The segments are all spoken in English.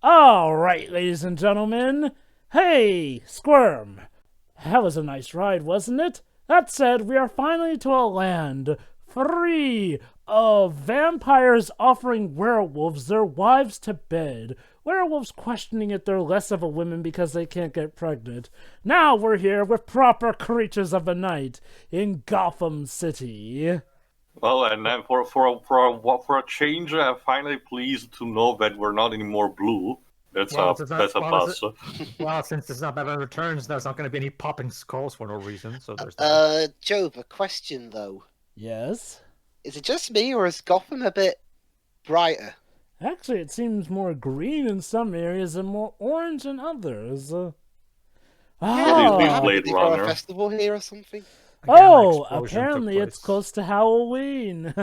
All right, ladies and gentlemen. Hey, Squirm. That was a nice ride, wasn't it? That said, we are finally to a land free of vampires offering werewolves their wives to bed. Werewolves questioning if they're less of a woman because they can't get pregnant. Now we're here with proper creatures of the night in Gotham City. Well, and then for a change, I'm finally pleased to know that we're not anymore blue. That's a plus. Well, since it's not Batman Returns, there's not going to be any popping skulls for no reason. So there's that. Jove, a question though. Yes? Is it just me, or is Gotham a bit brighter? Actually, it seems more green in some areas and more orange in others. Blade Maybe for Runner. a festival here or something? Oh, apparently it's close to Halloween.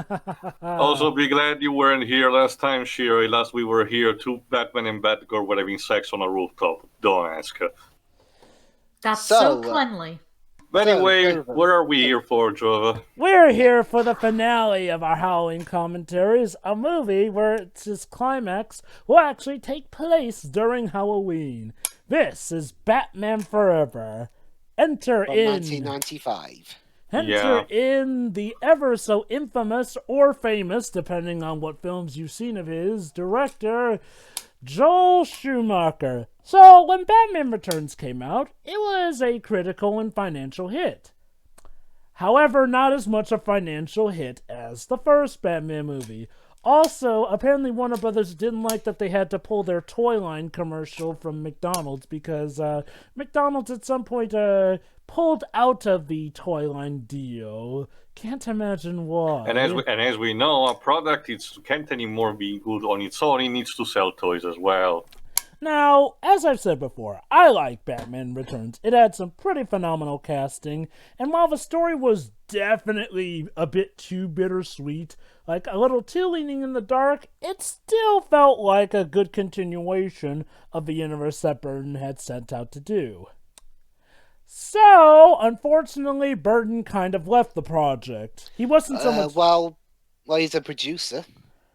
Also, be glad you weren't here last time, Sherry. Last we were here, two Batman and Batgirl were having sex on a rooftop. Don't ask her. That's so cleanly. But anyway, what are we here for, Jova? We're here for the finale of our Halloween commentaries, a movie where its climax will actually take place during Halloween. This is Batman Forever. Enter From in 1995. Enter in the ever so infamous or famous, depending on what films you've seen of his, director, Joel Schumacher. So, when Batman Returns came out, it was a critical and financial hit. However, not as much a financial hit as the first Batman movie. Also, apparently Warner Brothers didn't like that they had to pull their toy line commercial from McDonald's because McDonald's at some point pulled out of the toy line deal. Can't imagine why. And as we know, a product can't anymore be good on its own. It needs to sell toys as well. Now, as I've said before, I like Batman Returns. It had some pretty phenomenal casting, and while the story was definitely a bit too bittersweet, like a little too leaning in the dark, it still felt like a good continuation of the universe that Burton had set out to do. So, unfortunately, Burton kind of left the project. He wasn't so much... Well, he's a producer.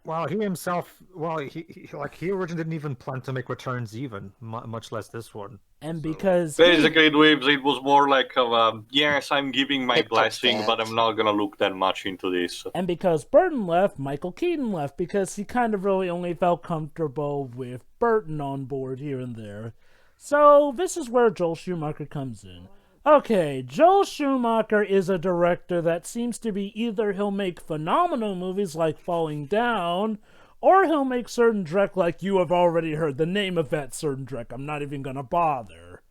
Well, he himself, he originally didn't even plan to make Returns even, much less this one. And because... Basically, it was more like, yes, I'm giving my blessing, but I'm not going to look that much into this. And because Burton left, Michael Keaton left, because he kind of really only felt comfortable with Burton on board here and there. So, this is where Joel Schumacher comes in. Okay, Joel Schumacher is a director that seems to be either he'll make phenomenal movies like Falling Down, or he'll make certain dreck like you have already heard the name of that certain dreck. I'm not even gonna bother.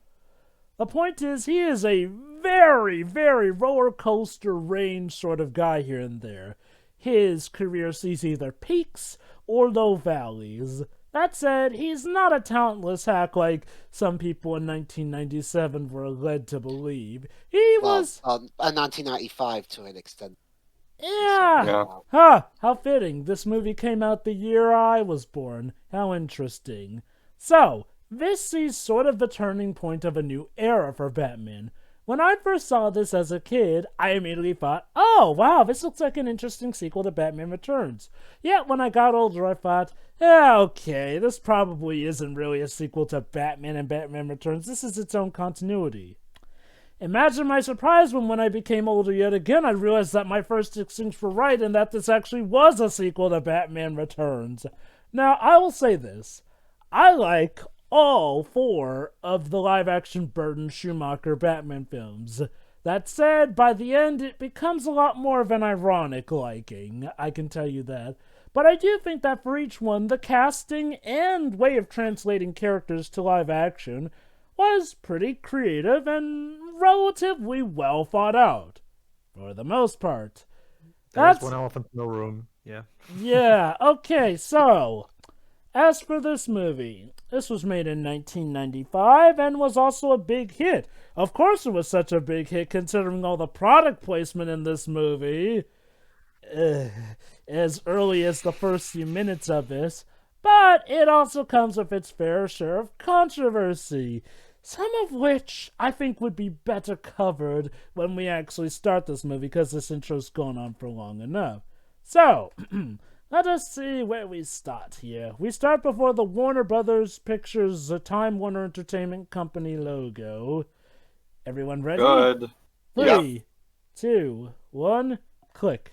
The point is, he is a very, very roller coaster range sort of guy here and there. His career sees either peaks or low valleys. That said, he's not a talentless hack like some people in 1997 were led to believe. He was... 1995 to an extent. Yeah. Huh, how fitting. This movie came out the year I was born. How interesting. So, this sees sort of the turning point of a new era for Batman. When I first saw this as a kid, I immediately thought, oh, wow, this looks like an interesting sequel to Batman Returns. Yet, when I got older, I thought, yeah, okay, this probably isn't really a sequel to Batman and Batman Returns. This is its own continuity. Imagine my surprise when I became older yet again, I realized that my first instincts were right and that this actually was a sequel to Batman Returns. Now, I will say this. I like all four of the live-action Burton Schumacher Batman films. That said, by the end, it becomes a lot more of an ironic liking, I can tell you that. But I do think that for each one, the casting and way of translating characters to live action was pretty creative and relatively well thought out. For the most part. There's one elephant in the room, yeah. Yeah, okay, so... As for this movie, this was made in 1995 and was also a big hit. Of course it was such a big hit considering all the product placement in this movie. As early as the first few minutes of this. But it also comes with its fair share of controversy. Some of which I think would be better covered when we actually start this movie because this intro's gone on for long enough. So... Let us see where we start here. We start before the Warner Brothers Pictures Time Warner Entertainment Company logo. Everyone ready? Good. 3, 2, 1, click.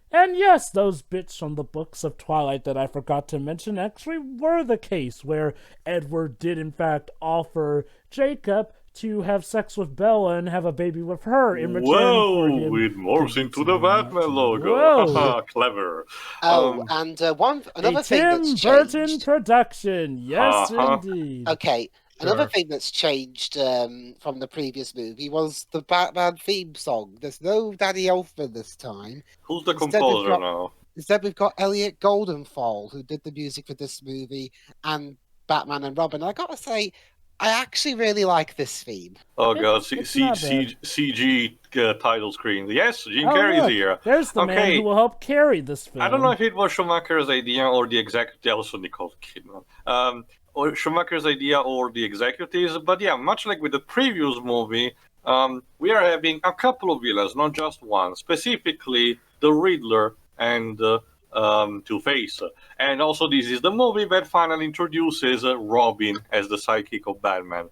And yes, those bits from the books of Twilight that I forgot to mention actually were the case, where Edward did in fact offer Jacob to have sex with Bella and have a baby with her in return for him. Whoa, it morphs into the Batman logo. Whoa. Clever. And another a thing Tim that's Burton changed. production. Yes, indeed. Okay, Sure. another thing that's changed from the previous movie was the Batman theme song. There's no Danny Elfman this time. Who's the Instead, composer we've got- now? Instead, we've got Elliot Goldenthal, who did the music for this movie, and Batman and Robin. I gotta say, I actually really like this theme. Oh It- god, it's not bad. CG title screen. Yes, Jim Oh, Carrey's look, here. there's the man Okay. who will help carry this film. I don't know if it was Schumacher's idea or the executive, also Nicole Kidman, or Schumacher's idea or the executives, but yeah, much like with the previous movie, we are having a couple of villains, not just one, specifically the Riddler and Two-Face. And also this is the movie that finally introduces Robin as the sidekick of Batman.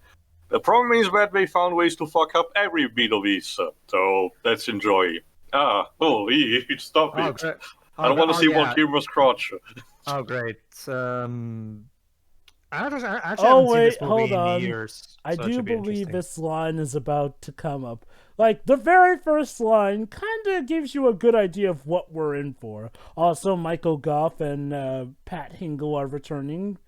The problem is that they found ways to fuck up every bit of this, so let's enjoy. Stop Oh, it. great. I don't want to see yeah. Walt Kilmer's crotch. Oh, great. I actually Oh, haven't seen wait, this movie hold on. in years. I so it do should be believe interesting. this line is about to come up. Like, the very first line kind of gives you a good idea of what we're in for. Also, Michael Goff and Pat Hingle are returning.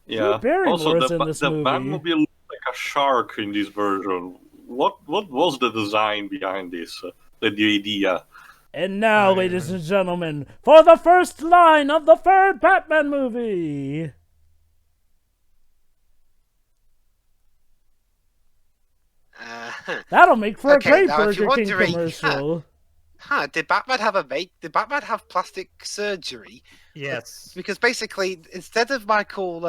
Yeah. Barrymore's Also, in the this the movie. Batmobile looks like a shark in this version. What was the design behind this? The idea. And now, Oh, yeah. ladies and gentlemen, for the first line of the third Batman movie. That'll make for Okay, a great now if you're Burger King wondering, commercial. Did Batman have plastic surgery? Yes. Because basically, instead of Michael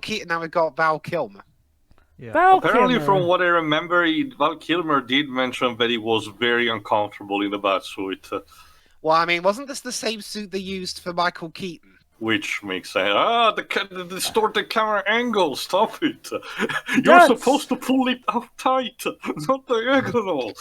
Keaton, now we've got Val Kilmer. Yeah. Val Apparently, Kilmer. from what I remember, Val Kilmer did mention that he was very uncomfortable in the Batsuit, Well, I mean, wasn't this the same suit they used for Michael Keaton? which makes sense. The distorted camera angle, stop it. You're That's- supposed to pull it out tight, not diagonal.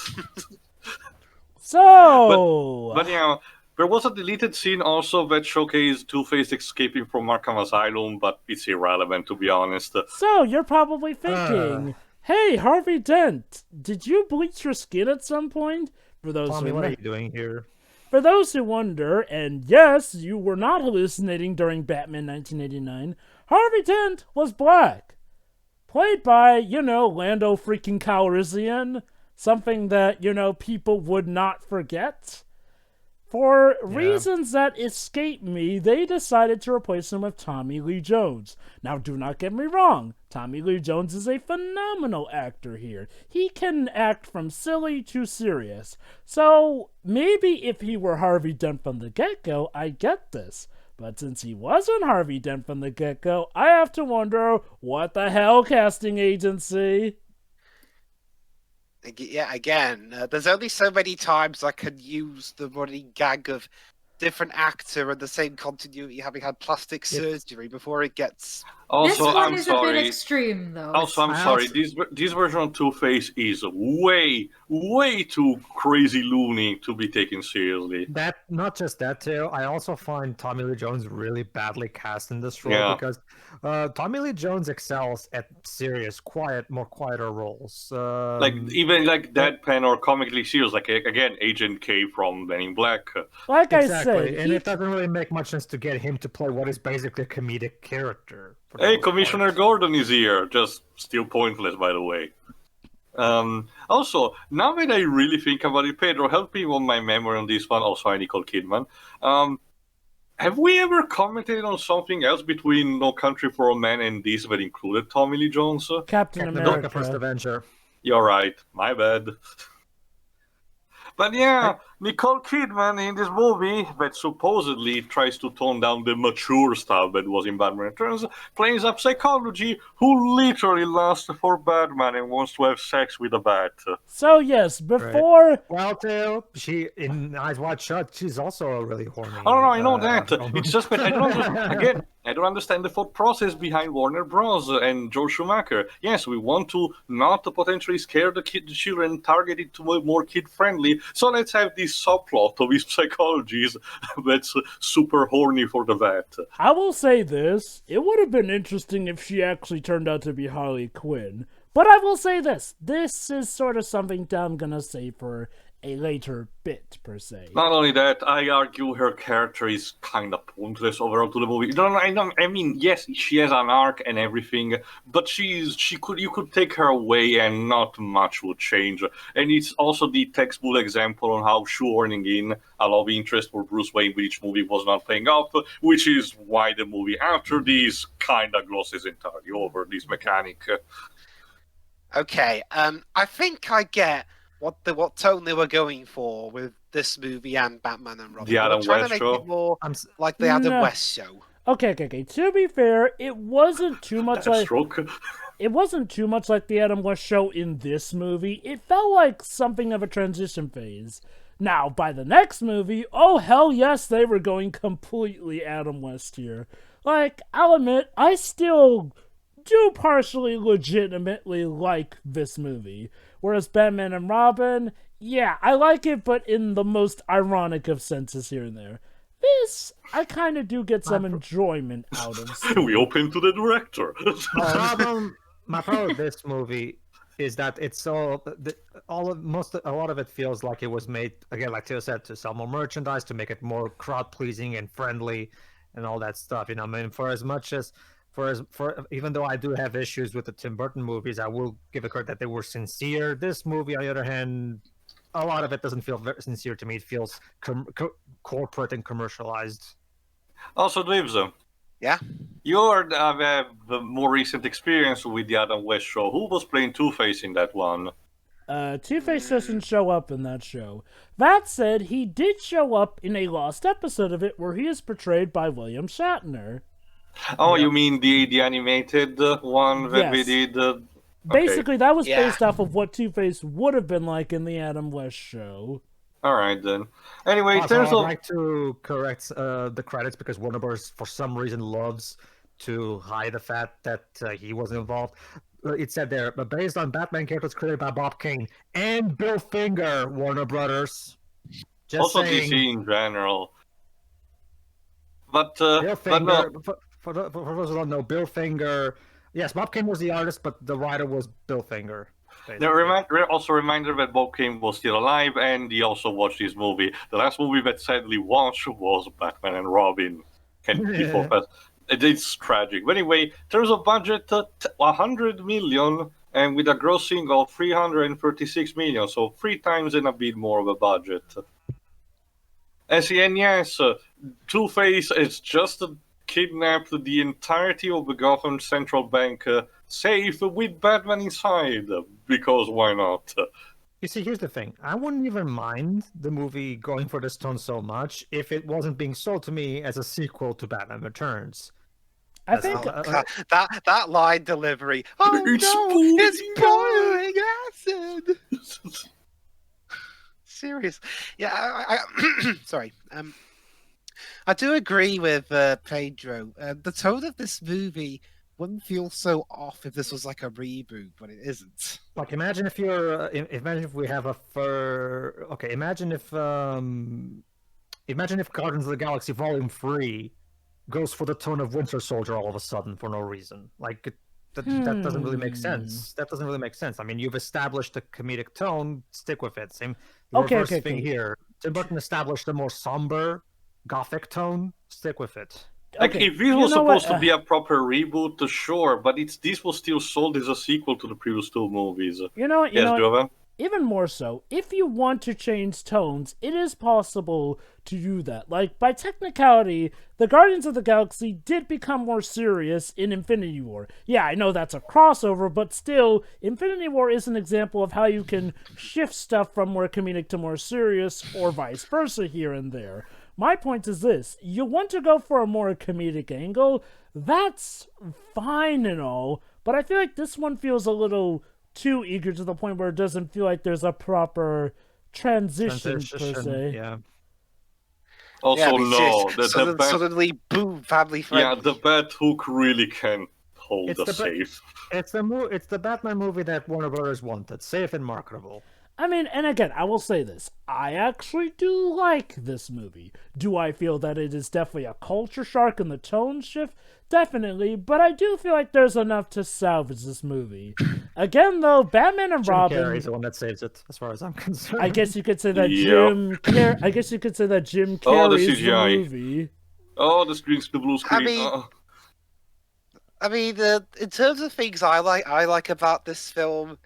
So, But yeah, there was a deleted scene also that showcased Two-Face escaping from Arkham Asylum, but it's irrelevant to be honest. so you're probably thinking, hey, Harvey Dent, did you bleach your skin at some point? For those Tommy, who what are you doing here? For those who wonder, and yes, you were not hallucinating during Batman 1989, Harvey Dent was black. Played by, Lando freaking Calrissian. Something that, people would not forget. For reasons that escape me, they decided to replace him with Tommy Lee Jones. Now, do not get me wrong. Tommy Lee Jones is a phenomenal actor here. He can act from silly to serious. So, maybe if he were Harvey Dent from the get-go, I get this. But since he wasn't Harvey Dent from the get-go, I have to wonder, what the hell, casting agency? Yeah, again, there's only so many times I can use the running gag of different actor and the same continuity having had plastic surgery before it gets... This Also, one I'm is a bit sorry. extreme, though. Also, I'm I sorry. also- This version of Two-Face is way too crazy loony to be taken seriously. That not just that too. I also find Tommy Lee Jones really badly cast in this role Yeah. because Tommy Lee Jones excels at serious, more quieter roles. Like even like deadpan or comically serious, like again Agent K from Men in Black. Like I exactly, said, and it doesn't really make much sense to get him to play what is basically a comedic character. for the Hey, most Commissioner part. Gordon is here. Just still pointless, by the way. Also, now that I really think about it, Pedro, help me on my memory on this one. Also, Nicole Kidman. Have we ever commented on something else between No Country for a Man and this that included Tommy Lee Jones? Captain Captain America: America. First Avenger. You're right. My bad. But yeah, Nicole Kidman in this movie that supposedly tries to tone down the mature stuff that was in Batman Returns, plays a psychology who literally lusts for Batman and wants to have sex with a bat. So yes, before Well, too, she in Eyes Wide Shut, she's also a really horny. Oh no, I know that. woman. It's just that I don't again. I don't understand the thought process behind Warner Bros. And Joel Schumacher. Yes, we want to not potentially scare the children, target it to more kid-friendly. So let's have this subplot of his psychologies that's super horny for the vet. I will say this, it would have been interesting if she actually turned out to be Harley Quinn. But I will say this is sort of something that I'm gonna say for a later bit, per se. Not only that, I argue her character is kind of pointless overall to the movie. I mean, yes, she has an arc and everything, but you could take her away and not much would change. And it's also the textbook example on how shoehorning in a love interest for Bruce Wayne with each movie was not paying off, which is why the movie after this kind of glosses entirely over this mechanic. Okay, I think I get what tone they were going for with this movie and Batman and Robin. The Adam They were trying West to make show? it more like the Adam No. West show. Okay. To be fair, it wasn't too much like Stroke. it wasn't too much like the Adam West show in this movie. It felt like something of a transition phase. Now, by the next movie, oh hell yes, they were going completely Adam West here. Like, I'll admit, I still do partially legitimately like this movie. Whereas Batman and Robin, yeah, I like it, but in the most ironic of senses here and there. This, I kind of do get some enjoyment out of. We open to the director. My problem with this movie is that it's so a lot of it feels like it was made again, like Theo said, to sell more merchandise, to make it more crowd pleasing and friendly, and all that stuff. You know, I mean, even though I do have issues with the Tim Burton movies, I will give it credit that they were sincere. This movie, on the other hand, a lot of it doesn't feel very sincere to me. It feels corporate and commercialized. Also, Dibs, Yeah? you have the more recent experience with the Adam West show. Who was playing Two-Face in that one? Two-Face doesn't show up in that show. That said, he did show up in a lost episode of it where he is portrayed by William Shatner. Oh, you mean the animated one that we Yes. did? Basically, that was Yeah. based off of what Two-Face would have been like in the Adam West show. All right, then. Anyway, in Also, terms I'd of... like to correct the credits because Warner Bros. For some reason loves to hide the fact that he wasn't involved. It said there, but based on Batman characters created by Bob Kane and Bill Finger, Warner Brothers. Just Also saying, DC in general. But, Bill but Finger. no, For those who don't know, Bill Finger. Yes, Bob Kane was the artist, but the writer was Bill Finger. also reminder that Bob Kane was still alive and he also watched this movie. The last movie that sadly watched was Batman and Robin. It's tragic. But anyway, in terms of budget, 100 million and with a grossing of 336 million, so 3 times and a bit more of a budget. And yes, Two-Face is just kidnapped the entirety of the Gotham Central Bank safe with Batman inside, because why not? You see, here's the thing. I wouldn't even mind the movie going for this tone so much if it wasn't being sold to me as a sequel to Batman Returns. I think That line delivery. Oh It's no, it's boiling acid. Serious. Yeah, I sorry. I do agree with Pedro. The tone of this movie wouldn't feel so off if this was like a reboot, but it isn't. Like, imagine if we have imagine if Guardians of the Galaxy Volume 3 goes for the tone of Winter Soldier all of a sudden for no reason. Like, that doesn't really make sense. That doesn't really make sense. I mean, you've established a comedic tone, stick with it. Same reverse thing here. Tim Burton established a more somber, gothic tone, stick with it. Like, Okay, if this was you know supposed what? to be a proper reboot, sure, but this was still sold as a sequel to the previous 2 movies. You know what? Yes, Jovan? even more so, if you want to change tones, it is possible to do that. Like, by technicality, the Guardians of the Galaxy did become more serious in Infinity War. Yeah, I know that's a crossover, but still, Infinity War is an example of how you can shift stuff from more comedic to more serious, or vice versa here and there. My point is this: you want to go for a more comedic angle, that's fine and all, but I feel like this one feels a little too eager to the point where it doesn't feel like there's a proper transition per se. Yeah. Also, no. Suddenly, boom, family friendly. Yeah, the Bat Hook really can hold It's a the safe. It's the Batman movie that Warner Brothers wanted, safe and marketable. I mean, and again, I will say this. I actually do like this movie. Do I feel that it is definitely a culture shock in the tone shift? Definitely, but I do feel like there's enough to salvage this movie. Again, though, Batman and Jim Robin... Carrey's the one that saves it, as far as I'm concerned. I guess you could say that Yep. I guess you could say that Jim Oh, the Carrey's the CGI. movie. Oh, the blue screen. I mean, in terms of things I like about this film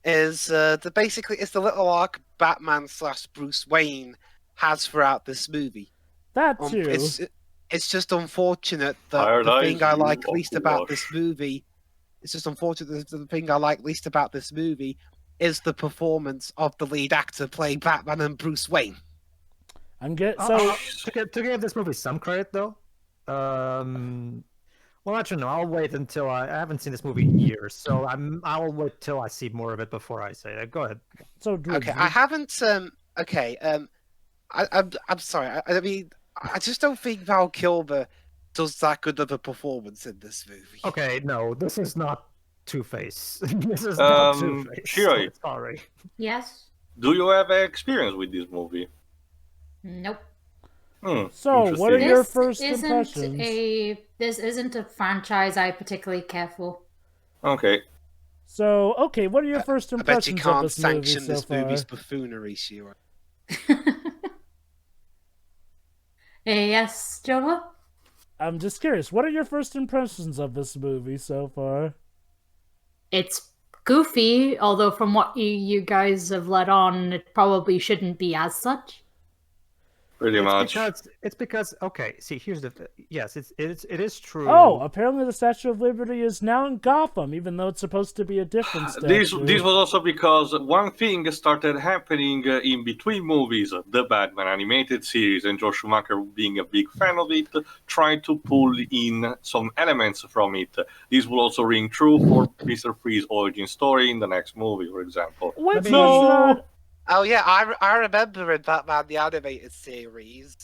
is basically it's the little arc Batman / Bruce Wayne has throughout this movie. That too. It's just unfortunate that the thing I like least about this movie. It's just unfortunate that the thing I like least about this movie is the performance of the lead actor playing Batman and Bruce Wayne. To give this movie some credit, though. Well, actually, no. I'll wait until I haven't seen this movie in years, so I'll wait till I see more of it before I say that. Go ahead. So okay, I haven't. I'm sorry. I mean, I just don't think Val Kilmer does that good of a performance in this movie. Okay, no, this is not Two-Face. This is not Two-Face. Shiroi, sorry. Yes? do you have experience with this movie? Nope. So, what are your first This isn't a franchise I particularly care for. Okay. So, okay, what are your first I bet you impressions of can't this sanction movie so this far? movie's buffoonery, Shira. Yes, Jova? I'm just curious, what are your first impressions of this movie so far? It's goofy, although from what you guys have let on, it probably shouldn't be as such. Pretty much. It's because okay. See, here's the yes. It is true. Oh, apparently the Statue of Liberty is now in Gotham, even though it's supposed to be a different statue. This was also because one thing started happening in between movies, the Batman animated series, and Joe Schumacher, being a big fan of it, tried to pull in some elements from it. This will also ring true for Mr. Freeze's origin story in the next movie, for example. Oh yeah, I remember in Batman the Animated Series,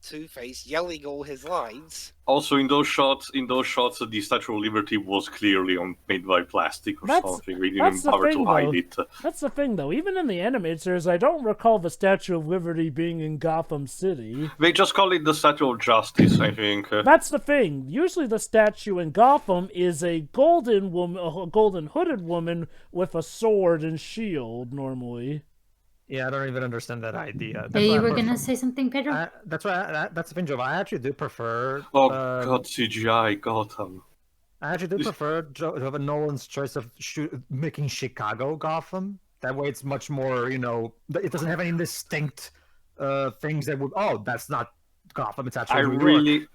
Two-Face yelling all his lines. Also, in those shots, the Statue of Liberty was clearly made by plastic or something. We didn't bother to hide it. That's the thing, though. Even in the animated series, I don't recall the Statue of Liberty being in Gotham City. They just call it the Statue of Justice, I think. That's the thing. Usually, the statue in Gotham is a golden woman, a golden hooded woman with a sword and shield. Normally. Yeah, I don't even understand that idea. You were gonna say something, Pedro? That's why. That's the thing, Joe. I actually do prefer. Oh God, CGI Gotham. I actually do prefer to have a Nolan's choice of making Chicago Gotham. That way, it's much more. You know, it doesn't have any distinct things that would. Oh, that's not Gotham. It's actually.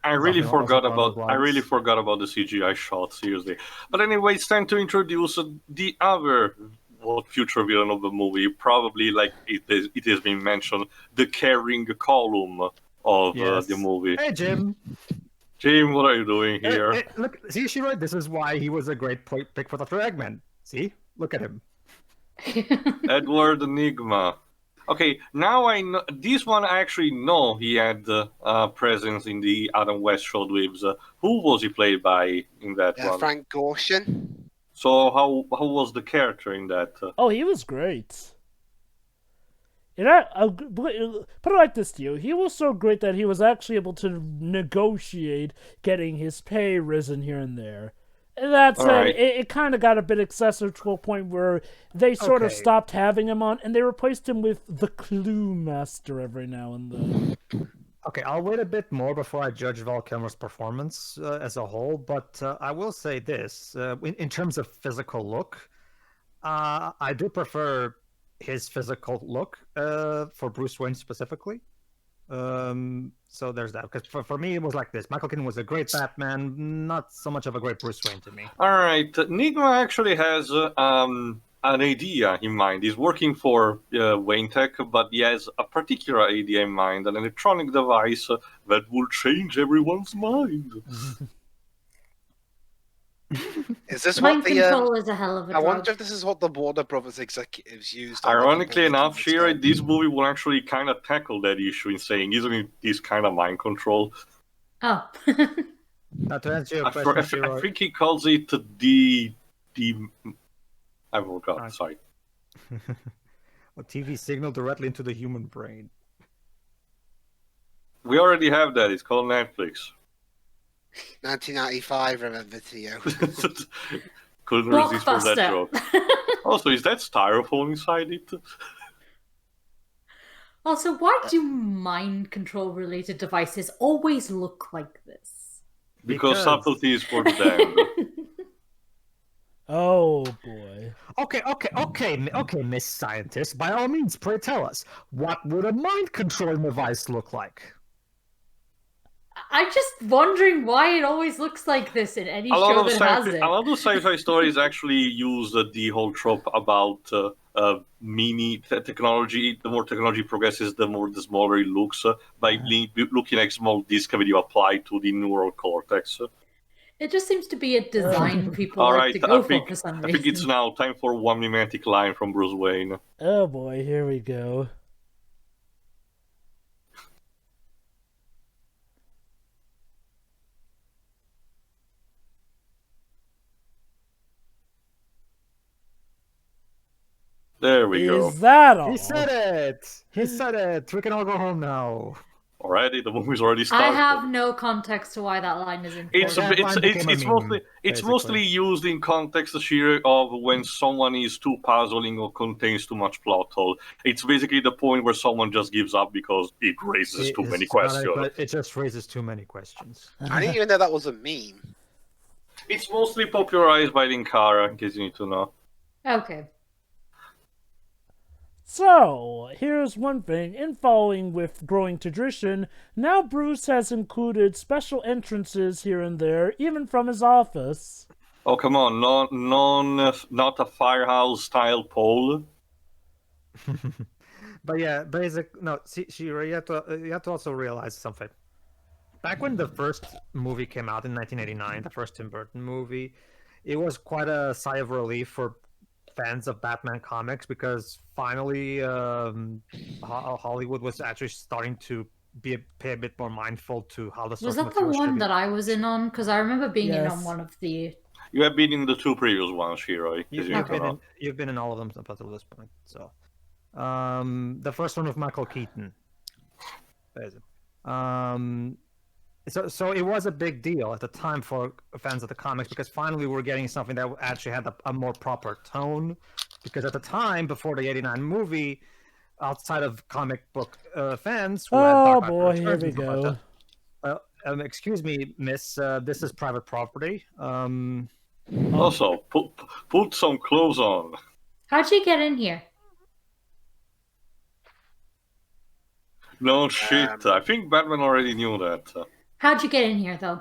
I really forgot about the CGI shot. Seriously, but anyway, it's time to introduce the other. What future villain of the movie? Probably, like it has been mentioned, the carrying column of the movie. Hey, Jim. Jim, what are you doing here? Hey, look, see, she right. This is why he was a great pick for Dr. Eggman. See, look at him. Edward Enigma. Okay, now I know this one. I actually know he had presence in the Adam West Short Waves. Who was he played by in that one? Frank Gorshin. So how was the character in that? Oh, he was great. I'll put it like this to you. He was so great that he was actually able to negotiate getting his pay risen here and there. And that said, it kind of got a bit excessive to a point where they sort of stopped having him on, and they replaced him with the Clue Master every now and then. Okay, I'll wait a bit more before I judge Val Kilmer's performance as a whole, but I will say this. In terms of physical look, I do prefer his physical look for Bruce Wayne specifically. So there's that. Because for me, it was like this. Michael Keaton was a great Batman, not so much of a great Bruce Wayne to me. All right, Nigma actually has an idea in mind. He's working for Wayne Tech, but he has a particular idea in mind, an electronic device that will change everyone's mind. Is this Mind what the? control is a hell of a I drug. wonder if this is what the Warner Brothers executives used. Ironically enough, Shira, this movie will actually kind of tackle that issue in saying, isn't it this kind of mind control? Oh. Now, to answer your question, I Shiro, think he calls it the I forgot, Right. sorry. a TV signal directly into the human brain. We already have that, it's called Netflix. 1995, remember, Theo. Couldn't resist from that Blockbuster. joke. Also, is that styrofoam inside it? Also, why do mind control related devices always look like this? Because subtlety is for the damned. Oh boy. Okay, Miss Scientist. By all means, pray tell us, what would a mind controlling device look like? I'm just wondering why it always looks like this in any show that has it. A lot of sci-fi stories actually use the whole trope about technology. The more technology progresses, the more the smaller it looks. By looking at small disc that you apply to the neural cortex. It just seems to be a design people All like right, to go I for some think reason. it's now time for one mimetic line from Bruce Wayne. Oh boy, here we go. There we go. Is that all? He said it! He said it! We can all go home now. Already, the movie's already I started. have no context to why that line is important. It's mostly used in context here of when someone is too puzzling or contains too much plot hole. It's basically the point where someone just gives up because it raises too many questions. It just raises too many questions. I didn't even know that was a meme. It's mostly popularized by Linkara, in case you need to know. Okay. So, here's one thing. In following with growing tradition, now Bruce has included special entrances here and there, even from his office. Oh, come on. Not a firehouse-style pole. But yeah, you have to also realize something. Back when the first movie came out in 1989, the first Tim Burton movie, it was quite a sigh of relief for fans of Batman comics because finally Hollywood was actually starting to pay a bit more mindful to how the source Was that the material should one be. that I was in on? Because I remember being in Yes. on one of the... You have been in the two previous ones, Shiro. You've been in all of them up until this point. So, the first one with Michael Keaton. There's it. So it was a big deal at the time for fans of the comics because finally we're getting something that actually had a more proper tone. Because at the time, before the '89 movie, outside of comic book fans, who had Oh Dark Knight boy, here Returns we and stuff like go. that, excuse me, miss, this is private property. Also, put some clothes on. How'd you get in here? No shit. I think Batman already knew that. How'd you get in here, though?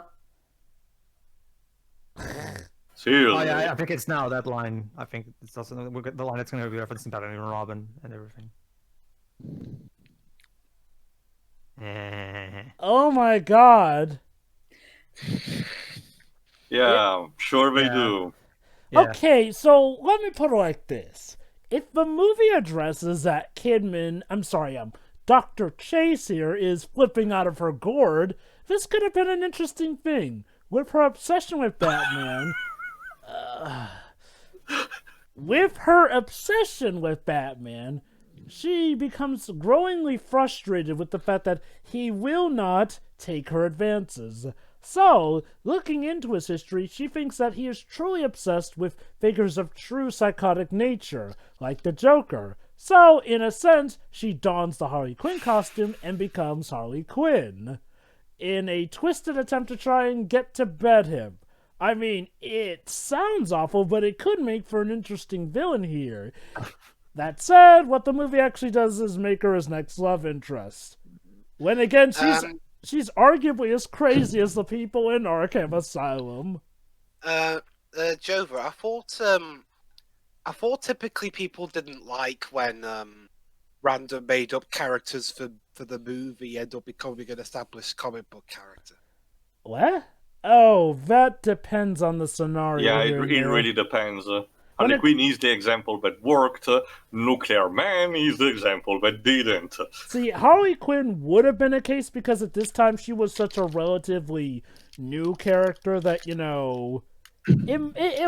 Seriously. Oh yeah, I think it's now that line. I think it's also the line that's going to be referencing Batman and Robin and everything. Oh my god. Yeah, sure they Yeah. do. Yeah. Okay, so let me put it like this. If the movie addresses that Dr. Chase here is flipping out of her gourd, this could have been an interesting thing. With her obsession with Batman, she becomes growingly frustrated with the fact that he will not take her advances. So, looking into his history, she thinks that he is truly obsessed with figures of true psychotic nature, like the Joker. So, in a sense, she dons the Harley Quinn costume and becomes Harley Quinn, in a twisted attempt to try and get to bed him. I mean, it sounds awful, but it could make for an interesting villain here. That said, what the movie actually does is make her his next love interest. When again, she's arguably as crazy as the people in Arkham Asylum. Jover, I thought typically people didn't like when random made-up characters for the movie end up becoming an established comic book character. What? Oh, that depends on the scenario. Yeah, it really depends. Harley Quinn is the example that worked. Nuclear Man is the example that didn't. See, Harley Quinn would have been a case because at this time she was such a relatively new character that, it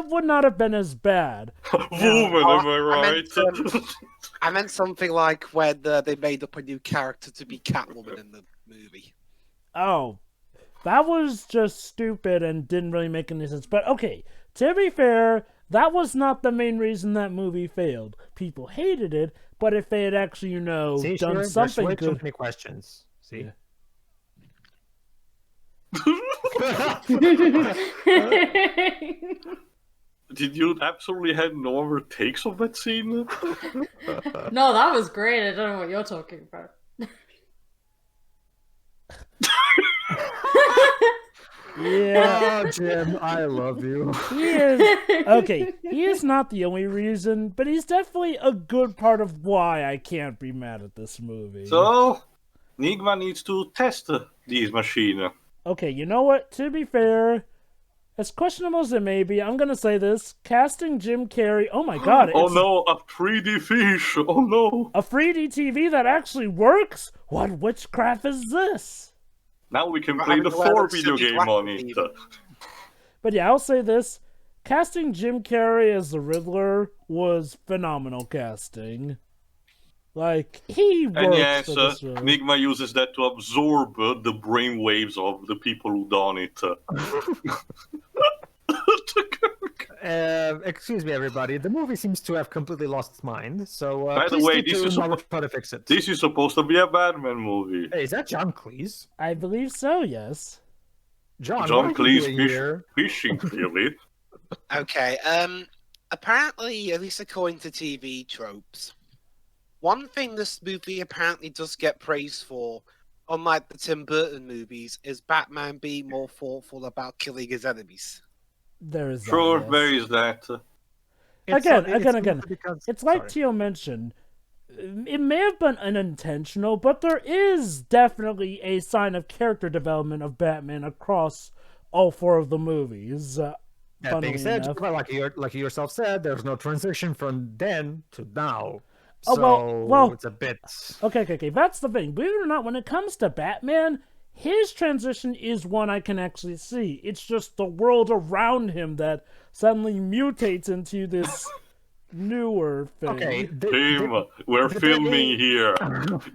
would not have been as bad. Woman, am I right? I meant something like when they made up a new character to be Catwoman in the movie. Oh, that was just stupid and didn't really make any sense. But okay, to be fair, that was not the main reason that movie failed. People hated it, but if they had actually, See, done sure, something way good... too many questions. See? Yeah. Did you absolutely have no other takes of that scene? No, that was great. I don't know what you're talking about. Yeah. Oh, Jim, I love you. He is not the only reason, but he's definitely a good part of why I can't be mad at this movie. So, Nigma needs to test these machines. Okay, you know what? To be fair, as questionable as it may be, I'm gonna say this. Casting Jim Carrey, oh my god. Oh no, a 3D fish! Oh no! A 3D TV that actually works? What witchcraft is this? Now we can play the 4 video game on it. But yeah, I'll say this. Casting Jim Carrey as the Riddler was phenomenal casting. Like, he works And yes, for this role. Nigma uses that to absorb the brainwaves of the people who done it. Excuse me, everybody. The movie seems to have completely lost its mind. So, By the please way, stay this tuned is while we try to fix it. This is supposed to be a Batman movie. Hey, is that John Cleese? I believe so, yes. John John what are you Cleese doing here? fishing, clearly. Okay, apparently, at least according to TV tropes, one thing this movie apparently does get praised for, unlike the Tim Burton movies, is Batman being more thoughtful about killing his enemies. There is Sure, that, yes. there is that. Again. Because, It's like sorry. Tio mentioned. It may have been unintentional, but there is definitely a sign of character development of Batman across all 4 of the movies. That funnily being said, enough. like you yourself said, there's no transition from then to now. Oh, So well, it's a bit. Okay. That's the thing. Believe it or not, when it comes to Batman, his transition is one I can actually see. It's just the world around him that suddenly mutates into this newer thing. Okay, Jim, we're filming here.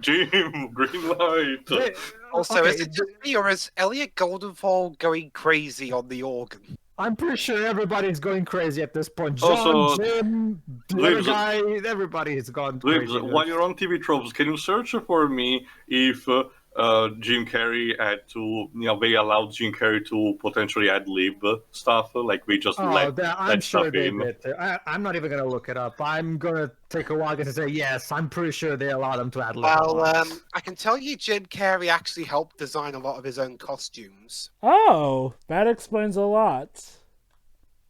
Jim, green light. Also, okay, is it just me, or is Elliot Goldenfall going crazy on the organ? I'm pretty sure everybody's going crazy at this point. John, Also, Jim, the other Libs- guy, everybody is gone Libs, crazy. while you're on TV tropes, can you search for me if Jim Carrey had to, they allowed Jim Carrey to potentially ad-lib stuff, like we just let I'm that sure stuff they in. did. I'm not even going to look it up. I'm going to take a while to say, yes, I'm pretty sure they allowed him to add Well, I can tell you Jim Carrey actually helped design a lot of his own costumes. Oh, that explains a lot.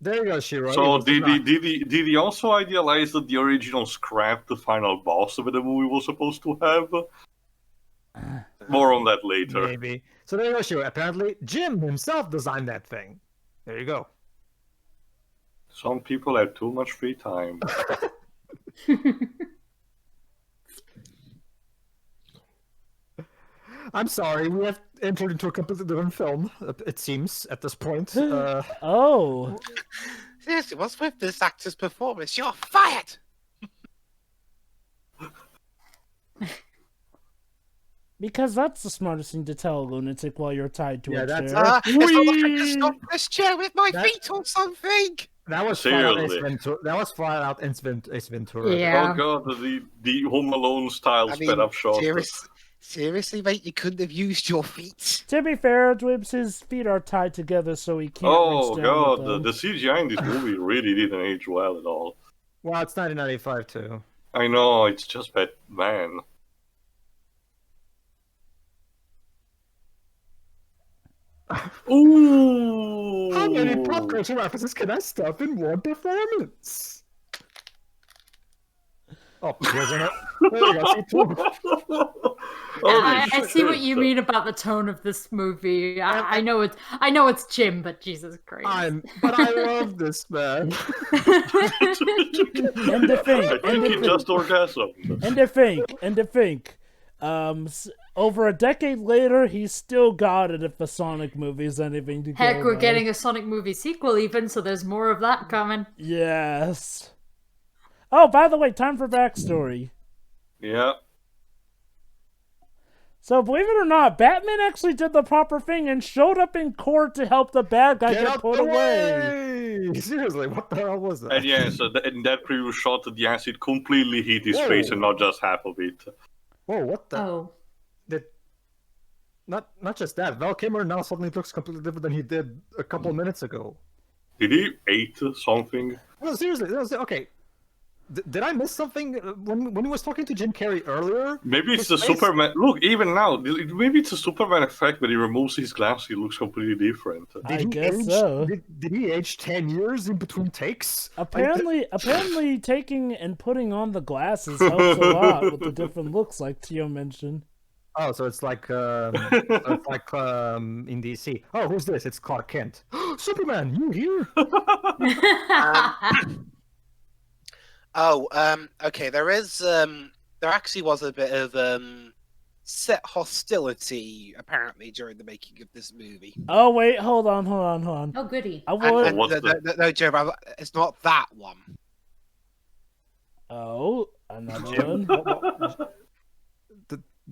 There you go, Shiro. So did he also idealize the original scrap, the final boss that the movie was supposed to have? More on that later. Maybe. So there you go, Shiro. Apparently, Jim himself designed that thing. There you go. Some people have too much free time. I'm sorry, we have entered into a completely different film, it seems, at this point. Oh. Seriously, what's with this actor's performance? You're fired! Because that's the smartest thing to tell a lunatic while you're tied to Yeah, a that's- chair. It's not like I can stop this chair with my feet or something! That was flat out Ace Seriously. Ventura. That was flat out Ace Ventura. Yeah. Oh god, the Home Alone style I sped mean, up shot. seriously, mate, you couldn't have used your feet. To be fair, Dwibs, his feet are tied together so he can't Oh reach down with god, them. the CGI in this movie really didn't age well at all. Well, it's 1995 too. I know, it's just Batman. Ooh! How many pop culture references can I stuff in one performance? Oh, here's another. There you go. See, two. I see what you mean about the tone of this movie. I know it's Jim, but Jesus Christ. But I love this man. And to think, I think he just orgasmed. and to think, over a decade later, he's still got it if the Sonic movie's anything to Heck, go we're by. getting a Sonic movie sequel even, so there's more of that coming. Yes. Oh, by the way, time for backstory. Yeah. So, believe it or not, Batman actually did the proper thing and showed up in court to help the bad guy get out put the away. way! Seriously, what the hell was that? And yeah, so in that previous shot, the acid completely hit his face and not just half of it. Whoa, what the? Oh. Not just that. Val Kilmer now suddenly looks completely different than he did a couple minutes ago. Did he eat something? No, seriously. Okay. Did I miss something when he was talking to Jim Carrey earlier? Maybe it's the His face- Superman. Look, even now, maybe it's a Superman effect. When he removes his glasses, he looks completely different. I guess so. Did he age 10 years in between takes? Apparently, taking and putting on the glasses helps a lot with the different looks, like Tio mentioned. Oh, so it's like in DC. Oh, who's this? It's Clark Kent. Superman, you here? Okay. There actually was a bit of set hostility apparently during the making of this movie. Oh wait, hold on. Oh, goody. I would. No, Joe, it's not that one. Oh, another one.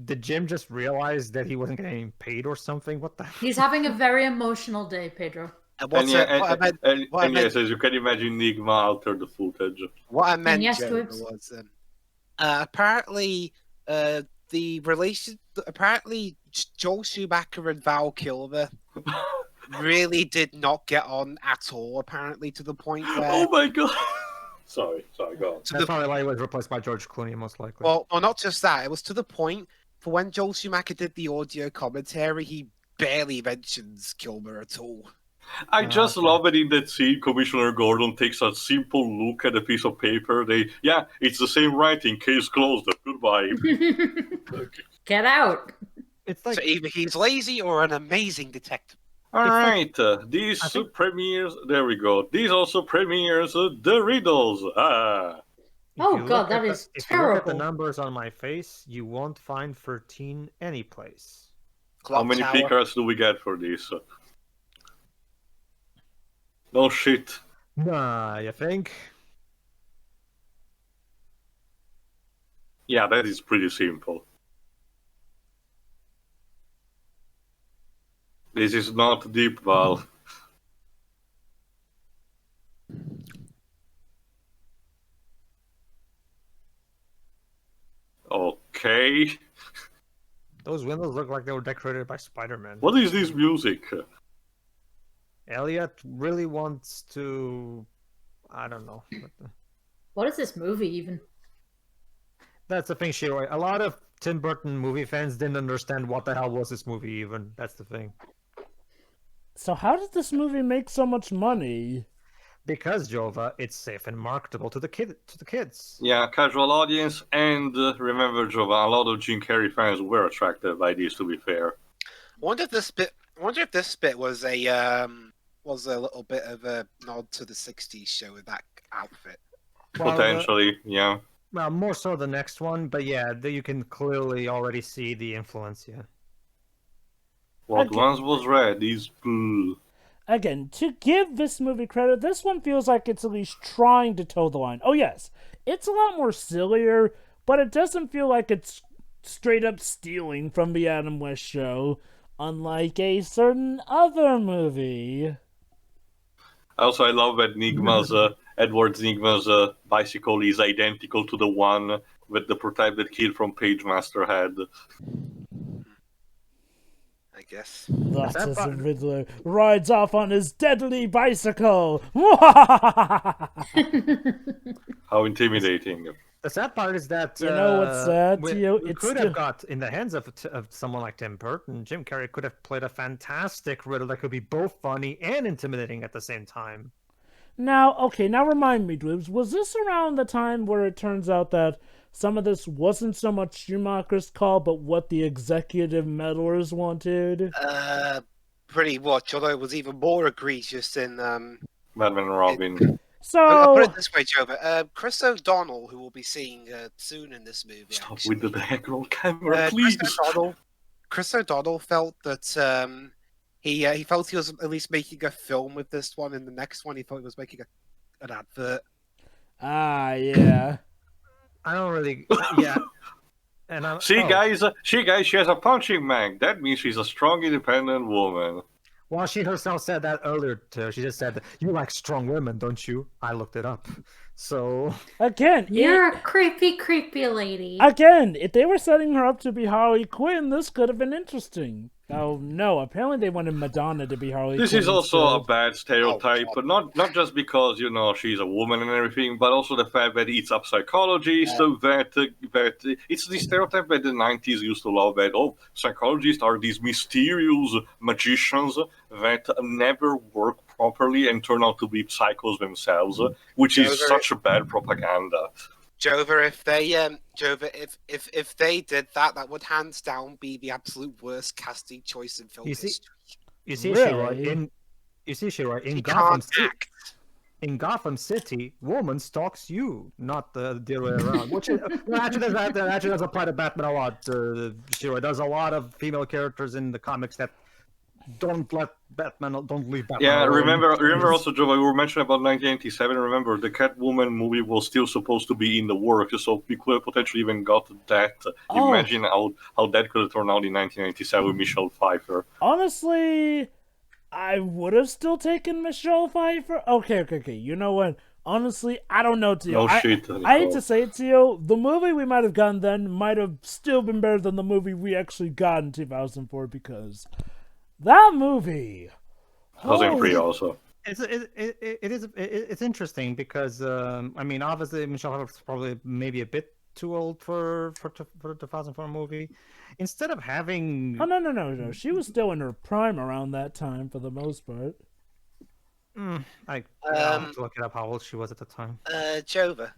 Did Jim just realize that he wasn't getting paid or something? What the? He's having a very emotional day, Pedro. Yes, as you can imagine, Nigma altered the footage. What I meant, yes, Joe, was apparently apparently Joel Schumacher and Val Kilmer really did not get on at all. Apparently, to the point where Oh my god! Sorry, go on. That's probably why he was replaced by George Clooney, most likely. Well, not just that. It was to the point for when Joel Schumacher did the audio commentary, he barely mentions Kilmer at all. I just love it in that scene. Commissioner Gordon takes a simple look at a piece of paper. It's the same writing. Case closed. Goodbye. Okay. Get out. It's like So either he's lazy or an amazing detective. All right, these premieres. There we go. These also premieres the riddles. Oh god, that is if you look at the terrible. numbers on my face, you won't find 13 anyplace. How many Clock tower. pickers do we get for this? No shit. Nah, you think? Yeah, that is pretty simple. This is not deep, Val. Okay. Those windows look like they were decorated by Spider-Man. What is this music? Elliot really wants to... I don't know. What is this movie even? That's the thing, Shiro. A lot of Tim Burton movie fans didn't understand what the hell was this movie even. That's the thing. So how did this movie make so much money? Because, Jova, it's safe and marketable to the kids. Yeah, casual audience, and remember, Jova, a lot of Jim Carrey fans were attracted by this, to be fair. I wonder if this bit was a little bit of a nod to the '60s show with that outfit. Well, Potentially, yeah. Well, more so the next one, but yeah, you can clearly already see the influence, yeah. What Okay. once was red is blue. Again, to give this movie credit, this one feels like it's at least trying to toe the line. Oh yes, it's a lot more sillier, but it doesn't feel like it's straight up stealing from the Adam West show, unlike a certain other movie. Also, I love that Edward Nigma's bicycle is identical to the one that the prototype that kid from Pagemaster had. I guess. Thus, that as the button? Riddler rides off on his deadly bicycle. How intimidating. The sad part is that You know what's sad, Tio? we It's could still- have got in the hands of someone like Tim Burton. Jim Carrey could have played a fantastic Riddler that could be both funny and intimidating at the same time. Now, okay, now remind me, Dweebs, was this around the time where it turns out that some of this wasn't so much Schumacher's call, but what the executive meddlers wanted? Pretty much, although it was even more egregious in Batman and Robin. I'll put So, it this way, Jova. Chris O'Donnell, who we'll be seeing soon in this movie. Stop actually. with the diagonal camera, please. Chris O'Donnell felt that he felt he was at least making a film with this one. In the next one, he thought he was making an advert. yeah. I don't really, yeah. And I'm, Guys, she has a punching bag. That means she's a strong, independent woman. Well, she herself said that earlier too. She just said, "You like strong women, don't you?" I looked it up. So Again, You're a creepy, creepy lady. Again, if they were setting her up to be Harley Quinn, this could have been interesting. Oh no, apparently they wanted Madonna to be Harley Quinn. This is also a instead. bad stereotype, but not just because she's a woman and everything, but also the fact that it's up psychology, so that it's the stereotype that the 90s used to love, that psychologists are these mysterious magicians that never work properly and turn out to be psychos themselves, which is such a bad propaganda. Jova, if they did that, that would hands down be the absolute worst casting choice in film history. You see, Really? Shira, in He Gotham can't City, act. in Gotham City, woman stalks you, not the other way around. Which actually does apply to Batman a lot. Shira, there's a lot of female characters in the comics that don't leave Batman Yeah, alone. remember also, Joe, we were mentioning about 1987. Remember, the Catwoman movie was still supposed to be in the works, so we could have potentially even got that. Imagine how that could have turned out in 1987 with Michelle Pfeiffer. Honestly, I would have still taken Michelle Pfeiffer. Okay. You know what? Honestly, I don't know, Tio. No shit, I hate Nicole. to say it, Tio. The movie we might have gotten then might have still been better than the movie we actually got in 2004, because that movie... Wasn't free also. It's interesting because I mean, obviously Michelle Pfeiffer is probably maybe a bit too old for the 2004 movie. Instead of having No. She was still in her prime around that time for the most part. I'll have to look it up how old she was at the time. Jova,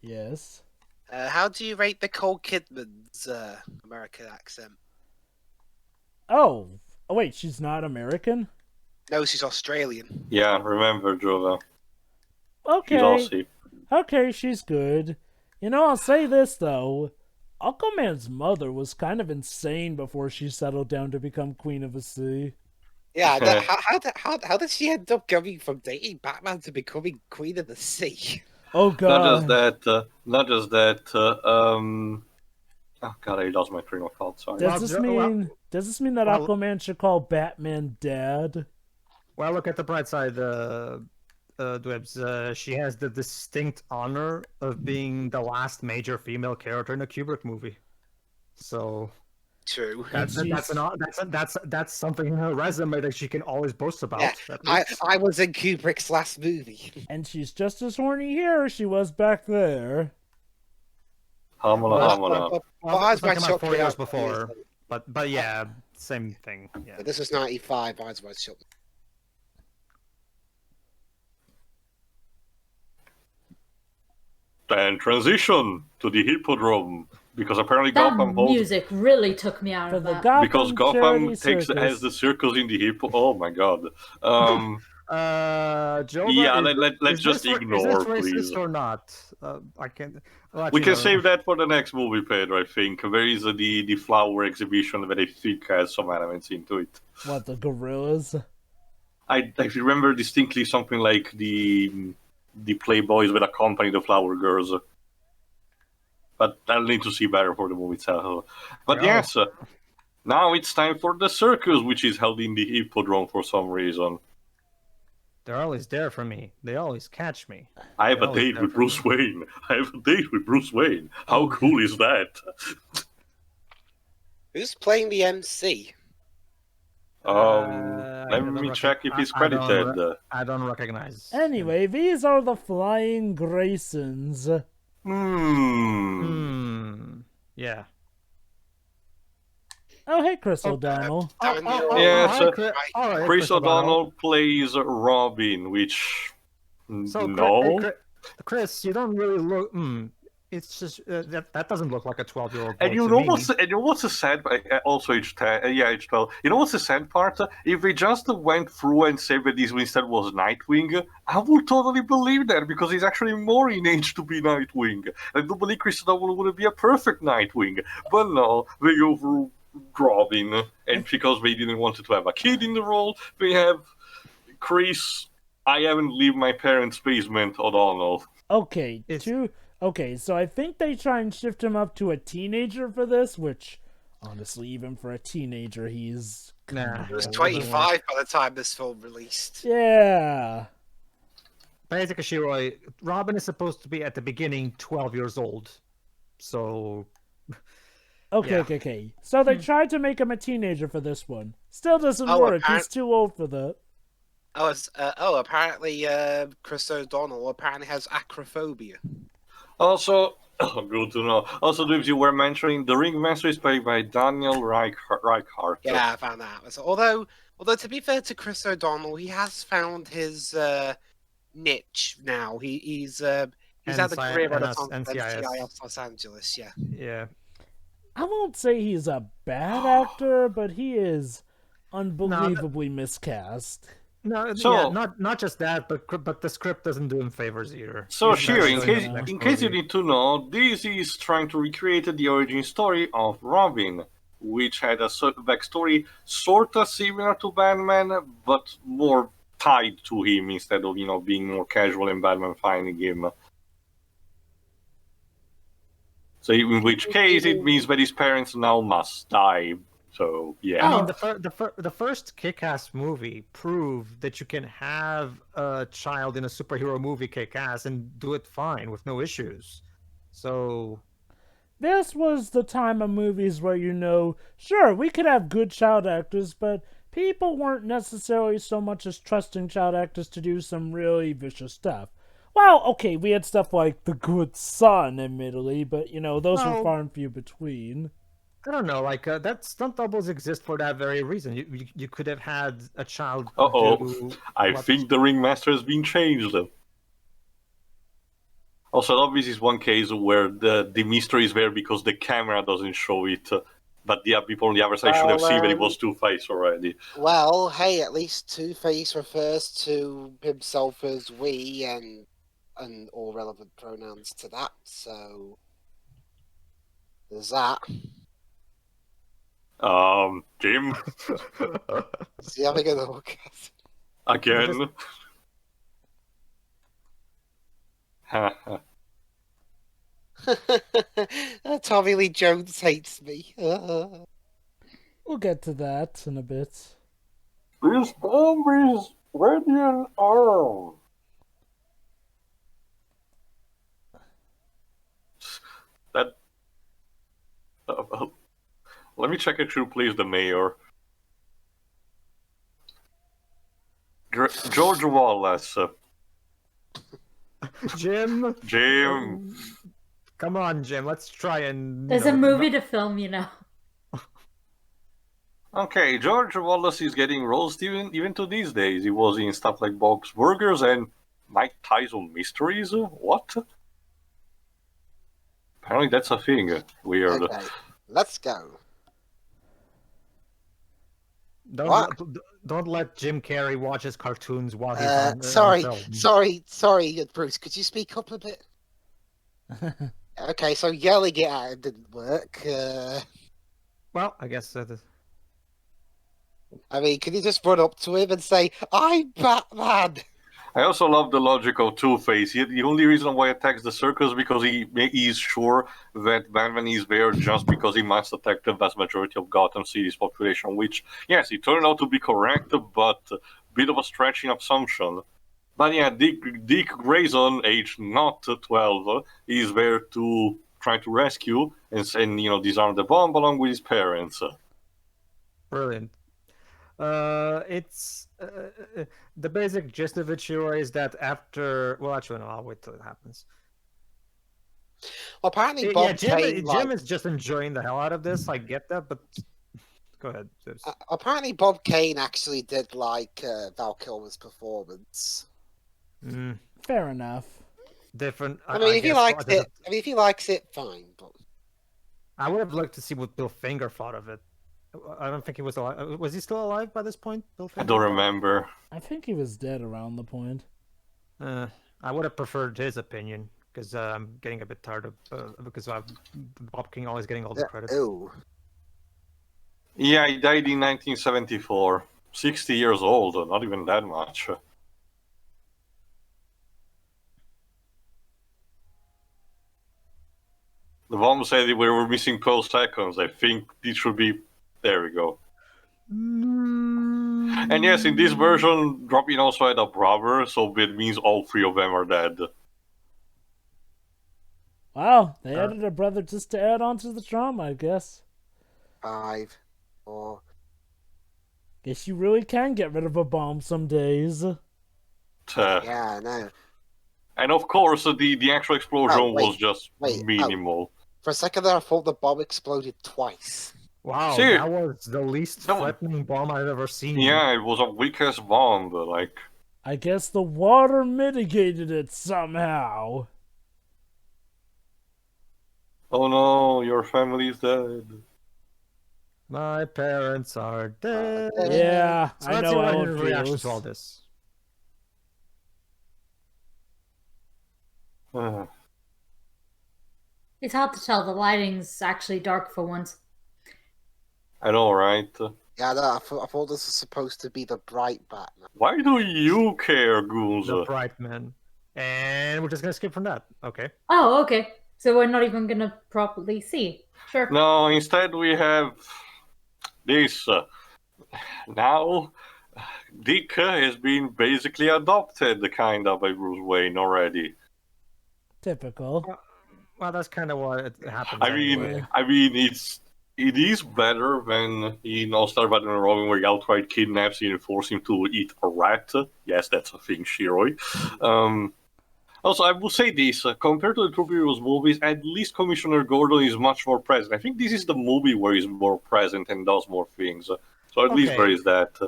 Yes. how do you rate Nicole Kidman's American accent? Oh, wait, she's not American? No, she's Australian. Yeah, remember, Jova. Okay. She's Aussie. Okay, she's good. You know, I'll say this, though. Aquaman's mother was kind of insane before she settled down to become Queen of the Sea. Yeah, how did she end up going from dating Batman to becoming Queen of the Sea? Oh, God. Not just that. Oh God, I lost my train of thought. Sorry. Does this mean that well- Aquaman should call Batman Dad? Well, look at the bright side, Dwebs. She has the distinct honor of being the last major female character in a Kubrick movie. So True. that's something in her resume that she can always boast about. Yeah, at least. I was in Kubrick's last movie. And she's just as horny here as she was back there. Hamala. Well, Eyes this one Wide came out Shut 4 came years out before, but yeah, same thing. Yeah. This was 95, Eyes Wide Shut. And transition to the Hippodrome, because apparently That Gotham holds. music really took me out For of the that. Gotham Because Gotham Charity takes Circus. as the circus in the Hippo. Oh my God. Jova, Yeah, is let's just this ignore, racist please. or not? I can. We can save that for the next movie, Pedro, I think. There is the flower exhibition that I think has some elements into it. What, the gorillas? I remember distinctly something like the Playboys that accompany the flower girls. But I'll need to see better for the movie itself. But Yeah. yes, now it's time for the circus, which is held in the Hippodrome for some reason. They're always there for me. They always catch me. I have a Oh, date with definitely. Bruce Wayne. I have a date with Bruce Wayne. How cool is that? Who's playing the MC? I Let don't me rec- check if he's I don't credited. I don't recognize. Anyway, these are the Flying Graysons. Yeah. Oh, hey, Chris Oh, O'Donnell. Yeah, all so right, all right, Chris O'Donnell. O'Donnell plays Robin, which So, no. Chris, you don't really look. It's just that doesn't look like a 12-year-old And boy you to know me. what's the sad? Also, age 12. You know what's the sad part? If they just went through and said that this instead was Nightwing, I would totally believe that because he's actually more in age to be Nightwing. I do believe Chris O'Donnell would be a perfect Nightwing, but no, they go through Robin, and because they didn't want to have a kid in the role, they have Chris. I haven't left my parents' basement, O'Donnell. Okay, It's Okay, so I think they try and shift him up to a teenager for this, which, honestly, even for a teenager, he's Nah. He was older. 25 by the time this film released. Yeah. basically Shiroi. Robin is supposed to be at the beginning 12 years old. So Okay, Yeah. okay. So they tried to make him a teenager for this one. Still doesn't Oh, work. He's too old for that. Apparently, Chris O'Donnell apparently has acrophobia. Also, good to know. Also, if you were mentioning, the Ringmaster is played by Daniel Reichardt. Yeah, I found that out. So, although to be fair to Chris O'Donnell, he has found his niche now. He's had a career by the time of NCIS Los Angeles. Yeah. yeah. I won't say he's a bad actor, but he is unbelievably miscast. No, So- yeah, not just that, but the script doesn't do him favors either. So, He's Shiro, not in showing case, his in case you backstory. need to know, this is trying to recreate the origin story of Robin, which had a backstory sort of similar to Batman, but more tied to him instead of, being more casual and Batman finding him. So, in which case, it means that his parents now must die. So, yeah. I mean, the first Kick-Ass movie proved that you can have a child in a superhero movie Kick-Ass and do it fine with no issues. So This was the time of movies where, sure, we could have good child actors, but people weren't necessarily so much as trusting child actors to do some really vicious stuff. Well, okay, we had stuff like The Good Son, admittedly, but, those were Well- far and few between. I don't know, like that stunt doubles exist for that very reason. You could have had a child. Uh-oh. I think the Ringmaster has been changed. Also, obviously, is one case where the mystery is there because the camera doesn't show it, but the people on the other side should have seen that it was Two-Face already. Well, hey, at least Two-Face refers to himself as we and all relevant pronouns to that. So there's that. Jim, Is he having an orgasm? again. Tommy Lee Jones hates me. We'll get to that in a bit. This bomb is radiant arm. That. Let me check if you please the mayor. George Wallace. Jim, Jim. come on, Jim. Let's try and. There's a movie to film. Okay, George Wallace is getting roles even to these days. He was in stuff like Bob's Burgers and Mike Tyson Mysteries. What? Apparently that's a thing. Weird. Okay, let's go. Don't let Jim Carrey watch his cartoons while he's on Sorry, film. sorry, Bruce. Could you speak up a bit? Okay, so yelling it out didn't work. Well, I guess I mean, can you just run up to him and say, "I'm Batman"? I also love the logic of Two-Face. The only reason why he attacks the circus is because he's sure that Batman is there just because he must attack the vast majority of Gotham City's population, which, yes, it turned out to be correct, but a bit of a stretching assumption. But yeah, Dick Grayson, age not 12, is there to try to rescue and disarm the bomb along with his parents. brilliant. It's the basic gist of it, Shiro, is that after. Well, actually, no. I'll wait till it happens. Well, apparently Yeah, Bob Jim, Kane, like, Jim is just enjoying the hell out of this. I get that, but go ahead. Zeus. apparently Bob Kane actually did like Val Kilmer's performance. Mm, Fair enough. different. I mean, if he guess, likes it, if he likes it, fine. But I would have liked to see what Bill Finger thought of it. I don't think he was alive. Was he still alive by this point, Bill I Finger? don't remember. I think he was dead around the point. I would have preferred his opinion because I'm getting a bit tired of because Bob King always getting all the credit. Ooh. Yeah, he died in 1974. 60 years old, not even that much. The bomb said we were missing 12 seconds. I think this should be... There we go. And yes, in this version, Drop-In also had a brother, so it means all three of them are dead. Wow, they added a brother just to add on to the trauma, I guess. 5, 4. Guess you really can get rid of a bomb some days. Yeah, I know. And of course, the actual explosion was just wait, minimal. For a second there, I thought the bomb exploded twice. Wow, See, that was the least threatening bomb I've ever seen. Yeah, it was a weak-ass bomb, like... I guess the water mitigated it somehow. Oh no, your family's dead. My parents are dead. Yeah, So I let's see know what how his it reaction feels. to all this. It's hard to tell. The lighting's actually dark for once. I know, right? Yeah, no, I thought this was supposed to be the bright Batman. Why do you care, Goons? The bright man. And we're just gonna skip from that. Okay. Oh, okay. So we're not even gonna properly see. Sure. No, instead we have this. Now, Dick has been basically adopted, kind of, by Bruce Wayne already. Typical. Well, that's kind of what it happens. I mean, anyway. it is better than in All Star Batman and Robin, where he outright kidnaps him and forces him to eat a rat. Yes, that's a thing, Shiroi. Also, I will say this, compared to the two previous movies, at least Commissioner Gordon is much more present. I think this is the movie where he's more present and does more things. So at least there is that.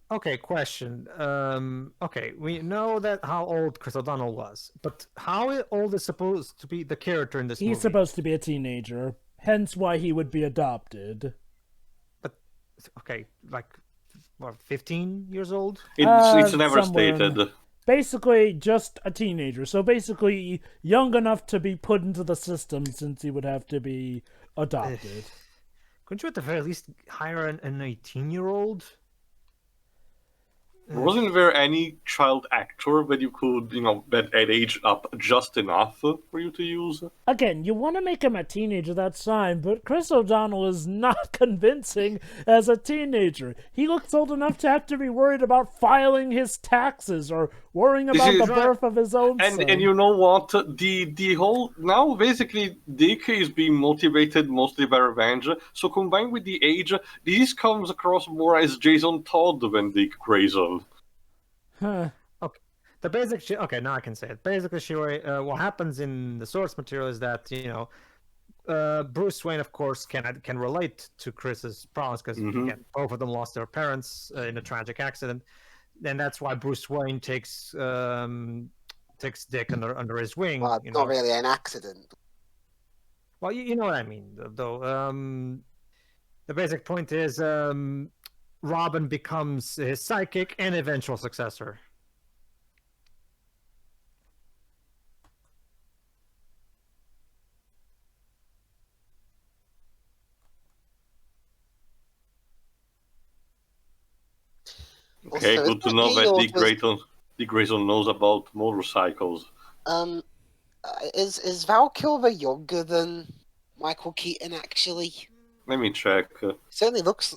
Okay, question. Okay, we know that how old Chris O'Donnell was, but how old is supposed to be the character in this movie? He's supposed to be a teenager, hence why he would be adopted. But, okay, like, what, 15 years old? It's never somewhere stated. Basically, just a teenager. So basically, young enough to be put into the system since he would have to be adopted. Couldn't you at the very least hire an 18-year-old? Wasn't there any child actor that you could, that had aged up just enough for you to use? Again, you want to make him a teenager, that's fine, but Chris O'Donnell is not convincing as a teenager. He looks old enough to have to be worried about filing his taxes or worrying about the birth of his own son. And you know what? The whole... Now, basically, Dick is being motivated mostly by revenge, so combined with the age, this comes across more as Jason Todd than Dick Grayson. Huh. Okay, the basic okay, now I can say it. Basically, Shiroi, what happens in the source material is that Bruce Wayne, of course, can relate to Chris's problems because both of them lost their parents in a tragic accident, and that's why Bruce Wayne takes Dick under his wing. Well, not really an accident. Well, you know what I mean, though. The basic point is. Robin becomes his psychic and eventual successor. Okay, Also, good to know that Dick Grayson knows about motorcycles. Is Val Kilmer younger than Michael Keaton actually? Let me check. He certainly looks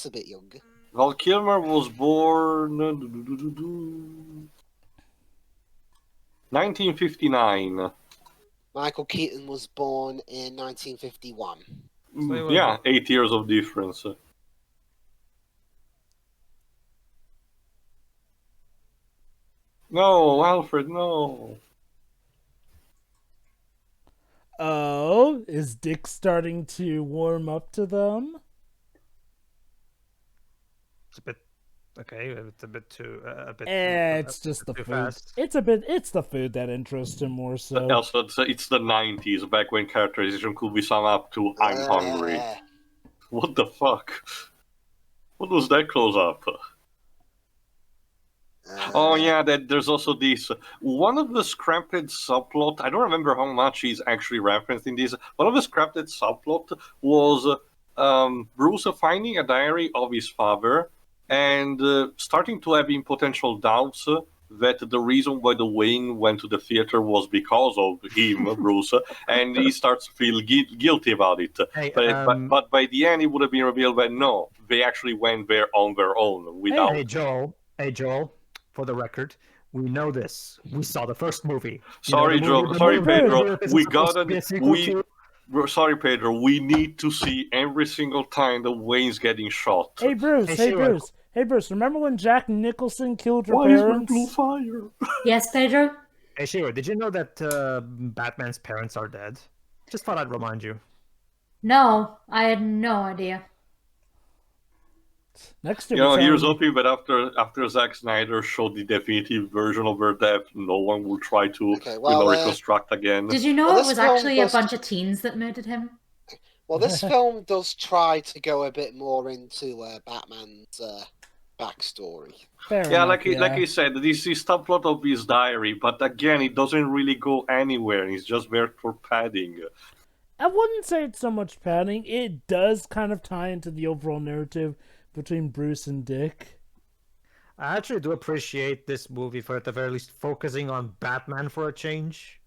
a bit younger. Val Kilmer was born 1959. Michael Keaton was born in 1951. Yeah, 8 years of difference. No, Alfred, no. Oh, is Dick starting to warm up to them? It's a bit okay. It's a bit too It's just the too food. fast. It's the food that interests him more so. Also, it's the 90s, back when characterization could be summed up to "I'm hungry." What the fuck? What was that close up? Oh yeah, there's also this. One of the scrapped subplot. I don't remember how much is actually referenced in this. One of the scrapped subplot was Bruce finding a diary of his father and starting to having potential doubts that the reason why the Wayne went to the theater was because of him, Bruce, and he starts to feel guilty about it. Hey, But by the end, it would have been revealed that no, they actually went there on their own without. Hey, Joel. For the record, we know this. We saw the first movie. Sorry, Joe. Sorry, Pedro. Sorry, Pedro. We need to see every single time the Wayne's getting shot. Hey, Bruce. Hey, Bruce. Remember when Jack Nicholson killed your parents? Why is there blue fire? Yes, Pedro? Hey, Shiro, did you know that Batman's parents are dead? Just thought I'd remind you. No, I had no idea. Next to here's hoping that after Zack Snyder showed the definitive version of her death, no one will try to reconstruct again. Did you know it was actually a bunch of teens that murdered him? Well, this film does try to go a bit more into Batman's backstory. Like I said, this is subplot of his diary, but again, it doesn't really go anywhere. It's just there for padding. I wouldn't say it's so much padding. It does kind of tie into the overall narrative between Bruce and Dick. I actually do appreciate this movie for at the very least focusing on Batman for a change.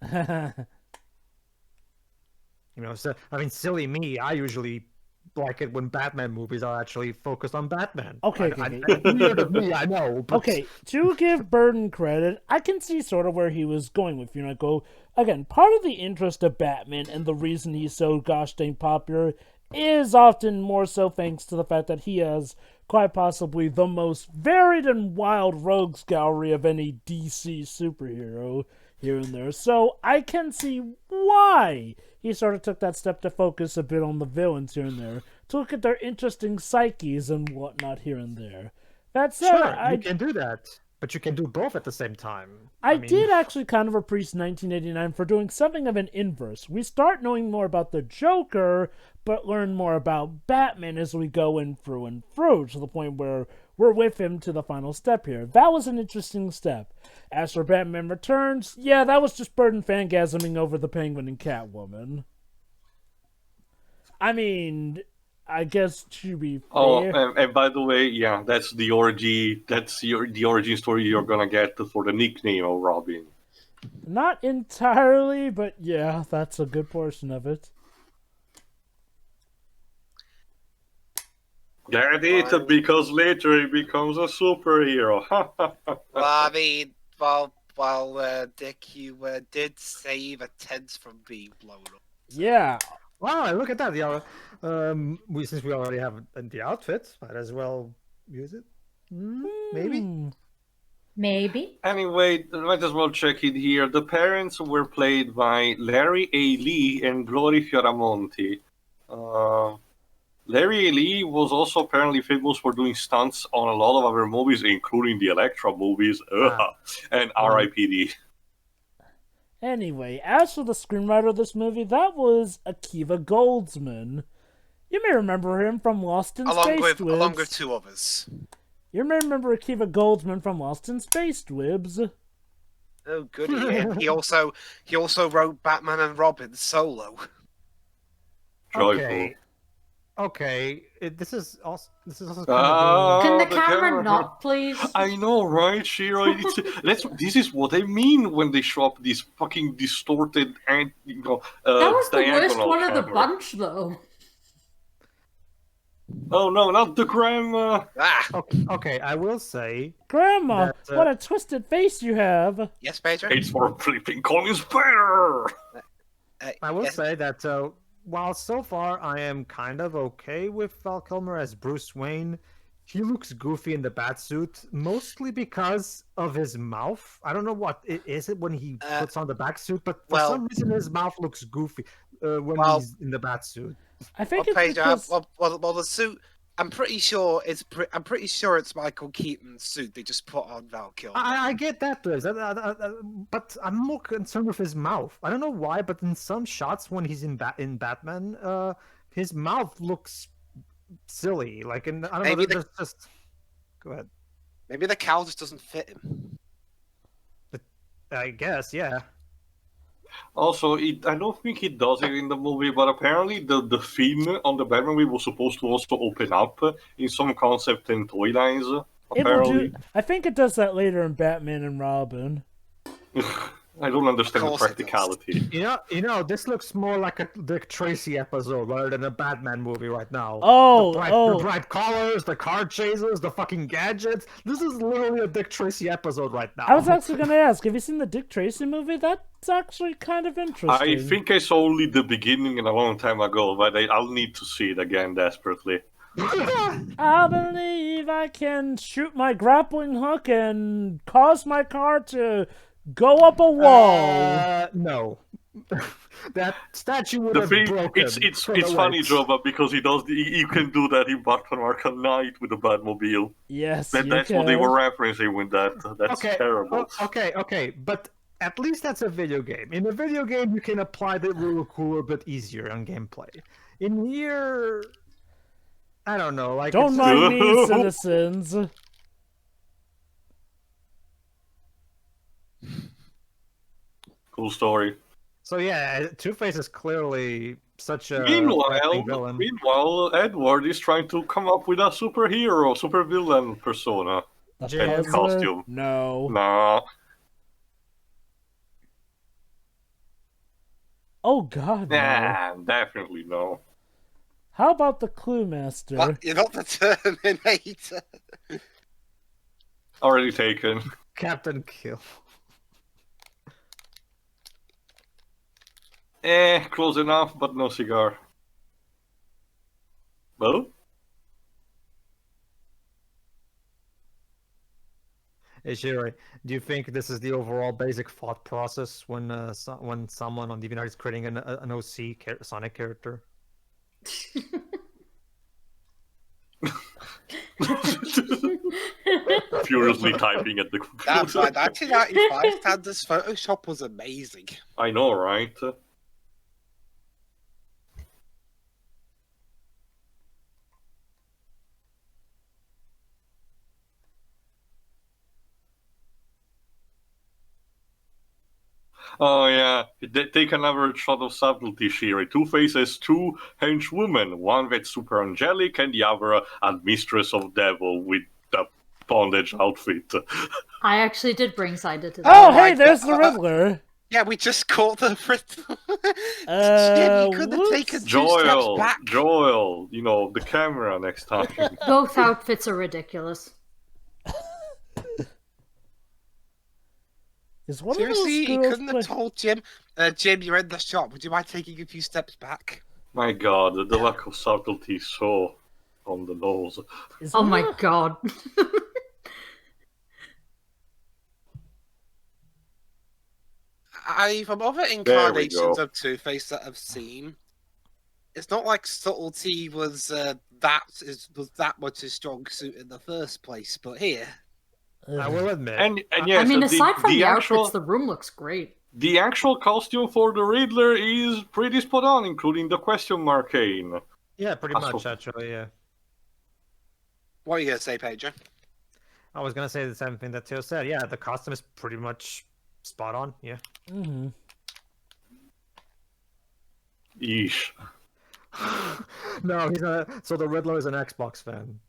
Silly me, I usually like it when Batman movies are actually focused on Batman. Okay. Weird of me, I know. But... Okay, to give Burton credit, I can see sort of where he was going with, again, part of the interest of Batman and the reason he's so gosh dang popular is often more so thanks to the fact that he has quite possibly the most varied and wild rogues gallery of any DC superhero here and there. So I can see why he sort of took that step to focus a bit on the villains here and there, to look at their interesting psyches and whatnot here and there. That said, sure, you can do that, but you can do both at the same time. I did actually kind of appreciate 1989 for doing something of an inverse. We start knowing more about the Joker, but learn more about Batman as we go in through and through, to the point where we're with him to the final step here. That was an interesting step. As for Batman Returns, yeah, that was just Burton fangasming over the Penguin and Catwoman. I guess to be fair... Oh, and by the way, yeah, that's the origin. That's the origin story you're gonna get for the nickname of Robin. Not entirely, but yeah, that's a good portion of it. Get it, because later he becomes a superhero. Well, Dick, you did save a tent from being blown up. Yeah. Wow, look at that. Since we already have the outfit, might as well use it. Maybe. Anyway, might as well check it here. The parents were played by Larry A. Lee and Glory Fioramonti. Larry A. Lee was also apparently famous for doing stunts on a lot of other movies, including the Elektra movies, and R.I.P.D. Anyway, as for the screenwriter of this movie, that was Akiva Goldsman. You may remember him from Lost in Space Twibs. Along with two others. You may remember Akiva Goldsman from Lost in Space Twibs. Oh, goody. And he also wrote Batman and Robin solo. Joyful. Okay. This is also kind Can the the camera not, please? I know, right, Shiro? This is what I mean when they show up these fucking distorted and that was the worst one of the camera. bunch, though. Oh no, not the grandma! Okay, I will say... Grandma, that, what a twisted face you have! Yes, Pedro? It's for flipping Collins better! I will say that while so far I am kind of okay with Val Kilmer as Bruce Wayne, he looks goofy in the Batsuit, mostly because of his mouth. I don't know what it is it when he puts on the Batsuit, but for some reason his mouth looks goofy when he's in the Batsuit. I think well, it's because... the suit. I'm pretty sure it's Michael Keaton's suit they just put on Val Kilmer. I get that, but I'm more concerned with his mouth. I don't know why, but in some shots when he's in Batman, his mouth looks silly. Like, I don't know. There's just... Go ahead. Maybe the cowl just doesn't fit him. I guess, yeah. Also, I don't think he does it in the movie, but apparently the theme on the Batman movie was supposed to also open up in some concept and toy lines. Apparently. I think it does that later in Batman and Robin. I don't understand the practicality. You know, this looks more like a Dick Tracy episode rather than a Batman movie right now. The bright colors, the car chases, the fucking gadgets. This is literally a Dick Tracy episode right now. I was actually going to ask, have you seen the Dick Tracy movie? That's actually kind of interesting. I think I saw only the beginning a long time ago, but I'll need to see it again desperately. I believe I can shoot my grappling hook and cause my car to go up a wall. No. That statue would have broken. It's funny, Jova, because you can do that in Batman Arkham Knight with the Batmobile. Yes, that's what they were referencing with that. That's terrible. Okay, but at least that's a video game. In a video game, you can apply the rule cool a bit easier on gameplay. In here, I don't know. Like, don't mind me, citizens. Cool story. So yeah, Two-Face is clearly such a villain. Meanwhile, Edward is trying to come up with a supervillain persona and costume. No. Nah. Oh God, no. Nah, definitely no. How about the Clue Master? What? You're not the Terminator. Already taken. Captain Kill. Close enough, but no cigar. Well? Hey, Shiri, do you think this is the overall basic thought process when someone on DeviantArt is creating an OC Sonic character? Furiously typing at the computer. By 1995 standards, Photoshop was amazing. I know, right? Oh yeah, take another shot of subtlety, Shiri. Two-Face has two henchwomen, one that's super angelic and the other a mistress of devil with a bondage outfit. I actually did bring Cider to that. Oh, hey, there's the Riddler. Yeah, we just caught the Jim, you could have taken 2 steps back. Joel, the camera next time. Both outfits are ridiculous. Seriously, he couldn't have told Jim, Jim, you're in the shop. Would you mind taking a few steps back? My God, the lack of subtlety is so on the nose. Oh my God. From other incarnations of Two-Face that I've seen, it's not like subtlety was that much his strong suit in the first place. But here, I will admit, and yes, I mean, aside from the outfits, the room looks great. The actual costume for the Riddler is pretty spot on, including the question mark cane. Yeah, pretty much, actually, yeah. What are you going to say, Pedro? I was going to say the same thing that Theo said. Yeah, the costume is pretty much spot on, yeah. Mm-hmm. Yeesh. No, so the Riddler is an Xbox fan.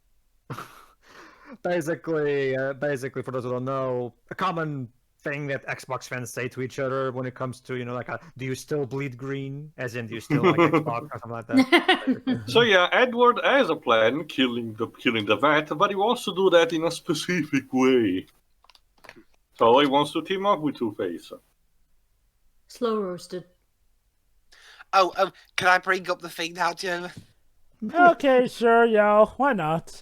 Basically, for those who don't know, a common thing that Xbox fans say to each other when it comes to, do you still bleed green? As in, do you still like Xbox or something like that? So yeah, Edward has a plan, killing the vet, but he wants to do that in a specific way. So he wants to team up with Two-Face. Slow roasted. Oh, can I bring up the thing now, Joe? Okay, sure, yo. Why not?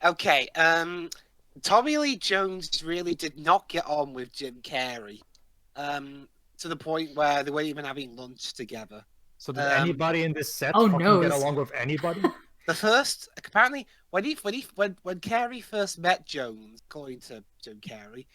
Okay, Tommy Lee Jones really did not get on with Jim Carrey, to the point where they weren't even having lunch together. So did anybody in this set Oh, fucking no. get along with anybody? The first, apparently, when Carey first met Jones, according to Jim Carrey,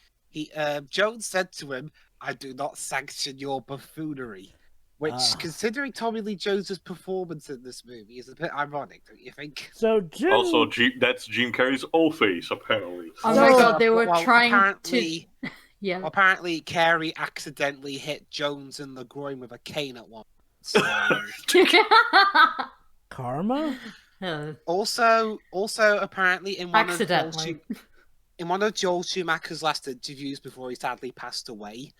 Jones said to him, "I do not sanction your buffoonery," which, considering Tommy Lee Jones's performance in this movie, is a bit ironic, don't you think? So Jim... Also, that's Jim Carrey's O-face, apparently. Oh my god, they were trying apparently, to... Yeah. Apparently, Carey accidentally hit Jones in the groin with a cane at once. So... Karma? Also, apparently in one Accidentally. of Joel Schumacher's last interviews before he sadly passed away,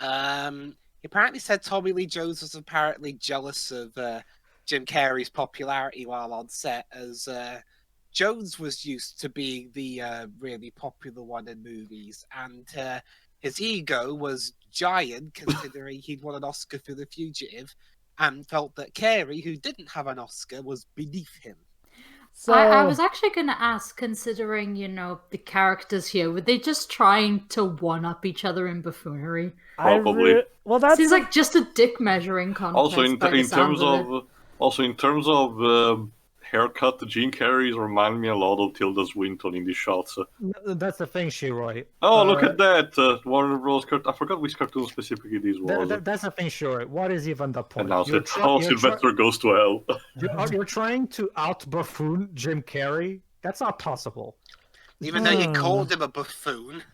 he apparently said Tommy Lee Jones was apparently jealous of Jim Carrey's popularity while on set, as Jones was used to being the really popular one in movies, and his ego was giant considering he'd won an Oscar for The Fugitive, and felt that Carey, who didn't have an Oscar, was beneath him. So... I was actually going to ask, considering, the characters here, were they just trying to one-up each other in buffoonery? Probably. Well, that seems like just a dick measuring contest. Also, in terms of haircut, Gene Carrey's remind me a lot of Tilda Swinton in the shots. That's the thing, Shiroi. Oh, look at that! Warner Bros. I forgot which cartoon specifically this was. That's the thing, Shiroi. What is even the point? And now Sylvester goes to hell. You're trying to out-buffoon Jim Carrey? That's not possible. Even though you called him a buffoon.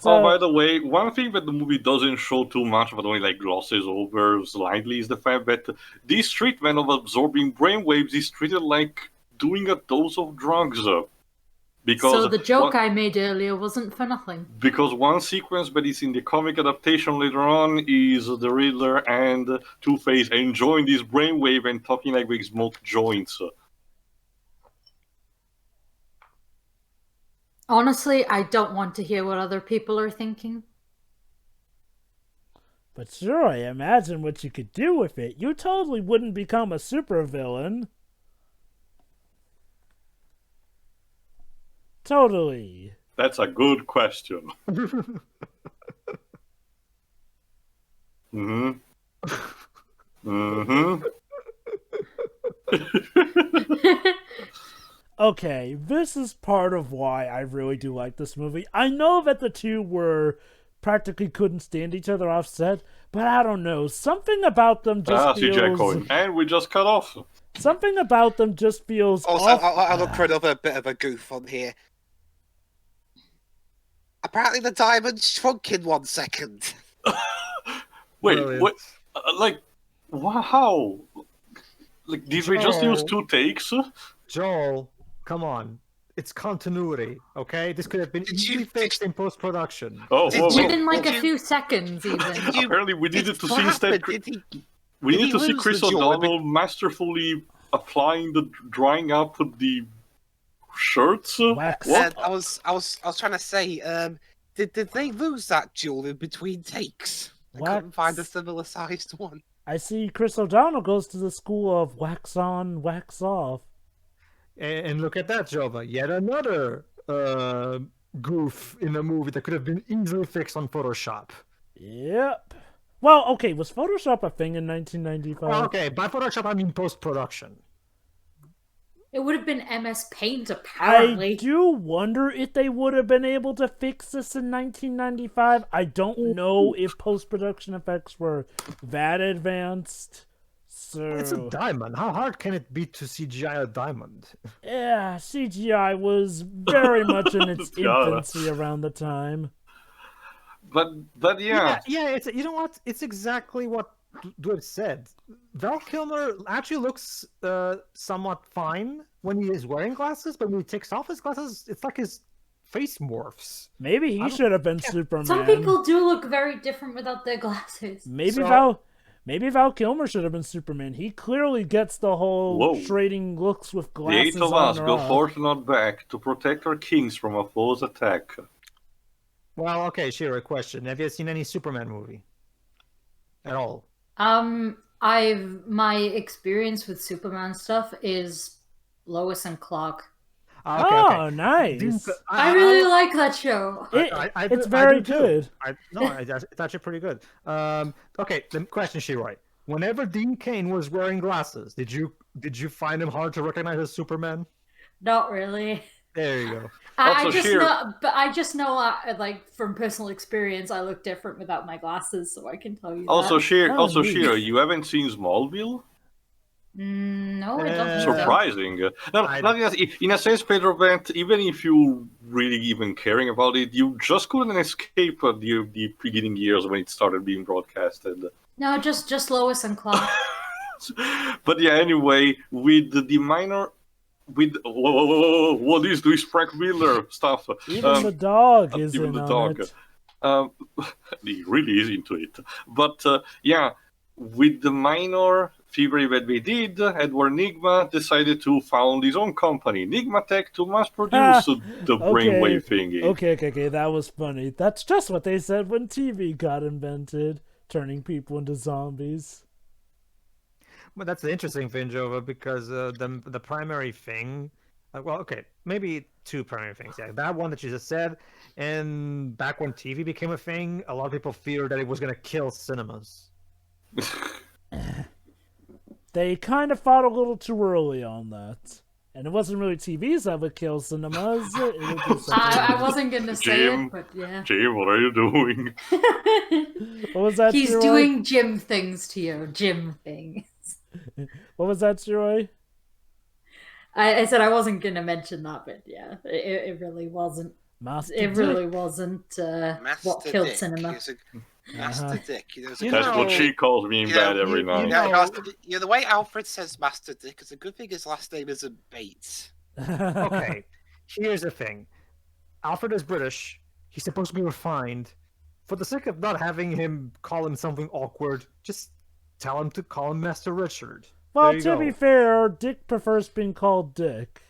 So... Oh, by the way, one thing that the movie doesn't show too much, but only glosses over slightly, is the fact that this treatment of absorbing brainwaves is treated like doing a dose of drugs. Because so the joke I made earlier wasn't for nothing. Because one sequence that is in the comic adaptation later on is the Riddler and Two-Face enjoying this brainwave and talking like they smoke joints. Honestly, I don't want to hear what other people are thinking. But sure, I imagine what you could do with it. You totally wouldn't become a supervillain. Totally. That's a good question. Mm-hmm. Mm-hmm. Okay, this is part of why I really do like this movie. I know that the two were practically couldn't stand each other off set, but I don't know. Something about them just feels... CJ Coin. And we just cut off. Something about them just feels Also, off... I'll look for another bit of a goof on here. Apparently the diamond shrunk in 1 second. Wait, what? How? Did we just use 2 takes? Joel, come on. It's continuity, okay? This could have been easily fixed in post-production. Oh, within a few seconds, even. Apparently, we needed to see instead. We needed to see Chris O'Donnell masterfully applying drying up the shirts. Wax. What? I was trying to say, did they lose that jewel in between takes? I couldn't find a similar sized one. I see Chris O'Donnell goes to the school of wax on, wax off. And look at that, Jova. Yet another goof in the movie that could have been easily fixed on Photoshop. Yep. Well, okay, was Photoshop a thing in 1995? Well, okay, by Photoshop I mean post-production. It would have been MS Paint, apparently. I do wonder if they would have been able to fix this in 1995. I don't know if post-production effects were that advanced. So... It's a diamond. How hard can it be to CGI a diamond? Yeah, CGI was very much in its infancy around the time. But yeah. Yeah, it's, you know what? It's exactly what Dweeb said. Val Kilmer actually looks somewhat fine when he is wearing glasses, but when he takes off his glasses, it's like his face morphs. Maybe he should have been Superman. Some people do look very different without their glasses. Maybe Val Kilmer should have been Superman. He clearly gets the whole trading looks with glasses. The 8 of us go forth not back to protect our kings from a foe's attack. Well, okay, Shiro, question. Have you seen any Superman movie? At all? My experience with Superman stuff is Lois and Clark. Oh, nice. I really like that show. It's very good. It's actually pretty good. Okay, the question, Shiroi. Whenever Dean Cain was wearing glasses, did you find him hard to recognize as Superman? Not really. There you go. I just know, like from personal experience, I look different without my glasses, so I can tell you. Also, that. Shiro, you haven't seen Smallville? No, I don't think surprising. In a sense, Pedro Bent, even if you really even caring about it, you just couldn't escape the beginning years when it started being broadcasted. No, just Lois and Clark. But yeah, anyway, with the minor. What is this Frank Miller stuff? Even the dog is in on it. He really is into it. But yeah, with the minor fever that they did, Edward Nigma decided to found his own company, Nigma Tech, to mass produce the brainwave thingy. Okay, that was funny. That's just what they said when TV got invented, turning people into zombies. But that's the interesting thing, Jova, because the primary thing, maybe two primary things. Yeah, that one that you just said, and back when TV became a thing, a lot of people feared that it was going to kill cinemas. They kind of fought a little too early on that. And it wasn't really TVs that would kill cinemas. I wasn't going to say it, but yeah. Jim, what are you doing? What was that, He's Shiroi? doing Jim things to you. Jim things. What was that, Shiroi? I said I wasn't going to mention that, but yeah, it really wasn't. It really wasn't what killed Dick cinema. Master Dick. That's what she calls me in bed every night. The way Alfred says Master Dick is a good thing his last name isn't Bates. Okay, here's the thing. Alfred is British. He's supposed to be refined. For the sake of not having him call him something awkward, just tell him to call him Master Richard. Well, to be fair, Dick prefers being called Dick.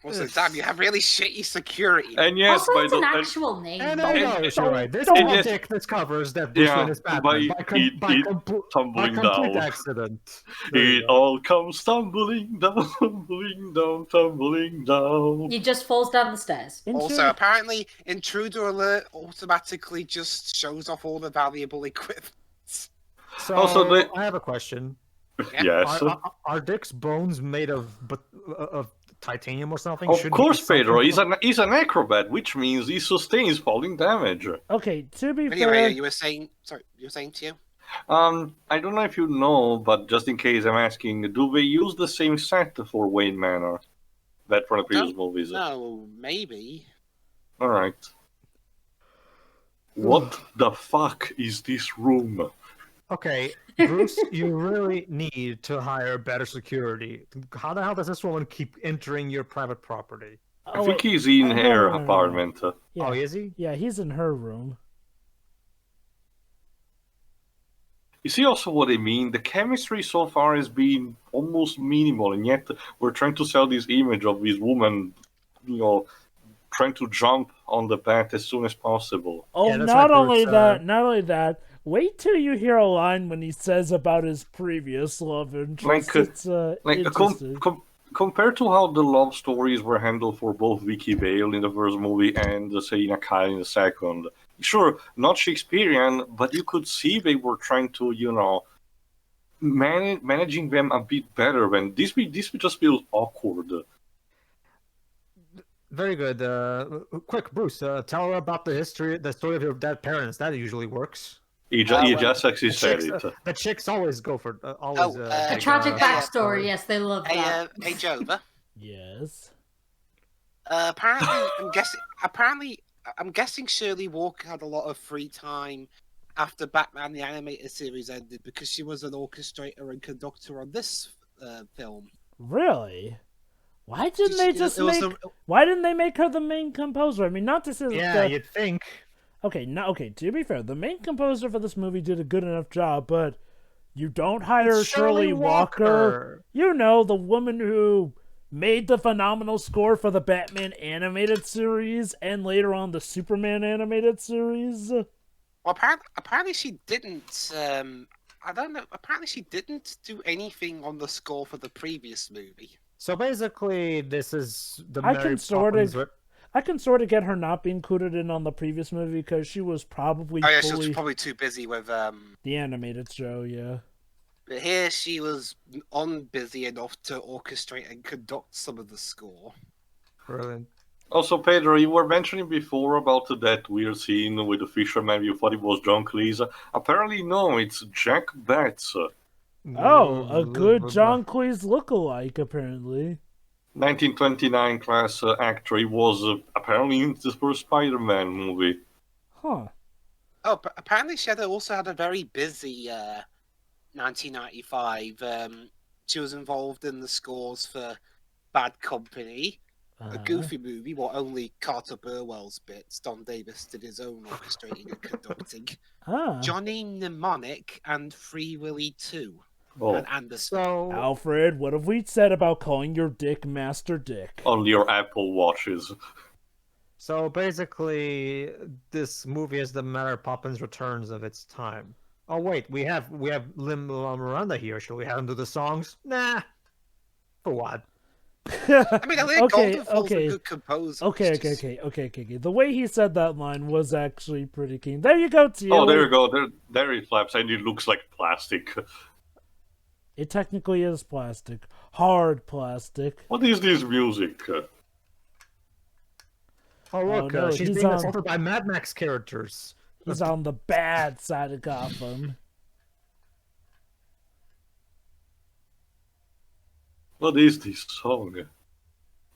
Also, damn, you have really shitty security. And yes, also, it's an actual name. And I know, you're right. This is Dick that covers that Bruce Wayne is Batman by complete accident. It all comes tumbling down, tumbling down, tumbling down. He just falls down the stairs. Also, apparently, Intruder Alert automatically just shows off all the valuable equipment. So, I have a question. Yes. Are Dick's bones made of titanium or something? Of course, Pedro. He's an acrobat, which means he sustains falling damage. Okay, to be anyway, fair... you were saying Tio? I don't know if you know, but just in case I'm asking, do they use the same set for Wayne Manor? That from the previous movies? No, maybe. Alright. What the fuck is this room? Okay, Bruce, you really need to hire better security. How the hell does this woman keep entering your private property? I think he's in her apartment. Yeah. Oh, is he? Yeah, he's in her room. You see also what I mean? The chemistry so far has been almost minimal, and yet we're trying to sell this image of this woman, trying to jump on the bat as soon as possible. Oh, yeah, not only that. Wait till you hear a line when he says about his previous love interest. Compared to how the love stories were handled for both Vicky Vale in the first movie and Selina Kyle in the second. Sure, not Shakespearean, but you could see they were trying to, managing them a bit better. When this just feels awkward. Very good. Quick, Bruce, tell her about the story of your dead parents. That usually works. He just actually said it. The chicks always go for a tragic backstory. Yes, they love that. Hey, Jova. Yes. Apparently, I'm guessing Shirley Walker had a lot of free time after Batman the Animated Series ended because she was an orchestrator and conductor on this film. Really? Why didn't they make her the main composer? I mean, not to say that you'd think. Okay, to be fair, the main composer for this movie did a good enough job, but you don't hire Shirley Walker. You know, the woman who made the phenomenal score for the Batman animated series and later on the Superman animated series. Well, apparently she didn't. I don't know. Apparently she didn't do anything on the score for the previous movie. So basically, this is the I Mary can sort Poppins. of, I can sort of get her not being included in on the previous movie because she was probably Oh yeah, she was fully probably too busy with the animated show. Yeah. But here she was busy enough to orchestrate and conduct some of the score. Brilliant. Also, Pedro, you were mentioning before about that weird scene with the fisherman. You thought it was John Cleese. Apparently, no, it's Jack Betts. Oh, a good John Cleese lookalike, apparently. 1929 class actor. He was apparently in the first Spider-Man movie. Huh. Oh, but apparently she also had a very busy 1995. She was involved in the scores for Bad Company, a goofy movie, what only Carter Burwell's bits. Don Davis did his own orchestrating and conducting. Johnny Mnemonic and Free Willy 2. Oh. And Anderson. So, Alfred, what have we said about calling your dick Master Dick? On your Apple Watches. So basically, this movie is the Mary Poppins Returns of its time. Oh wait, we have Lin-Manuel Miranda here. Should we have him do the songs? Nah. For what? I mean, I think Goldenfield's a good composer. Okay. The way he said that line was actually pretty keen. There you go, Teal. Oh, there you go. There it flaps, and it looks like plastic. It technically is plastic. Hard plastic. What is this music? Oh look, no, she's being assaulted by Mad Max characters. He's on the bad side of Gotham. What is this song?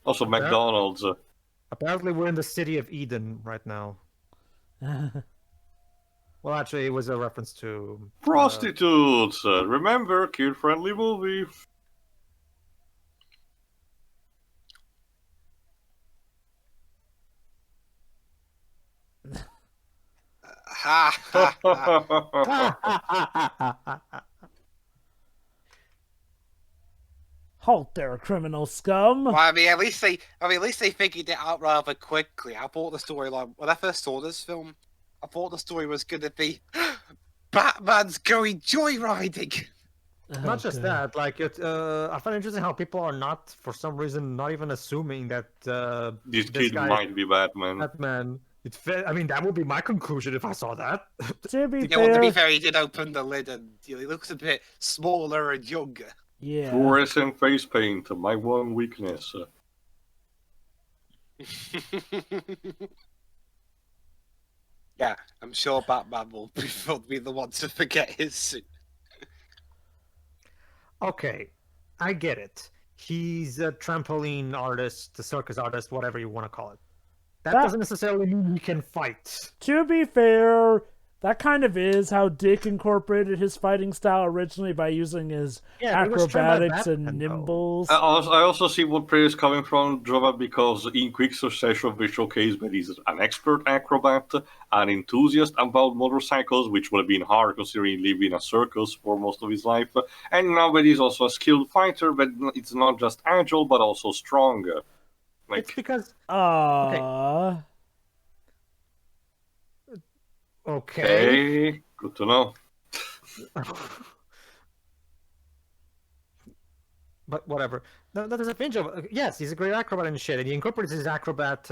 Also, McDonald's. Apparently, we're in the city of Eden right now. Well, actually, it was a reference to... Prostitutes! Remember, kid-friendly movie. Ha ha ha. Halt there, criminal scum! Well, I mean, at least they figured it out rather quickly. I thought the storyline when I first saw this film, I thought the story was going to be Batman's going joyriding. Not just that, like I find it interesting how people are not, for some reason, not even assuming that this kid might be Batman. Batman. I mean, that would be my conclusion if I saw that. To be yeah, well, to be fair, he did open the lid and he looks a bit smaller and younger. Yeah. Fluorescent face paint, my one weakness. Yeah, I'm sure Batman will be the one to forget his suit. Okay, I get it. He's a trampoline artist, a circus artist, whatever you want to call it. That doesn't necessarily mean he can fight. To be fair, that kind of is how Dick incorporated his fighting style originally by using his acrobatics and nimbles. I also see what Prey is coming from, Jova, because in quick succession we showcase that he's an expert acrobat, an enthusiast about motorcycles, which would have been hard considering he lived in a circus for most of his life, and now that he's also a skilled fighter, but it's not just agile, but also strong. It's because... Okay. Good to know. But whatever. No, that is a pinch of... Yes, he's a great acrobat and shit, and he incorporates his acrobat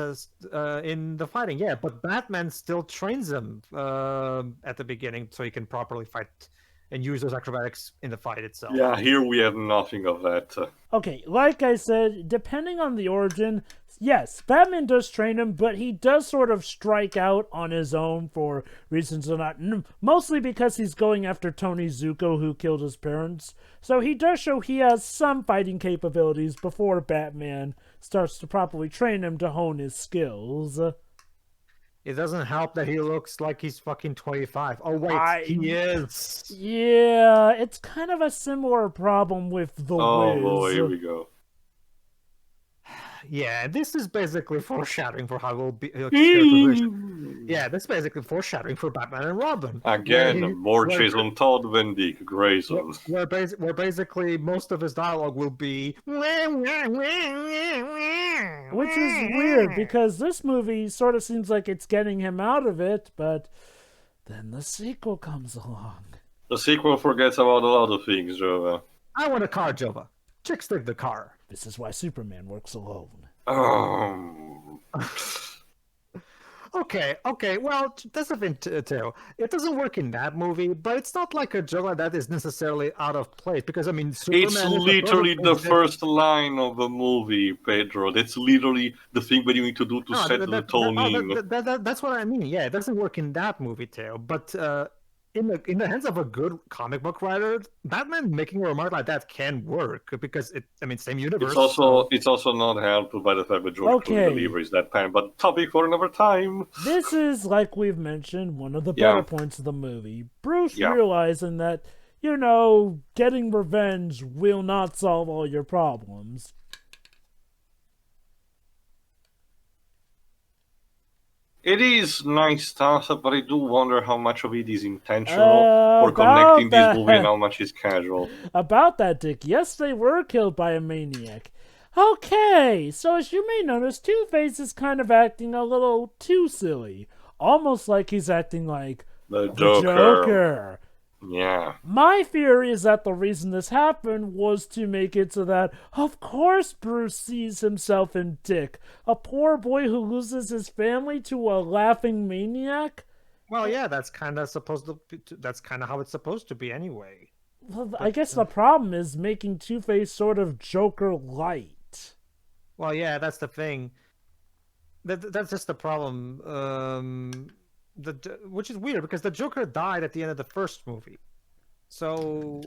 in the fighting, yeah, but Batman still trains him at the beginning so he can properly fight and use those acrobatics in the fight itself. Yeah, here we have nothing of that. Okay, like I said, depending on the origin, yes, Batman does train him, but he does sort of strike out on his own for reasons or not. Mostly because he's going after Tony Zuko, who killed his parents. So he does show he has some fighting capabilities before Batman starts to properly train him to hone his skills. It doesn't help that he looks like he's fucking 25. Oh, wait, he is. Yeah, it's kind of a similar problem with the Wiz. Oh, boy, here we go. Yeah, this is basically foreshadowing for how we'll be. Yeah, this is basically foreshadowing for Batman and Robin. Again, more chiseled Todd than Dick Grayson. Where basically most of his dialogue will be... Which is weird, because this movie sort of seems like it's getting him out of it, but then the sequel comes along. The sequel forgets about a lot of things, Jova. I want a car, Jova. Chicks dig the car. This is why Superman works alone. Okay. Well, that's the thing too. It doesn't work in that movie, but it's not like a joke like that is necessarily out of place because I mean, Superman It's is literally the first line of the movie, Pedro. That's literally the thing that you need to do to set the tone in. That's what I mean. Yeah, it doesn't work in that movie too, but in the hands of a good comic book writer, Batman making a remark like that can work because same universe. It's also not helped by the fact that George Clooney delivers that time, but topic for another time. This is, like we've mentioned, one of the better points of the movie. Bruce realizing that, getting revenge will not solve all your problems. It is nice stuff, but I do wonder how much of it is intentional for connecting this movie and how much is casual. About that, Dick, yes, they were killed by a maniac. Okay, so as you may notice, Two-Face is kind of acting a little too silly. Almost like he's acting like the Joker. Yeah. My theory is that the reason this happened was to make it so that, of course, Bruce sees himself in Dick, a poor boy who loses his family to a laughing maniac. Well, yeah, that's kind of how it's supposed to be anyway. Well, I guess the problem is making Two-Face sort of Joker-light. Well, yeah, that's the thing. That's just the problem. Which is weird because the Joker died at the end of the first movie, so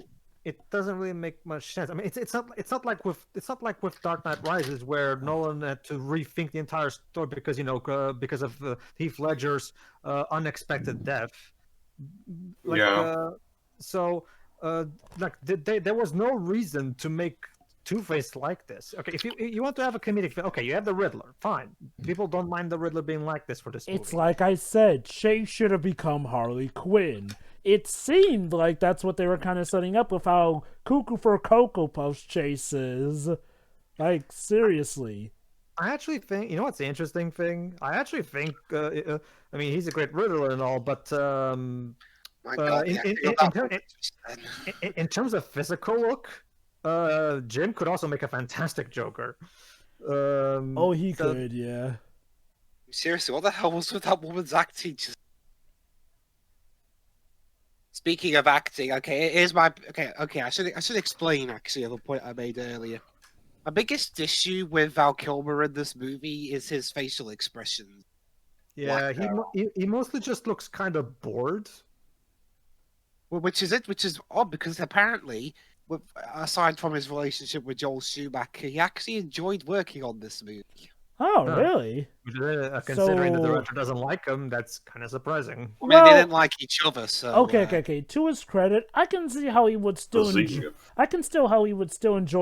it doesn't really make much sense. I mean, it's not like with Dark Knight Rises where Nolan had to rethink the entire story because of Heath Ledger's unexpected death. There was no reason to make Two-Face like this. Okay, if you want to have a comedic film, okay, you have the Riddler, fine. People don't mind the Riddler being like this for this movie. It's like I said, Shay should have become Harley Quinn. It seemed like that's what they were kind of setting up with how Cuckoo for Cocoa Puffs Chase is. Like, seriously. I actually think, what's the interesting thing? I actually think, he's a great Riddler and all, but in terms of physical look, Jim could also make a fantastic Joker. He could, yeah. Seriously, what the hell was with that woman's acting? Speaking of acting, here's my I should explain actually the point I made earlier. My biggest issue with Val Kilmer in this movie is his facial expressions. Yeah, he mostly just looks kind of bored. Well, which is odd because apparently, aside from his relationship with Joel Schumacher, he actually enjoyed working on this movie. Oh, really? Considering the director doesn't like him, that's kind of surprising. I mean, they didn't like each other, so... Okay. To his credit, I can see how he would still enjoy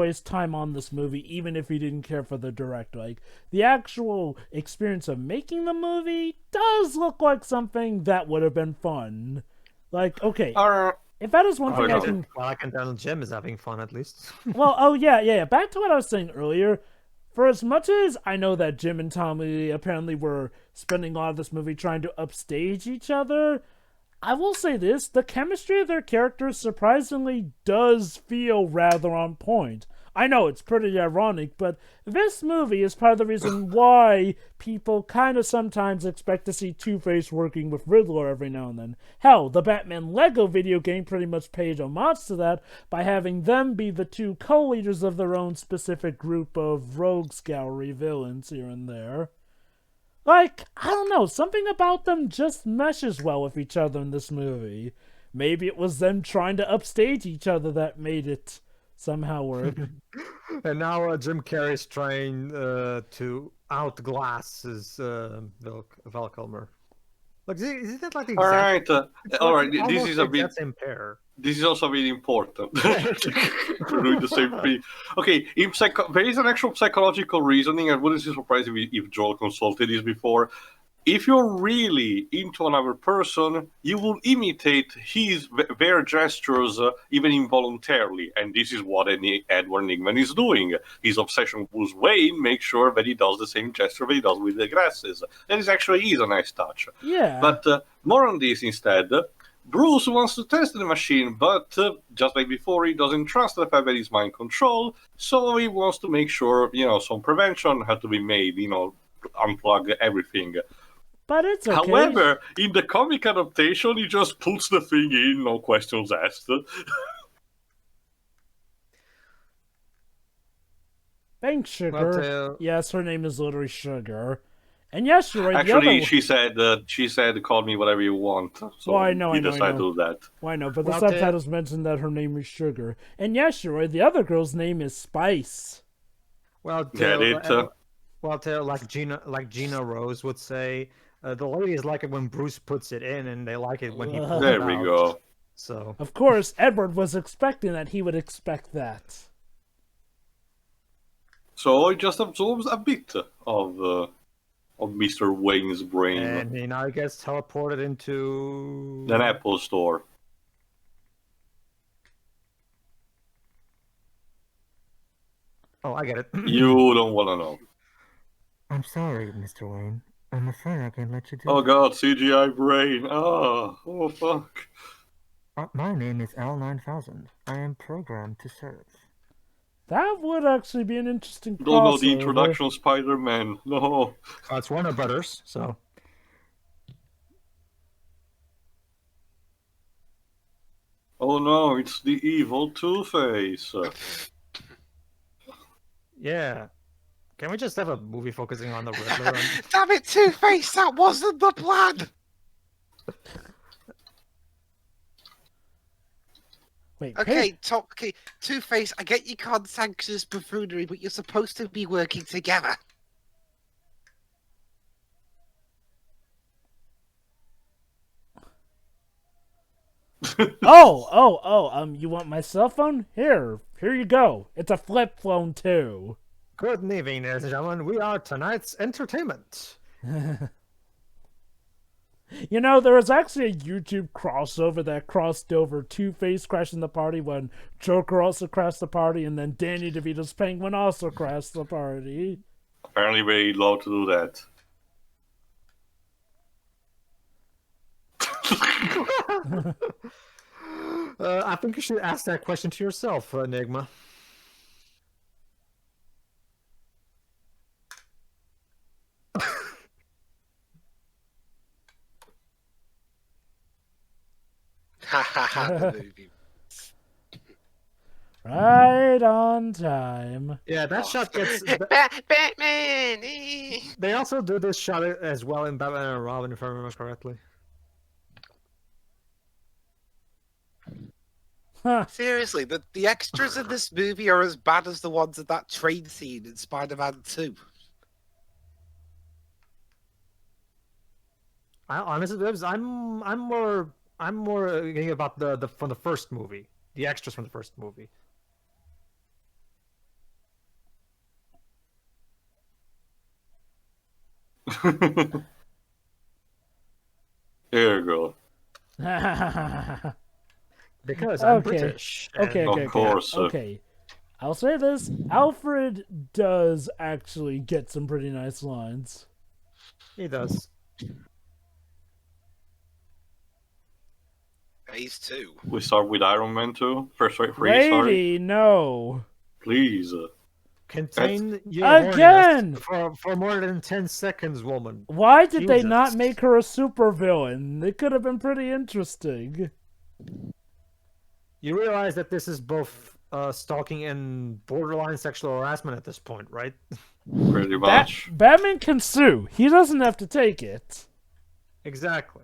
his time on this movie, even if he didn't care for the director. Like, the actual experience of making the movie does look like something that would have been fun. Like, okay... If that is one thing I can... Well, I can tell Jim is having fun, at least. Well, yeah. Back to what I was saying earlier. For as much as I know that Jim and Tommy apparently were spending a lot of this movie trying to upstage each other, I will say this, the chemistry of their characters surprisingly does feel rather on point. I know it's pretty ironic, but this movie is part of the reason why people kind of sometimes expect to see Two-Face working with Riddler every now and then. Hell, the Batman Lego video game pretty much paid homage to that by having them be the two co-leaders of their own specific group of rogues gallery villains here and there. Like, I don't know, something about them just meshes well with each other in this movie. Maybe it was them trying to upstage each other that made it somehow work. And now Jim Carrey's trying to outglass his Val Kilmer. Like, is that like the exact... All right. This is a bit. Same pair. This is also really important. We're doing the same thing. Okay, there is an actual psychological reasoning. I wouldn't be surprised if Joel consulted this before. If you're really into another person, you will imitate their gestures even involuntarily. And this is what Edward Nygma is doing. His obsession with Bruce Wayne makes sure that he does the same gesture that he does with the glasses. That is a nice touch. Yeah. But more on this instead. Bruce wants to test the machine, but just like before, he doesn't trust the fact that he's mind control, so he wants to make sure, some prevention had to be made, unplug everything. But it's okay. However, in the comic adaptation, he just puts the thing in, no questions asked. Thanks, Sugar. Well, yes, her name is literally Sugar. And yes, you're right. Actually, she said, call me whatever you want. So I know. decided to do that. Well, I know, but the subtitles mentioned that her name is Sugar. And yes, you're right. The other girl's name is Spice. Well, like Gina Rose would say, the ladies like it when Bruce puts it in, and they like it when he pulls it out. There we go. So, of course, Edward was expecting that he would expect that. So he just absorbs a bit of Mr. Wayne's brain. and he now gets teleported into An Apple store. Oh, I get it. You don't want to know. I'm sorry, Mr. Wayne. I'm afraid I can't let you do Oh god, CGI brain. Oh fuck. My name is L9000. I am programmed to serve. That would actually be an interesting crossover. Don't know the introduction of Spider-Man. No. It's Warner Brothers, so. Oh no, it's the evil Two-Face. Yeah. Can we just have a movie focusing on the Riddler? Damn it, Two-Face, that wasn't the plan! Wait, Okay, Two-Face, I get you can't sanction this buffoonery, but you're supposed to be working together. You want my cell phone? Here you go. It's a flip phone too. Good evening, ladies and gentlemen. We are tonight's entertainment. There was actually a YouTube crossover that crossed over Two-Face crashing the party when Joker also crashed the party, and then Danny DeVito's Penguin also crashed the party. Apparently they'd love to do that. I think you should ask that question to yourself, Enigma. The movie. Right on time. Yeah, that shot gets... Batman! They also do this shot as well in Batman and Robin, if I remember correctly. Huh. Seriously, the extras in this movie are as bad as the ones at that train scene in Spider-Man 2. I'm more thinking about the from the first movie, the extras from the first movie. Here you go. Because I'm British. Okay. Of course. Okay. I'll say this: Alfred does actually get some pretty nice lines. He does. Phase 2. We start with Iron Man 2. First, sorry. Lady, no. Please. Contain your Again! horniness for more than 10 seconds, woman. Why did they Jesus. not make her a supervillain? It could have been pretty interesting. You realize that this is both stalking and borderline sexual harassment at this point, right? Pretty much. Batman can sue. He doesn't have to take it. Exactly.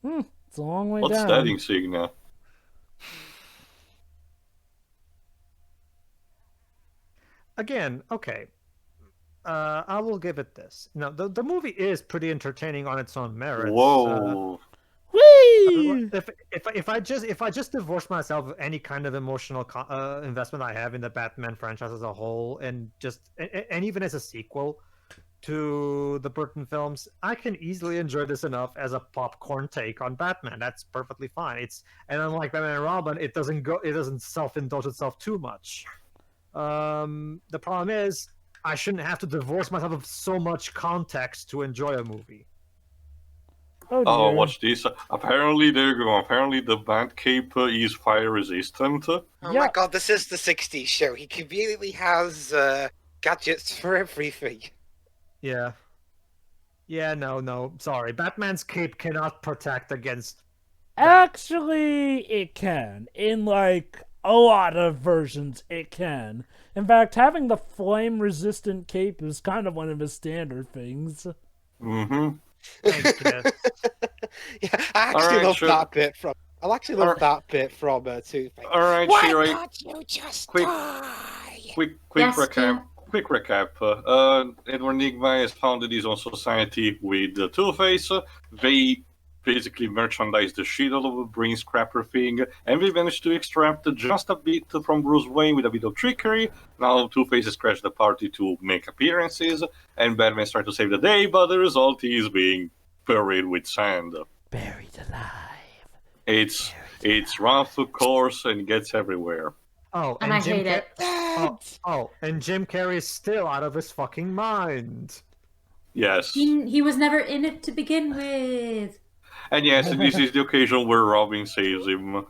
It's a long way What's down. that insignia? Again, okay. I will give it this. Now, the movie is pretty entertaining on its own merits. Whoa. Whee! If I just divorce myself of any kind of emotional investment I have in the Batman franchise as a whole, and even as a sequel, to the Burton films, I can easily enjoy this enough as a popcorn take on Batman. That's perfectly fine. And unlike Batman and Robin, it doesn't self-indulge itself too much. The problem is I shouldn't have to divorce myself of so much context to enjoy a movie. Oh, watch this. Apparently, there you go. Apparently, the Batcape is fire resistant. Oh my god, this is the 60s show. He conveniently has gadgets for everything. Yeah. Yeah, no. Sorry. Batman's cape cannot protect against... Actually, it can. In, like, a lot of versions, it can. In fact, having the flame-resistant cape is kind of one of his standard things. Mm-hmm. Yeah, I actually love that bit from. That bit from Two-Face. All right, Why Shiro. can't you just die? Quick Yes, recap. Quick recap. Edward Nygma has founded his own society with Two-Face. They basically merchandise the shit out of a brain scrapper thing, and we managed to extract just a bit from Bruce Wayne with a bit of trickery. Now Two-Face has crashed the party to make appearances, and Batman's trying to save the day, but the result is being buried with sand. Buried alive. It's rough, of course, and gets everywhere. Oh, And I hate it. And Jim Carrey's still out of his fucking mind. Yes. He was never in it to begin with. And yes, this is the occasion where Robin saves him. I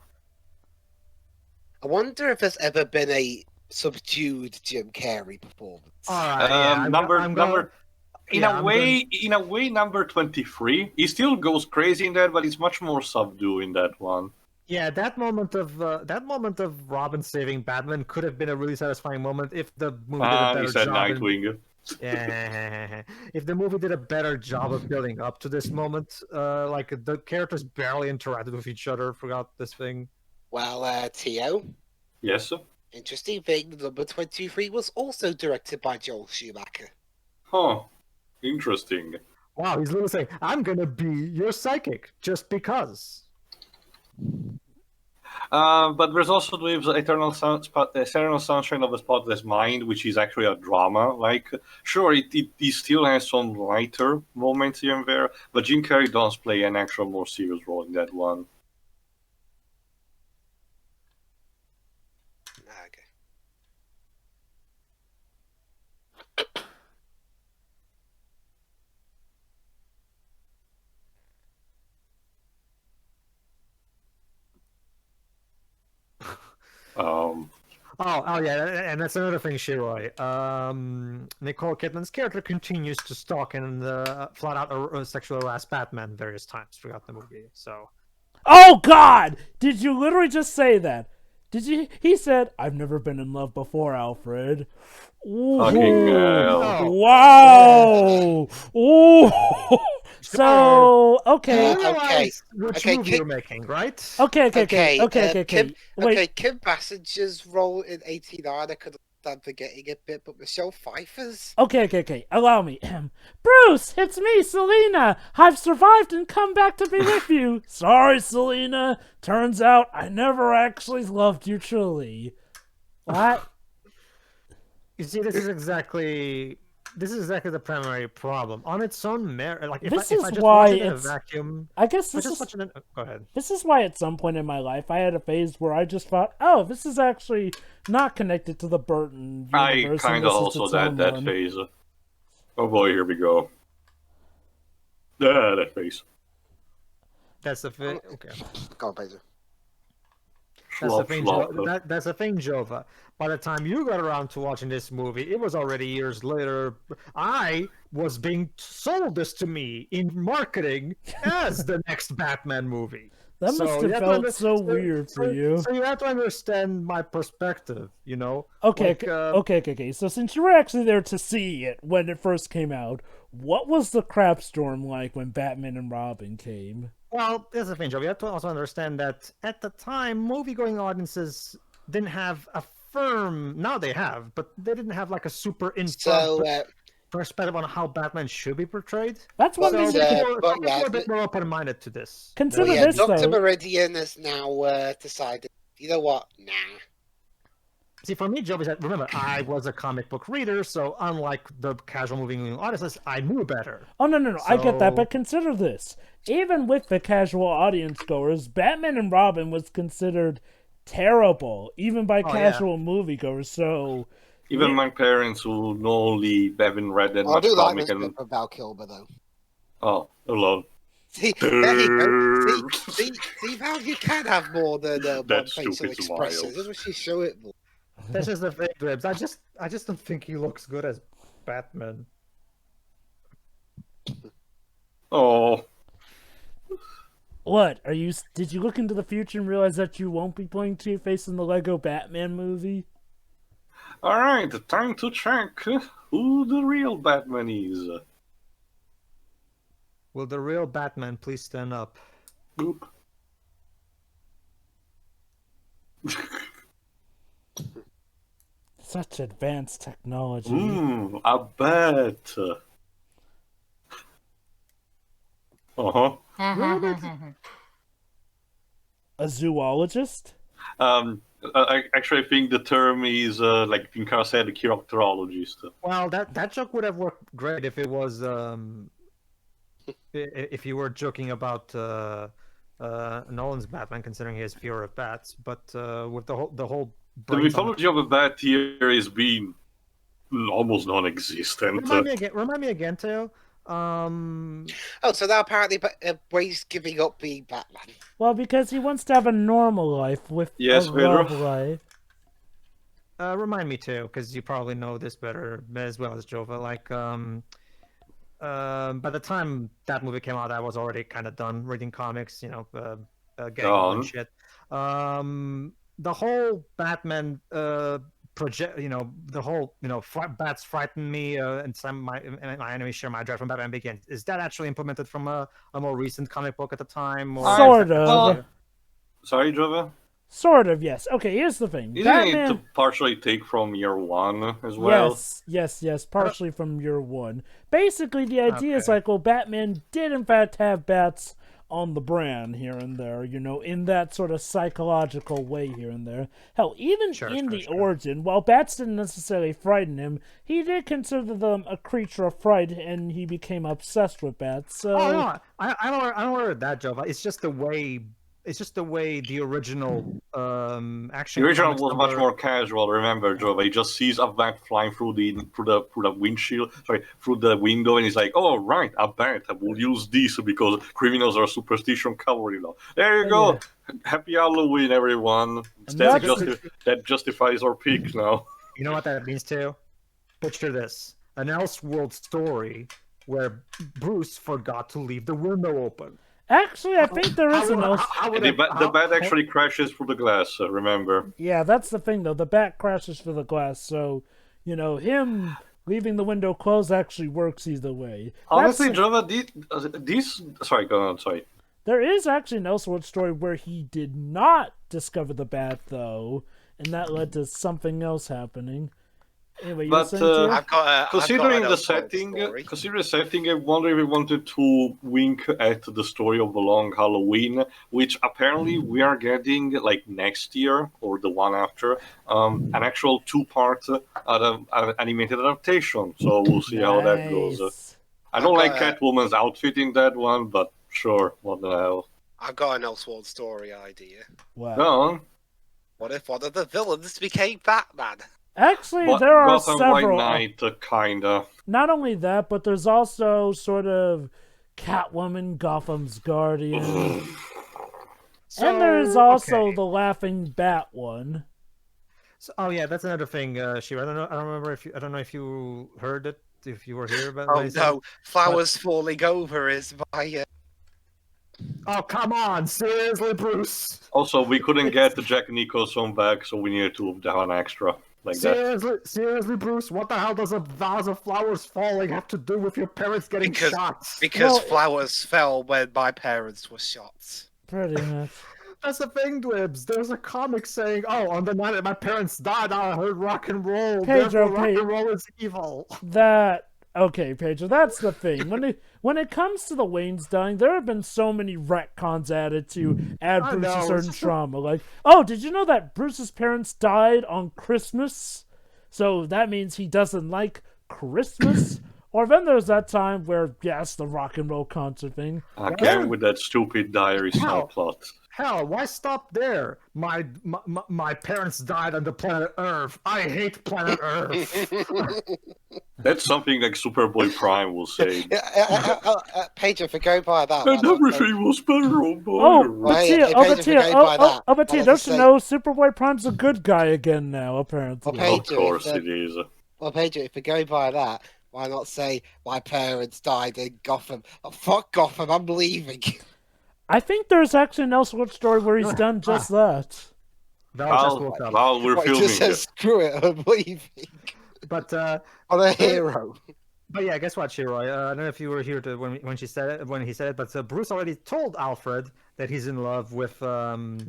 wonder if there's ever been a subdued Jim Carrey performance. In a way, number 23. He still goes crazy in that, but it's much more subdued in that one. Yeah, that moment of Robin saving Batman could have been a really satisfying moment if the movie did a better he said job. Nightwing. Yeah, if the movie did a better job of building up to this moment, like the characters barely interacted with each other throughout this thing. Well, Tio. Yes. Interesting thing, number 23 was also directed by Joel Schumacher. Huh. Interesting. Wow, he's literally saying, "I'm gonna be your psychic just because." But there's also the Eternal Sunshine of a Spotless Mind, which is actually a drama. Like, sure, it still has some lighter moments here and there, but Jim Carrey does play an actual more serious role in that one. Okay. Oh yeah, and that's another thing, Shiroi. Nicole Kidman's character continues to stalk and flat out sexually harass Batman various times throughout the movie. So, Oh God! Did you literally just say that? Did you? He said, "I've never been in love before, Alfred." Fucking hell. Wow! Ooh. So okay. Which Okay, movie you're making, right? Okay. Kim, Wait. Kim Basinger's role in 89, I could understand forgetting a bit, but Michelle Pfeiffer's? Okay. Allow me. Bruce, it's me, Selena. I've survived and come back to be with you. Sorry, Selena. Turns out I never actually loved you truly. What? You see, this is exactly the primary problem. On its own merit, like if I just watch it in a vacuum, I guess go ahead. This is why at some point in my life I had a phase where I just thought, oh, this is actually not connected to the Burton universe. I kind of also had that phase. Oh boy, here we go. That phase. That's the thing. Okay. Go on, Pedro. That's the thing, Jova. By the time you got around to watching this movie, it was already years later. I was being sold this to me in marketing as the next Batman movie. That must have felt so weird for you. So you have to understand my perspective, you know? Okay. So since you were actually there to see it when it first came out, what was the crap storm like when Batman and Robin came? Well, there's the thing, Joe. You have to also understand that at the time, movie-going audiences didn't have a firm... Now they have, but they didn't have like a super informed perspective on how Batman should be portrayed. That's what we're a bit more open-minded to this. Consider this, Dr. though. Meridian has now decided, you know what? Nah. See, for me, Joe, remember, I was a comic book reader, so unlike the casual movie audiences, I knew better. Oh, no, I get that, So- but consider this. Even with the casual audience goers, Batman and Robin was considered terrible, even by casual moviegoers, so... Even my parents who haven't read that I much do like comic this and... bit of Val Kilmer, though. Oh, hello. See, there you go. See how you can have more than one That facial stupid expression. smile. That's what she show it more. That's just the thing, Dribs. I just don't think he looks good as Batman. Oh, What, did you look into the future and realize that you won't be playing Two-Face in the Lego Batman movie? alright, time to check who the real Batman is. Will the real Batman please stand up? Oop. Such advanced technology. I bet. Uh-huh. A zoologist? I actually think the term is, like Pinkar said, a characterologist. Well, that joke would have worked great if it was if you were joking about Nolan's Batman, considering he has fear of bats. But with the whole The mythology of a bat here is being almost non-existent. Remind me again, Teo. Oh, so now apparently Wayne's giving up being Batman. Well, because he wants to have a normal life with Yes, a Pedro? love life. Remind me too, because you probably know this better as well as Jova. Like, by the time that movie came out, I was already kind of done reading comics. Getting old and shit. The whole Batman project, the whole, bats frighten me, and my enemies share my dread from Batman Begins. Is that actually implemented from a more recent comic book at the time? Or... Sort of. Sorry, Jova? Sort of, yes. Okay, here's the thing. Isn't it to partially take from year one as well? Yes, partially from year one. Basically, the idea is like, well, Batman did in fact have bats on the brand here and there, in that sort of psychological way here and there. Hell, even in the origin, while bats didn't necessarily frighten him, he did consider them a creature of fright, and he became obsessed with bats. So... Oh no, I don't worry with that, Jova. It's just the way the original action. The original was much more casual. Remember, Jova? He just sees a bat flying through the windshield, through the window, and he's like, "Oh right, a bat. I will use this because criminals are superstition covered." There you go. Yeah. Happy Halloween, everyone. That justifies our pick now. You know what that means too? Picture this: an Elseworld story where Bruce forgot to leave the window open. Actually, I think there is an else. The bat actually crashes through the glass, remember? Yeah, that's the thing, though. The bat crashes through the glass, so, him leaving the window closed actually works either way. Honestly, Jova, these... Sorry, go on, sorry. There is actually an Elseworld story where he did not discover the bat, though, and that led to something else happening. Anyway, considering the setting, I wonder if we wanted to wink at the story of the Long Halloween, which apparently we are getting like next year or the one after, an actual 2-part animated adaptation. So we'll see how that goes. I don't like Catwoman's outfit in that one, but sure, what the hell. I've got an Elseworld story idea. Wow. Go on. What if one of the villains became Batman? Actually, there are Gotham several. White Knight, kinda. Not only that, but there's also sort of Catwoman, Gotham's Guardian, and there's also the Laughing Bat one. So, that's another thing, Shira. I don't know if you heard it, if you were here about. Oh no, Flowers Falling Over is my. Oh come on, seriously, Bruce. Also, we couldn't get the Jack Nicholson back, so we needed to have an extra. Like seriously, Bruce, what the hell does a vase of flowers falling have to do with your parents getting shot? Because flowers fell when my parents were shot. Pretty much. That's the thing, Dwibs. There's a comic saying, on the night that my parents died, I heard rock and roll. Pedro, rock and roll is evil. That Okay, Pedro, that's the thing. When it comes to the Waynes dying, there have been so many retcons added to add I Bruce a know, certain it's just trauma. Like, oh, did you know that Bruce's parents died on Christmas? So that means he doesn't like Christmas? Or then there's that time where, yes, the rock and roll concert thing. Again with that stupid diary Hell. subplot. Hell, why stop there? My parents died on the planet Earth. I hate planet Earth. That's something like Superboy Prime will say. Pedro, if we go by that, And everything was better on Oh, Boyer. but Hey, Tia, hey, oh, Pedro, but if we Tia, go by that, but Tia, well, don't let's you say- know Superboy Prime's a good guy again now, apparently. Well, Of Pedro, course it is. Well, Pedro, if we go by that, why not say my parents died in Gotham? Oh, fuck Gotham, I'm leaving. I think there's actually an Elseworld story where he's done just that. Val just woke up. While we're What, he filming just says, it. screw it, I'm leaving. But I'm a hero. But yeah, guess what, Shiroi? I don't know if you were here when he said it, but Bruce already told Alfred that he's in love with Nicole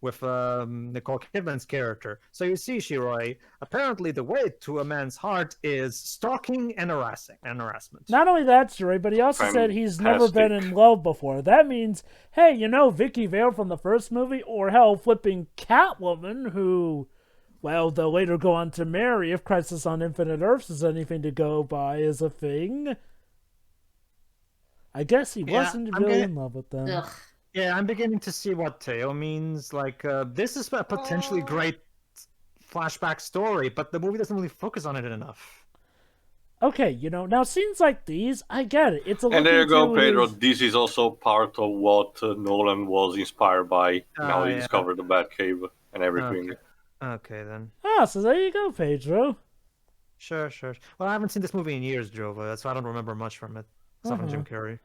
Kidman's character. So you see, Shiroi, apparently the way to a man's heart is stalking and harassment. Not only that, Sherry, but he also said he's never been in love before. That means, hey, you know, Vicky Vale from the first movie, or hell, flipping Catwoman, who, well, they'll later go on to marry if Crisis on Infinite Earths is anything to go by is a thing. I guess he wasn't really in love with them. Ugh. Yeah, I'm beginning to see what Teo means. Like, this is a potentially great flashback story, but the movie doesn't really focus on it enough. Okay, you know, now scenes like these, I get it. It's a And there you go, look into Pedro. his- This is also part of what Nolan was inspired by. Now he yeah. discovered the Batcave and everything. Okay, then. Ah, so there you go, Pedro. Sure. Well, I haven't seen this movie in years, Jova, so I don't remember much from it. Except from Jim Carrey.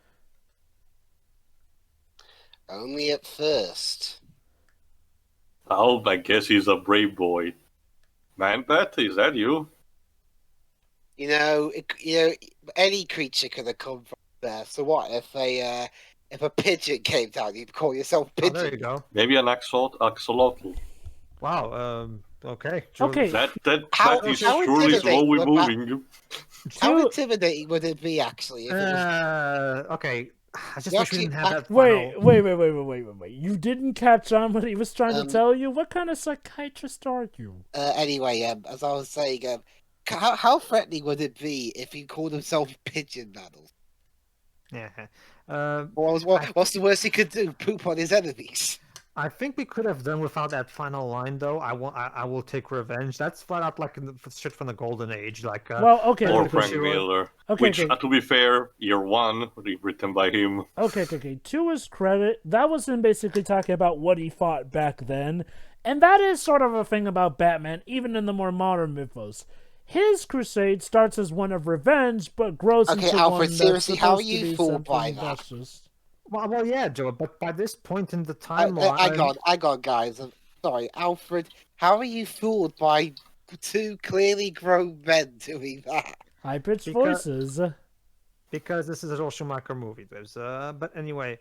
Only at first. Oh, I guess he's a brave boy. Man, Bat, is that you? You know, any creature could have come from there. So what if a pigeon came down? You'd call yourself Oh, pigeon. there you go. Maybe an axolotl. Wow. Okay. Okay. That How- is how surely intimidating slowly would that- moving. How Two- intimidating would it be, actually? If it was... Okay. I just You wish we actually didn't have that Wait, final... wait. You didn't catch on what he was trying to tell you? What kind of psychiatrist are you? Anyway, as I was saying, how threatening would it be if he called himself Pigeon Mantle? Yeah. What's the worst he could do? Poop on his enemies. I think we could have done without that final line, though. I will take revenge. That's flat out like shit from the Golden Age. Like, Well, okay. Or okay, Frank okay. Miller. Okay, Which, okay. to be fair, year one, written by him. Okay. To his credit, that was him basically talking about what he fought back then. And that is sort of a thing about Batman, even in the more modern mythos. His crusade starts as one of revenge, but grows Okay, into Alfred, one seriously, that's how are supposed to you be fooled central by and that? justice. Well, yeah, Joe. But by this point in the timeline, I got, guys. I'm sorry, Alfred. How are you fooled by two clearly grown men doing that? High-pitched Because- voices. because this is a Joel Schumacher movie. But anyway,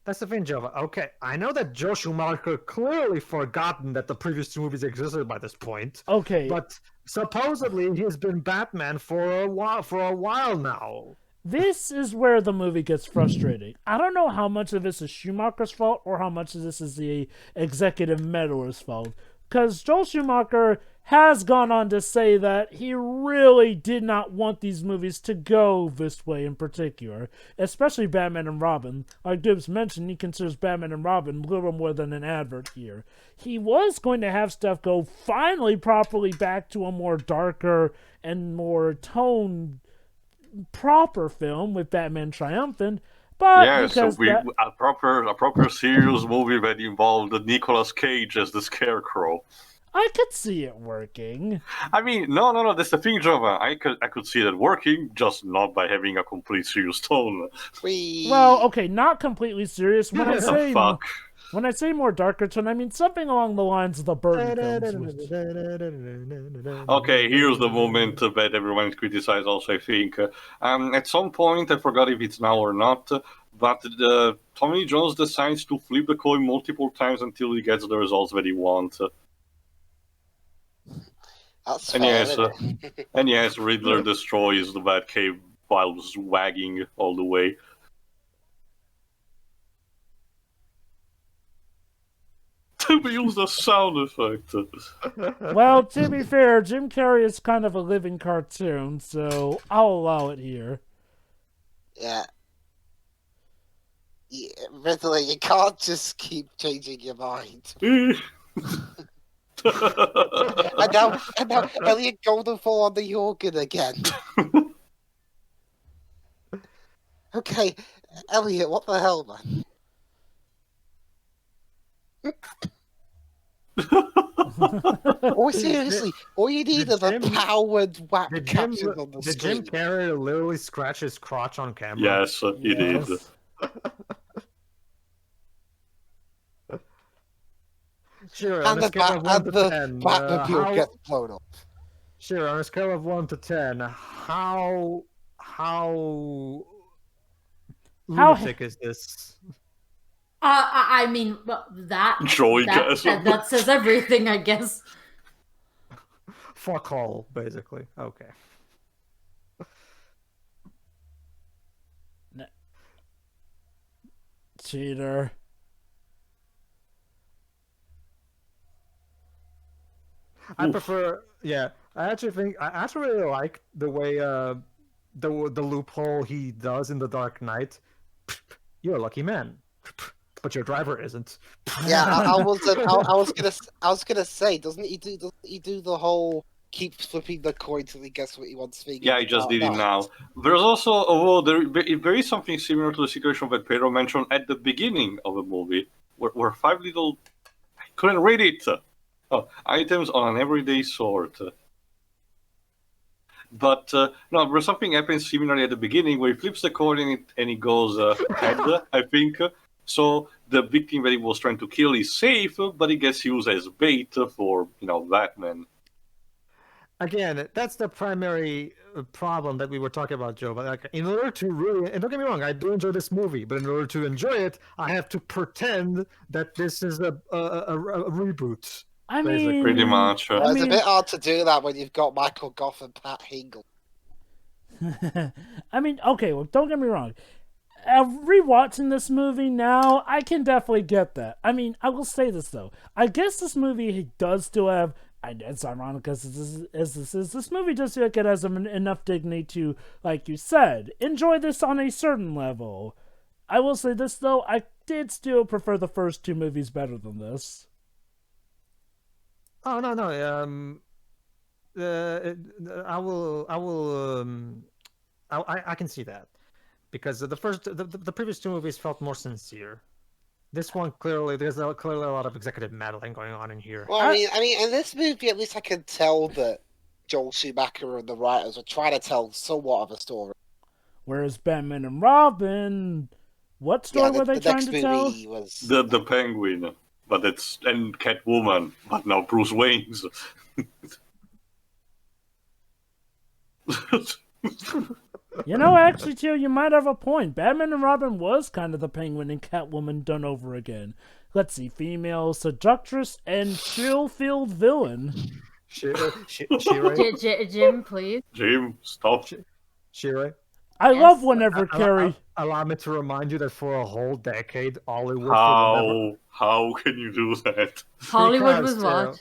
that's the thing, Jova. Okay, I know that Joel Schumacher clearly forgotten that the previous two movies existed by this point. Okay, But supposedly he's been Batman for a while now. this is where the movie gets frustrating. I don't know how much of this is Schumacher's fault or how much of this is the executive meddler's fault. Because Joel Schumacher has gone on to say that he really did not want these movies to go this way in particular, especially Batman and Robin. Like Gibbs mentioned, he considers Batman and Robin little more than an advert here. He was going to have stuff go finally properly back to a more darker and more tone proper film with Batman triumphant, but Yeah, so because a proper serious movie that involved Nicolas Cage as the Scarecrow. I could see it working. I mean, no, that's the thing, Java. I could see that working, just not by having a complete serious tone. Well, okay, not completely serious. When I What the say fuck? when I say more darker tone, I mean something along the lines of the Burton films. Okay, here's the moment that everyone criticized also, I think. At some point, I forgot if it's now or not, but Tommy Jones decides to flip the coin multiple times until he gets the results that he wants. That's And fair, yes, isn't it? and yes, Riddler destroys the Batcave while wagging all the way. We use the sound effect. Well, to be fair, Jim Carrey is kind of a living cartoon, so I'll allow it here. Yeah. Riddler, you can't just keep changing your mind. And now Elliot Goldenfall on the organ again. Okay, Elliot, what the hell, man? Oh, seriously, all you need is a powered whack caption on the Did screen. Jim Carrey literally scratch his crotch on camera? Yes, he did. Sure, And the Batmobile how... gets blown up. Sure, on a scale of 1 to 10, how lunatic is this? I mean, well, that says everything, I guess. Fuck all, basically. Okay. Cheater. I prefer, yeah. I actually really like the way the loophole he does in The Dark Knight. You're a lucky man, but your driver isn't. Yeah, I was gonna say, doesn't he do the whole keep flipping the coin till he gets what he wants? Yeah, he just did it now. There's also, there is something similar to the situation that Pedro mentioned at the beginning of the movie, where five little, I couldn't read it. Items on an everyday sort. But no, there's something happens similarly at the beginning where he flips the coin and it goes head, I think. So the victim that he was trying to kill is safe, but he gets used as bait for, Batman. Again, that's the primary problem that we were talking about, Joe. But like, in order to really, and don't get me wrong, I do enjoy this movie, but in order to enjoy it, I have to pretend that this is a reboot. I mean, pretty much. It's a bit hard to do that when you've got Michael Goff and Pat Hingle. I mean, okay, well, don't get me wrong. Rewatching this movie now, I can definitely get that. I mean, I will say this though. I guess this movie does still have. And it's ironic because this movie does feel like it has enough dignity to, like you said, enjoy this on a certain level. I will say this though, I did still prefer the first two movies better than this. Oh no! I can see that because the previous two movies felt more sincere. This one there's clearly a lot of executive meddling going on in here. Well, I mean, in this movie, at least I can tell that Joel Schumacher and the writers were trying to tell somewhat of a story. Whereas Batman and Robin, what story were they trying to tell? Was the Penguin, but and Catwoman, but now Bruce Wayne's. Actually, too, you might have a point. Batman and Robin was kind of the Penguin and Catwoman done over again. Let's see, female seductress and chill-filled villain. Shira? Jim, please. Jim, stop. Shira? I love whenever Carrie... Allow me to remind you that for a whole decade, Hollywood... How can you do that? Hollywood was what?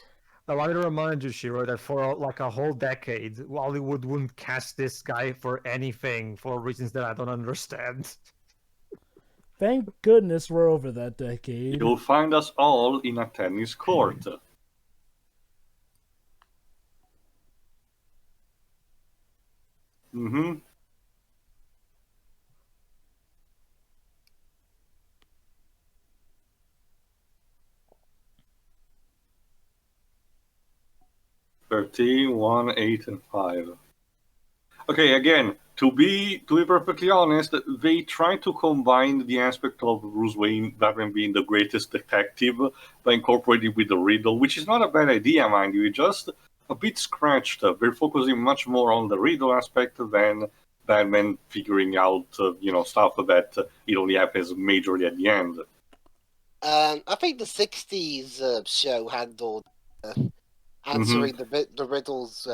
Allow me to remind you, Shiro, that for a whole decade, Hollywood wouldn't cast this guy for anything for reasons that I don't understand. Thank goodness we're over that decade. You'll find us all in a tennis court. Mm-hmm. "13, 1, 8, and 5. Okay, again, to be perfectly honest, they try to combine the aspect of Bruce Wayne, Batman being the greatest detective, by incorporating with the Riddle, which is not a bad idea, mind you. It's just a bit scratched. They're focusing much more on the Riddle aspect than Batman figuring out, stuff that it only happens majorly at the end. I think the '60s show answering the riddles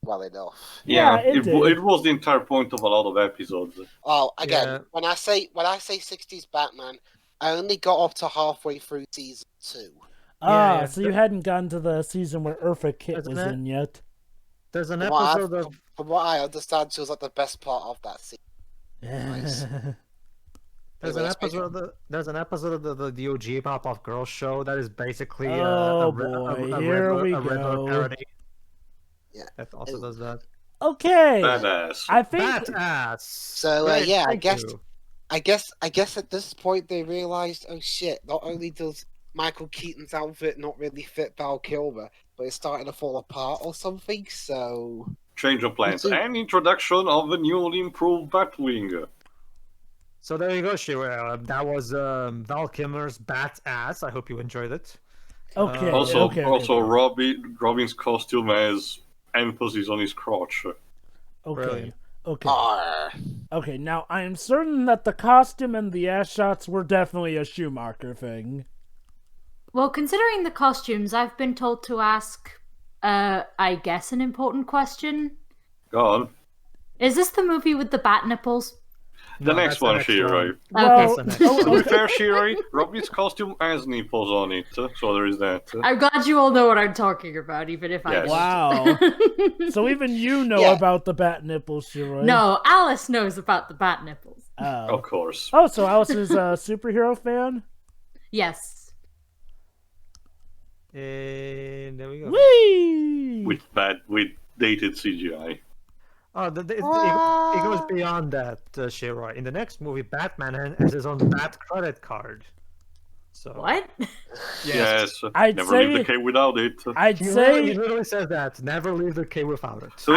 well enough. Yeah, Yeah, it did. it was the entire point of a lot of episodes. Oh, again, Yeah. when I say 60s Batman, I only got up to halfway through season 2. Yeah. So you hadn't gotten to the season where Eartha Kitt Isn't was it? in yet. There's an From what, episode of from what I understand, she was like the best part of that scene. there's an episode of the OG Pop-Off Girls show that is basically Oh, a boy, here we Riddler go. parody. Yeah. That also does that. Okay, Badass. I think Badass. So Great, yeah, thank you. I guess at this point they realized, oh shit, not only does Michael Keaton's outfit not really fit Val Kilmer, but it's starting to fall apart or something. So Change of plans Me too. and introduction of the newly improved Batwing. So there you go, Shira. That was Val Kilmer's Badass. I hope you enjoyed it. okay. Also, okay. Robin's costume has emphasis on his crotch. Okay. Brilliant. Okay. Arr. Okay. Now I am certain that the costume and the ass shots were definitely a Schumacher thing. Well, considering the costumes, I've been told to ask, I guess, an important question. Go on. Is this the movie with the bat nipples? The next one, Shiroi. Well, That's the next oh, To be okay. fair, Shiroi, Robin's costume has nipples on it, so there is that. I'm glad you all know what I'm talking about, even if I Yes. don't. Wow. So even you know Yeah. about the bat nipples, Shiroi. No, Alice knows about the bat nipples. Oh. Of course. Oh, so Alice is a superhero fan? Yes. And there we go. Whee! With dated CGI. Oh, it goes beyond that, Shira. In the next movie, Batman has his own Bat credit card. So What? Yes. I'd Never say- leave the cave without it. I'd He say literally says that. Never leave the cave without it. To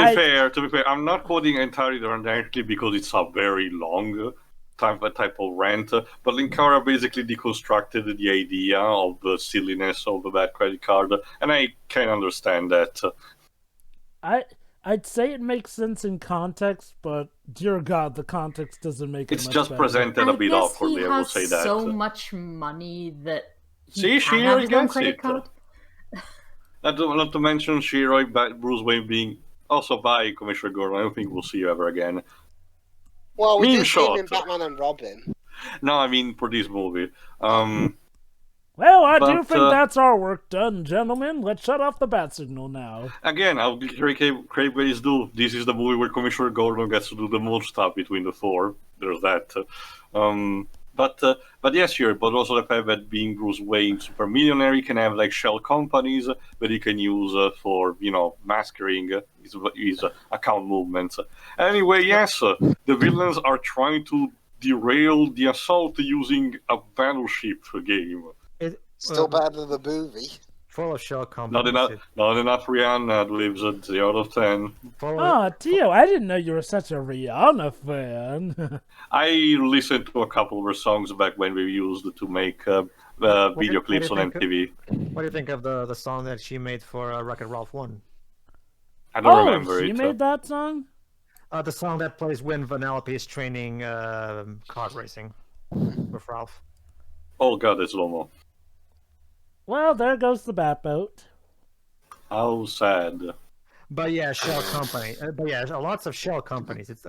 be fair, I'm not quoting entirely directly because it's a very long type of rant. But Linkara basically deconstructed the idea of the silliness of the bad credit card, and I can understand that. I'd say it makes sense in context, but dear God, the context doesn't make it It's much just better. presented a bit guess awkwardly. he I will has say that. so much money that he See, can Shira have his own gets credit it. card. Not to mention Shiroi, Bruce Wayne being also by Commissioner Gordon. I don't think we'll see you ever again. Well, we Meme did see him in shot. Batman and Robin. No, I mean for this movie. Well, I do But, think that's our work done, gentlemen. Let's shut off the bat signal now. Again, I'll Craig Ways do. This is the movie where Commissioner Gordon gets to do the most stuff between the four. There's that. But yes, sure. But also the fact that being Bruce Wayne, super millionaire, he can have like shell companies that he can use for masquerading his account movements. Anyway, yes, the villains are trying to derail the assault using a battleship game. Still better than the movie. Full of shell companies. Not enough Rihanna lives at 0 out of 10. Oh, Tio, I didn't know you were such a Rihanna fan. I listened to a couple of her songs back when we used to make video clips on MTV. What do you think of the song that she made for Wreck-It Ralph 1? I don't remember she it. made that song? The song that plays when Vanellope is training kart racing with Ralph. Oh god, it's Lomo. Well, there goes the bat boat. How sad. But yeah, shell company. But yeah, lots of shell companies. It's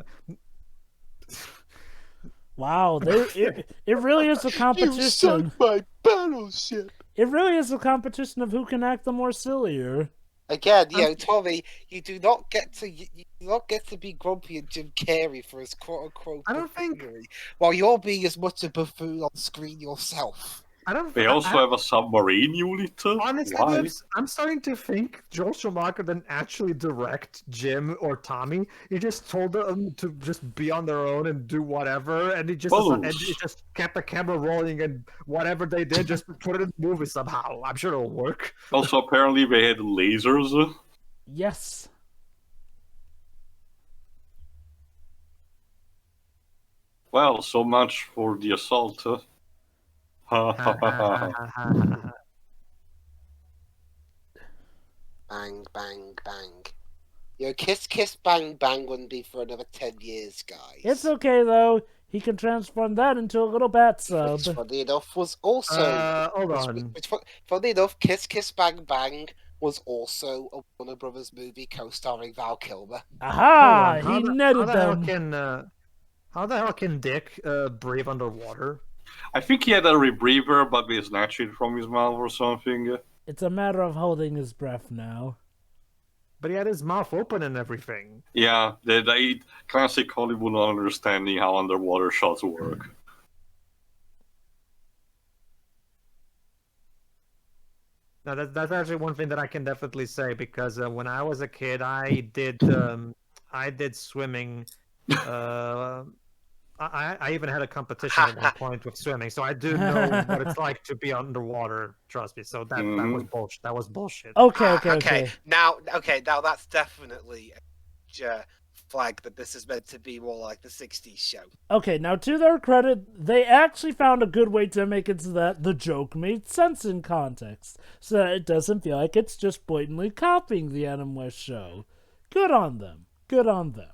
Wow, it really is a competition. my battleship. It really is a competition of who can act the more sillier. Again, Tommy, you do not get to be grumpy at Jim Carrey for his quote unquote I don't think- buffoonery, while you're being as much a buffoon on screen yourself. I don't. They also have a submarine unit. Honestly, Why? I'm starting to think Joel Schumacher didn't actually direct Jim or Tommy. He just told them to just be on their own and do whatever, and he just kept the camera rolling, and whatever they did, just put it in the movie somehow. I'm sure it'll work. Also, apparently they had lasers. Yes. Well, so much for the assault. Ha ha ha ha. Bang, bang, bang. Kiss, kiss, bang, bang wouldn't be for another 10 years, guys. It's okay, though. He can transform that into a little bat sub. Which, funny enough, was also... Hold on. Funny enough, Kiss Kiss Bang Bang was also a Warner Brothers movie co-starring Val Kilmer. Aha! Hold on, He netted them. How the hell can Dick breathe underwater? I think he had a rebreather, but they snatched it from his mouth or something. It's a matter of holding his breath now. But he had his mouth open and everything. Yeah, they classic Hollywood not understanding how underwater shots work. Now that's actually one thing that I can definitely say, because when I was a kid, I did swimming. I even had a competition at one point with swimming, so I do know what it's like to be underwater. Trust me. So that was bullshit. That was bullshit. Okay. Now that's definitely a flag that this is meant to be more like the '60s show. Okay, now to their credit, they actually found a good way to make it so that the joke made sense in context, so that it doesn't feel like it's just blatantly copying the Adam West show. Good on them. Good on them.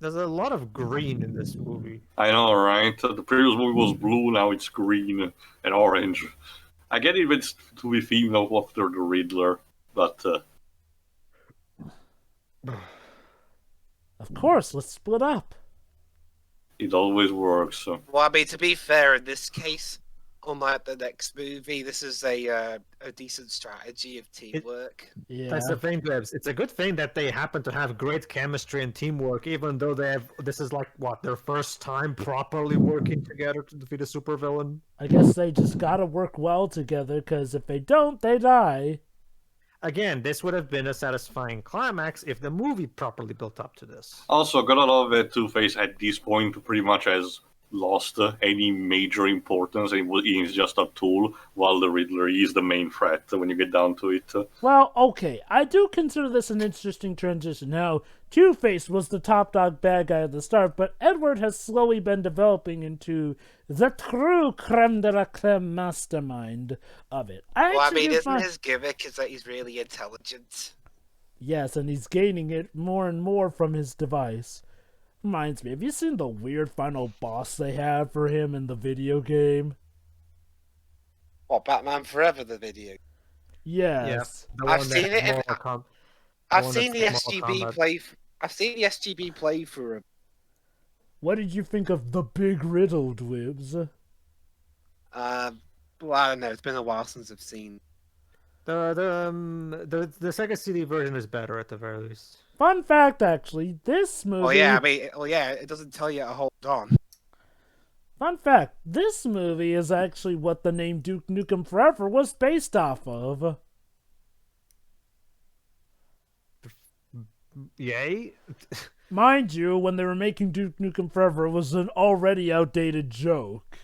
There's a lot of green in this movie. I know, right? The previous movie was blue, now it's green and orange. I get it, it's to be themed after the Riddler, but... Of course, let's split up. It always works. So. Well, I mean, to be fair, in this case, unlike the next movie, this is a decent strategy of teamwork. Yeah. That's the thing, Debs. It's a good thing that they happen to have great chemistry and teamwork, even though this is like, their first time properly working together to defeat a supervillain? I guess they just gotta work well together, because if they don't, they die. Again, this would have been a satisfying climax if the movie properly built up to this. Also, gotta love that Two-Face at this point pretty much has lost any major importance, and he's just a tool, while the Riddler is the main threat when you get down to it. Well, okay, I do consider this an interesting transition. How Two-Face was the top dog bad guy at the start, but Edward has slowly been developing into the true creme de la creme mastermind of it. Isn't his gimmick is that he's really intelligent? Yes, and he's gaining it more and more from his device. Reminds me, have you seen the weird final boss they have for him in the video game? What, Batman Forever, the video? Yes. Yeah, I've seen it. I've seen the SGB play for him. What did you think of the big riddle, Dwibs? Well, I don't know. It's been a while since I've seen. The Sega CD version is better at the very least. Fun fact, actually, this movie... it doesn't tell you to hold on. Fun fact, this movie is actually what the name Duke Nukem Forever was based off of. Yay? Mind you, when they were making Duke Nukem Forever, it was an already outdated joke.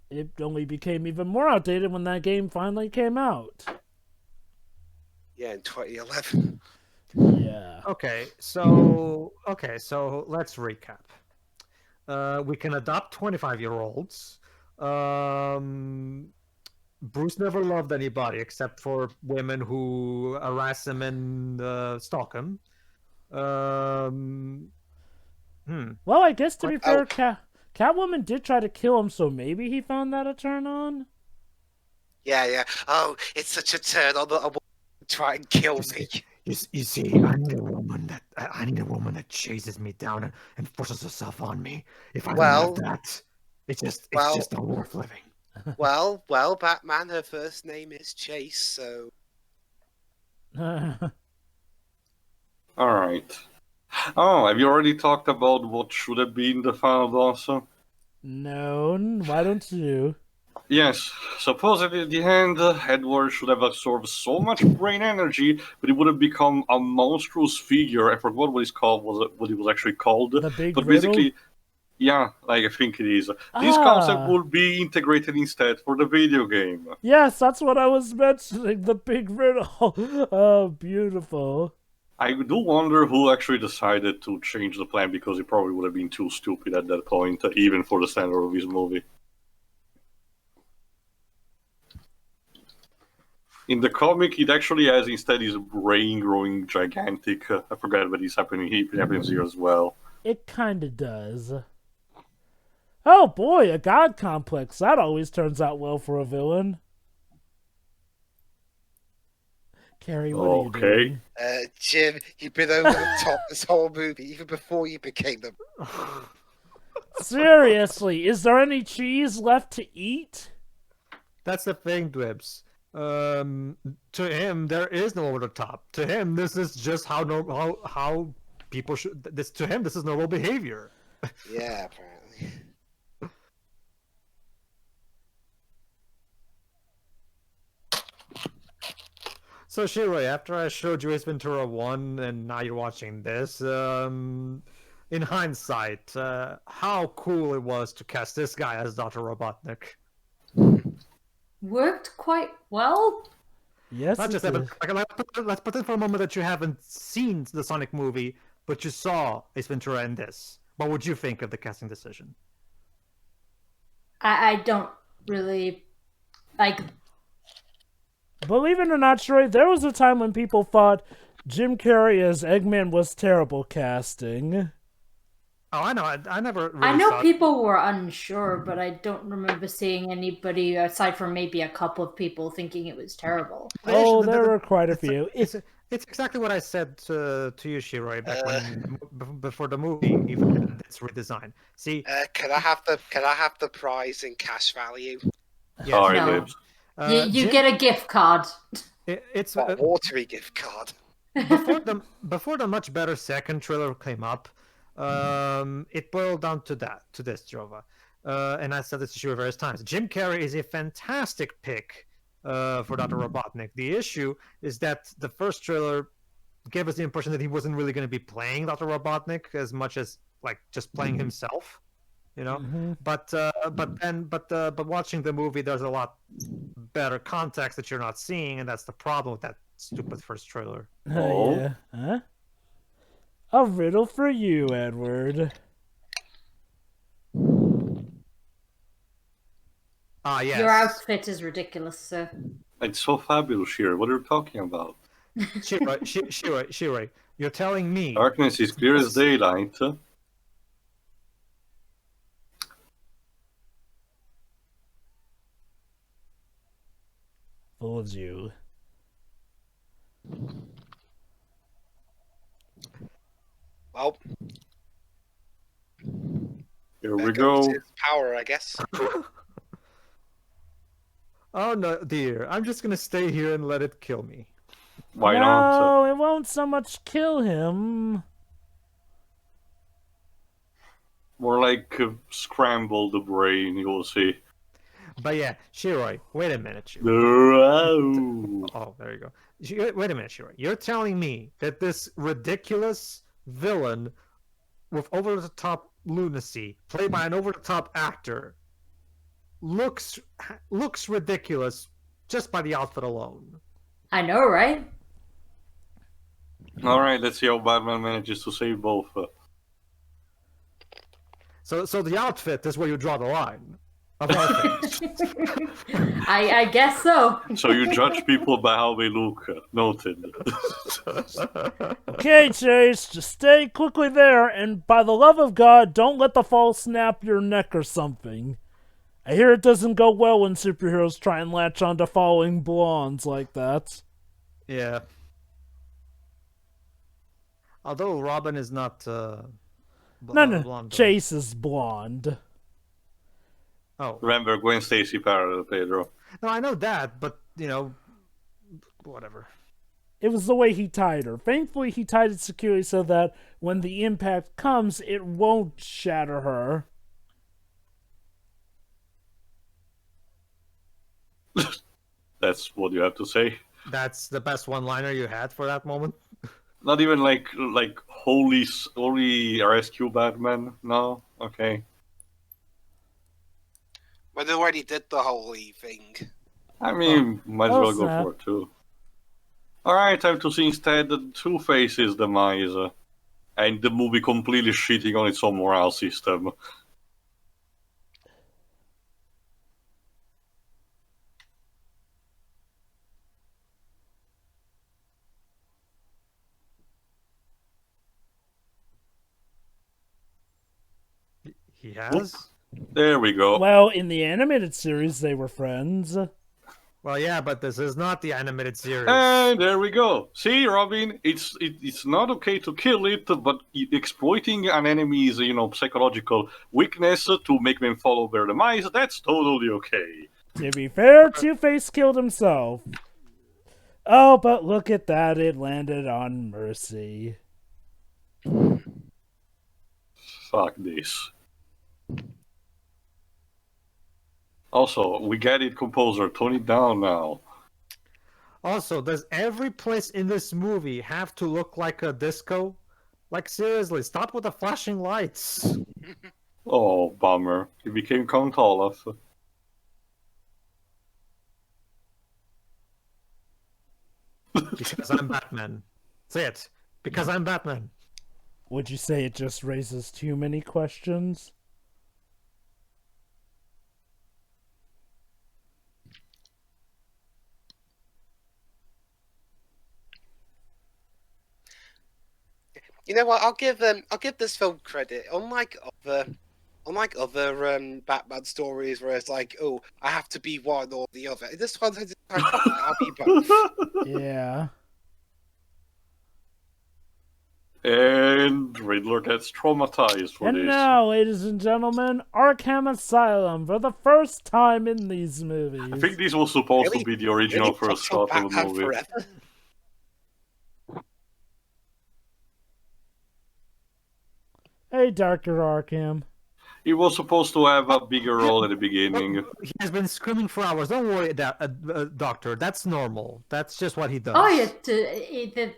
It only became even more outdated when that game finally came out. Yeah, in 2011. Yeah. Okay, so let's recap. We can adopt 25-year-olds. Bruce never loved anybody except for women who harass him and stalk him. Well, I guess to be fair, Catwoman did try to kill him, so maybe he found that a turn on? Yeah. Oh, it's such a turn on that I want to try and kill me. You see, I need a woman that chases me down and forces herself on me. If I don't have that, it's just not worth living. Well, Batman, her first name is Chase, so... Alright. Oh, have you already talked about what should have been the final boss? No, why don't you? Yes, supposedly at the end, Edward should have absorbed so much brain energy that he would have become a monstrous figure. I forgot what what he was actually called. The Big But Riddle? basically, yeah, like I think it is. This concept will be integrated instead for the video game. Yes, that's what I was mentioning, the Big Riddle. Oh, beautiful. I do wonder who actually decided to change the plan, because he probably would have been too stupid at that point, even for the standard of his movie. In the comic, it actually has instead his brain growing gigantic. I forgot what is happening. It happens here as well. It kinda does. Oh boy, a god complex. That always turns out well for a villain. Carrie, what are you doing? Jim, you've been over the top this whole movie, even before you became the. Seriously, is there any cheese left to eat? That's the thing, Dwibs. To him, there is no over the top. To him, this is just how people should. This to him, this is normal behavior. Yeah, apparently. So Shiroi, after I showed you Ace Ventura 1 and now you're watching this, in hindsight, how cool it was to cast this guy as Dr. Robotnik. Worked quite well. Yes, Not just that, but let's pretend for a moment that you haven't seen the Sonic movie, but you saw Ace Ventura in this. What would you think of the casting decision? I don't really like. Believe it or not, Troy, there was a time when people thought Jim Carrey as Eggman was terrible casting. Oh, I know. I never. Really I know saw people were unsure, but I don't remember seeing anybody aside from maybe a couple of people thinking it was terrible. Oh, there were quite a few. It's exactly what I said to you, Shiroi, back before the movie even had its redesign. See, Can I have the prize in cash value? yes, Sorry, No. babes. You Jim- get a gift card. It's A watery gift card. before the much better second trailer came up. It boiled down to this, Jova. And I said this to Shiroi various times. Jim Carrey is a fantastic pick for Dr. Robotnik. The issue is that the first trailer gave us the impression that he wasn't really going to be playing Dr. Robotnik as much as like just playing himself, you know. Mhm. But watching the movie, there's a lot better context that you're not seeing, and that's the problem with that stupid first trailer. Oh. Yeah. Huh? A riddle for you, Edward. Ah, yes. Your outfit is ridiculous, sir. It's so fabulous here. What are you talking about? Shiroi, you're telling me Darkness is clear as daylight. Fooled you. Well, Here we there goes go. his power, I guess. Oh no, dear. I'm just gonna stay here and let it kill me. Why not? No, it won't so much kill him. More like scramble the brain, you'll see. But yeah, Shiroi, wait a minute, Shiroi. Oh. Oh, there you go. Wait a minute, Shiroi. You're telling me that this ridiculous villain with over-the-top lunacy, played by an over-the-top actor, looks ridiculous just by the outfit alone. I know, right? Alright, let's see how Batman manages to save both. So the outfit is where you draw the line. Of all things. I guess so. So you judge people by how they look. Noted. Okay, Chase, just stay quickly there, and by the love of God, don't let the fall snap your neck or something. I hear it doesn't go well when superheroes try and latch onto following blondes like that. Yeah. Although Robin is not No, blonde. Chase is blonde. Oh. Remember Gwen Stacy parallel, Pedro. No, I know that, but, you know, whatever. It was the way he tied her. Thankfully, he tied it securely so that when the impact comes, it won't shatter her. That's what you have to say. That's the best one-liner you had for that moment? Not even like holy rescue Batman. No, okay. But they already did the holy thing. I mean, might as Oh, well go snap. for it too. Alright, time to see instead the Two-Face's demise. And the movie completely shitting on its own morale system. He has? There we go. Well, in the animated series, they were friends. Well, yeah, but this is not the animated series. And there we go. See, Robin, it's not okay to kill it, but exploiting an enemy's psychological weakness to make them follow their demise, that's totally okay. To be fair, Two-Face killed himself. Oh, but look at that, it landed on Mercy. Fuck this. Also, we get it, composer. Tone it down now. Also, does every place in this movie have to look like a disco? Like, seriously, stop with the flashing lights. Oh, bummer. He became Count Olaf. Because I'm Batman. Say it. Because I'm Batman. Would you say it just raises too many questions? You know what? I'll give this film credit. Unlike other Batman stories where it's like, oh, I have to be one or the other. This one says I'll be both. Yeah. And Riddler gets traumatized for And this. now, ladies and gentlemen, Arkham Asylum for the first time in these movies. I think this was supposed to be the original first shot of the Batman movie. Forever? Hey, Dr. Arkham. He was supposed to have a bigger role at the beginning. He has been screaming for hours. Don't worry, Doctor. That's normal. That's just what he does. Oh yeah,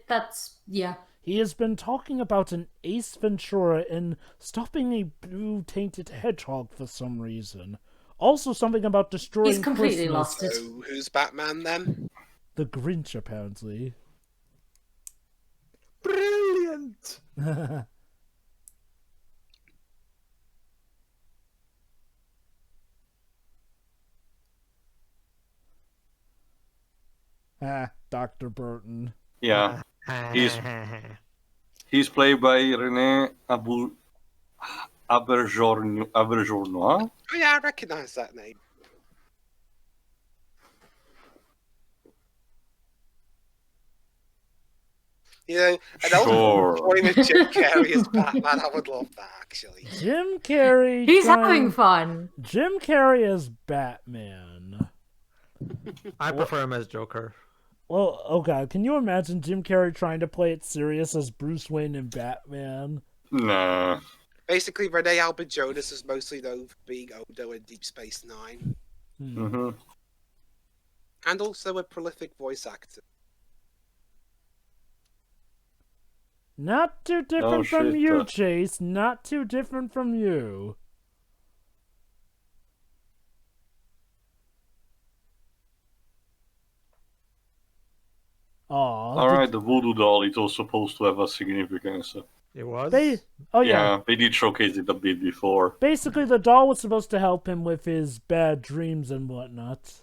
that's yeah. He has been talking about an Ace Ventura and stopping a blue-tainted hedgehog for some reason. Also something about destroying He's completely Christmas. lost it. So who's Batman then? The Grinch, apparently. Brilliant! Dr. Burton. Yeah. He's played by René Auberjournois. Oh yeah, I recognise that name. You know, an old boy with Jim Carrey as Batman, I would love that actually. Jim Carrey. He's having fun. Jim Carrey as Batman. I prefer him as Joker. Well, oh god, can you imagine Jim Carrey trying to play it serious as Bruce Wayne and Batman? Nah. Basically, Renee Albert Jonas is mostly known for being Odo in Deep Space Nine. Mm-hmm. And also a prolific voice actor. Not too different from you, Chase. Not too different from you. Alright, the voodoo doll is also supposed to have a significance. It was? Yeah, they did showcase it a bit before. Basically, the doll was supposed to help him with his bad dreams and whatnot.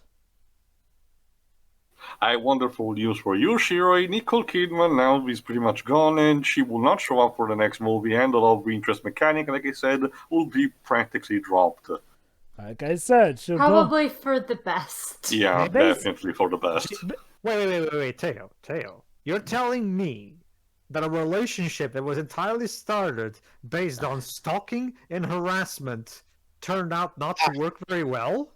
I wonderful news for you, Shiroi. Nicole Kidman now is pretty much gone, and she will not show up for the next movie, and the love interest mechanic, like I said, will be practically dropped. Like I said, she'll Probably for the best. Yeah, definitely for the best. Wait, Teo. You're telling me that a relationship that was entirely started based on stalking and harassment turned out not to work very well?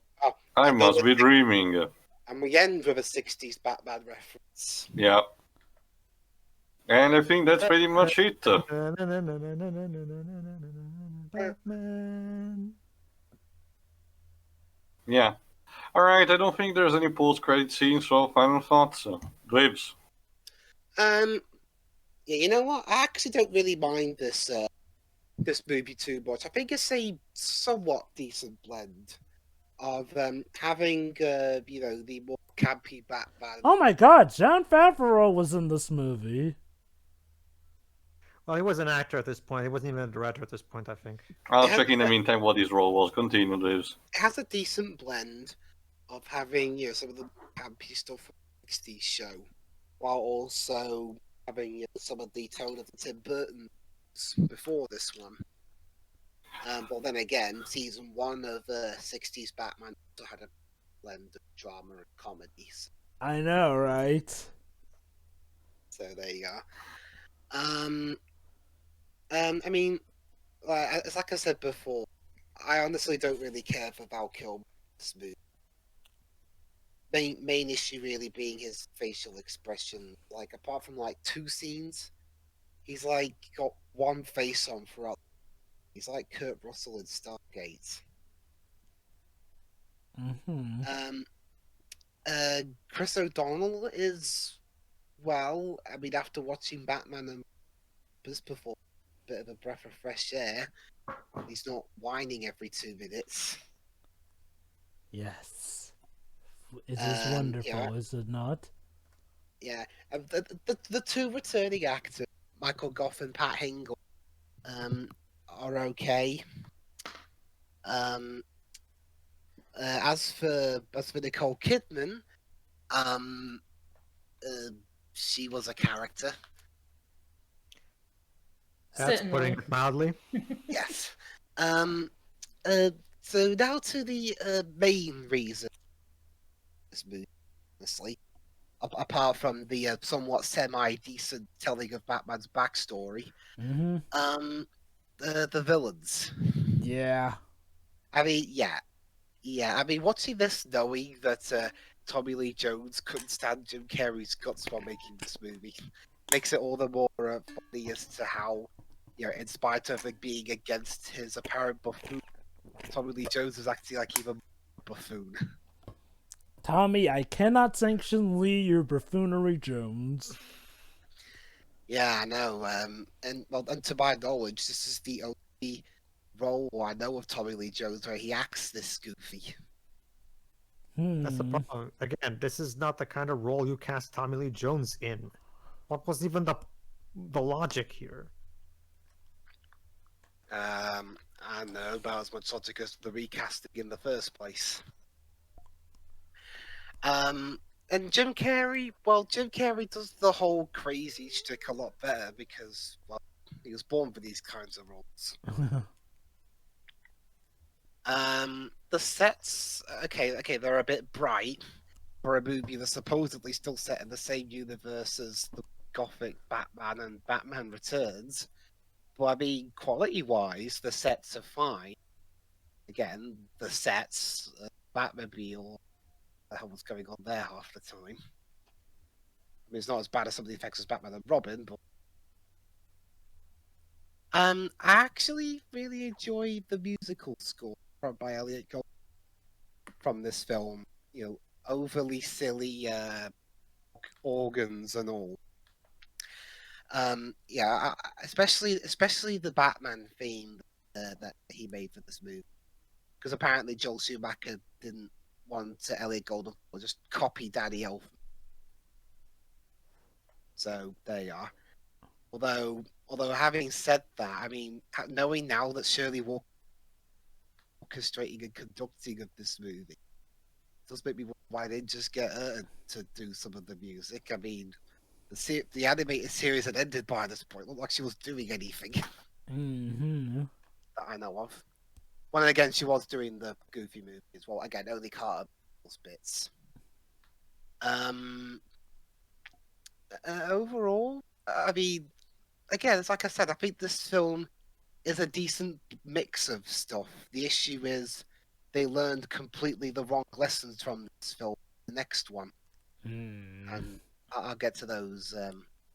I must be dreaming. And we end with a 60s Batman reference. Yeah. And I think that's pretty much it. Batman. Yeah. Alright, I don't think there's any post-credit scenes, so final thoughts. Glibs. Yeah, you know what? I actually don't really mind this movie too much. I think it's a somewhat decent blend of having the more campy Batman. Oh my god, Jon Favreau was in this movie. Well, he was an actor at this point. He wasn't even a director at this point, I think. I'll check in the meantime what his role was. Continue, Glibs. It has a decent blend of having some of the campy stuff from the 60s show, while also having some of the tone of the Tim Burton before this one. But then again, season 1 of 60s Batman also had a blend of drama and comedies. I know, right? So there you go. I mean, like I said before, I honestly don't really care for Val Kilmer's movie. Main issue really being his facial expression. Like, apart from like 2 scenes, he's like got one face on throughout. He's like Kurt Russell in Stargate. Mm-hmm. Chris O'Donnell is, well, I mean, after watching Batman and his perform, a bit of a breath of fresh air. He's not whining every 2 minutes. Yes. It is wonderful, yeah. is it not? Yeah. The 2 returning actors, Michael Goff and Pat Hingle, are okay. As for Nicole Kidman, she was a character. That's putting it mildly. Yes. So now to the main reason this movie, honestly, apart from the somewhat semi-decent telling of Batman's backstory, Mm-hmm. the villains. Yeah. I mean, yeah. I mean, watching this, knowing that Tommy Lee Jones couldn't stand Jim Carrey's guts while making this movie, makes it all the more funny as to how, in spite of it being against his apparent buffoon, Tommy Lee Jones is acting like even more buffoon. Tommy, I cannot sanction Lee your buffoonery, Jones. Yeah, I know. And to my knowledge, this is the only role I know of Tommy Lee Jones where he acts this goofy. That's the problem. Again, this is not the kind of role you cast Tommy Lee Jones in. What was even the logic here? I know about as much logic as the recasting in the first place. And Jim Carrey, well, Jim Carrey does the whole crazy shtick a lot better because, well, he was born for these kinds of roles. The sets, okay, they're a bit bright for a movie that's supposedly still set in the same universe as the Gothic Batman and Batman Returns. But I mean, quality-wise, the sets are fine. Again, the sets, Batmobile, the hell was going on there half the time. I mean, it's not as bad as some of the effects as Batman and Robin, but I actually really enjoyed the musical score by Elliot Gold from this film. Overly silly organs and all. Especially the Batman theme that he made for this movie, because apparently Joel Schumacher didn't want Elliot Golding to just copy Danny Elfman. So there you are. Although having said that, I mean, knowing now that Shirley Walker orchestrating and conducting of this movie does make me wonder why they didn't just get her to do some of the music. I mean, the animated series had ended by this point. It looked like she was doing anything that I know of. Well, and again, she was doing the Goofy movie as well. Again, only Carter bits. Overall, I mean, again, it's like I said, I think this film is a decent mix of stuff. The issue is they learned completely the wrong lessons from this film. The next one, and I'll get to those.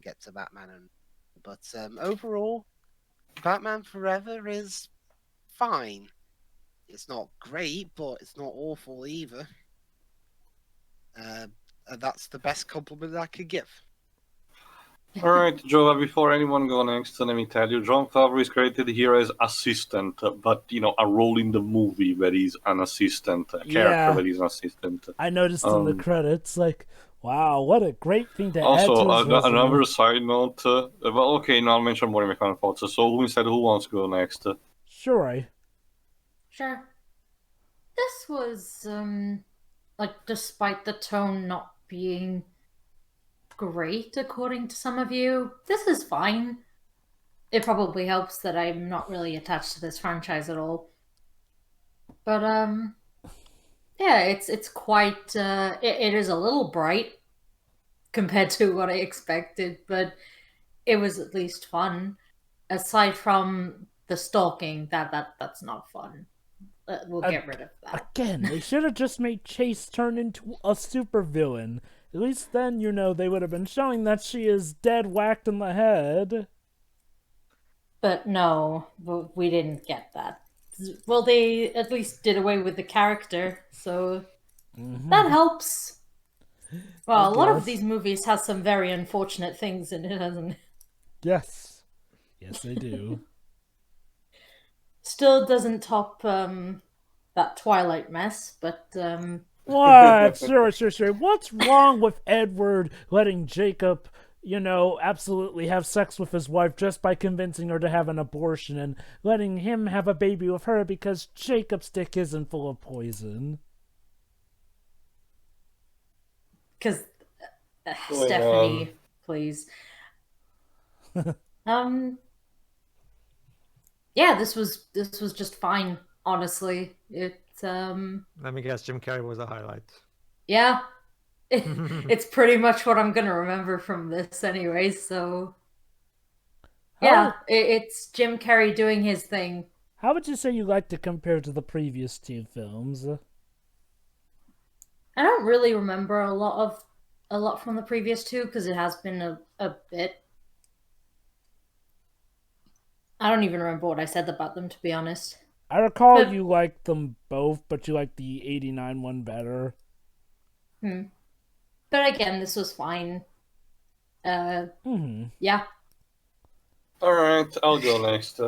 Get to Batman, but overall, Batman Forever is fine. It's not great, but it's not awful either. And that's the best compliment I could give. All right, Joe, before anyone go next, let me tell you, John Favreau is credited here as assistant, but, a role in the movie where he's an assistant, a character where he's an assistant. I noticed in the credits, like, wow, what a great thing to add also, to his resume. another side note, I'll mention more in my final thoughts. So, who wants to go next? Sure. This was, despite the tone not being great, according to some of you, this is fine. it probably helps that I'm not really attached to this franchise at all. But yeah, it's quite it is a little bright compared to what I expected, but it was at least fun. Aside from the stalking, that's not fun. We'll get rid of that. Again, they should have just made Chase turn into a supervillain. At least then, they would have been showing that she is dead whacked in the head. But no, we didn't get that. Well, they at least did away with the character, so that helps. Well, a lot of these movies have some very unfortunate things in it, hasn't it? Yes. Yes, they do. Still doesn't top that Twilight mess, but What? Sure. What's wrong with Edward letting Jacob, absolutely have sex with his wife just by convincing her to have an abortion and letting him have a baby with her because Jacob's dick isn't full of poison? because Stephanie, please. Yeah, this was just fine. Honestly, Let me guess, Jim Carrey was a highlight. Yeah, it's pretty much what I'm gonna remember from this anyway. So yeah, it's Jim Carrey doing his thing. How would you say you like to compare to the previous two films? I don't really remember a lot from the previous two because it has been a bit. I don't even remember what I said about them, to be honest. I recall you liked them both, but you liked the 89 one better. But again, this was fine. Yeah. Alright, I'll go next.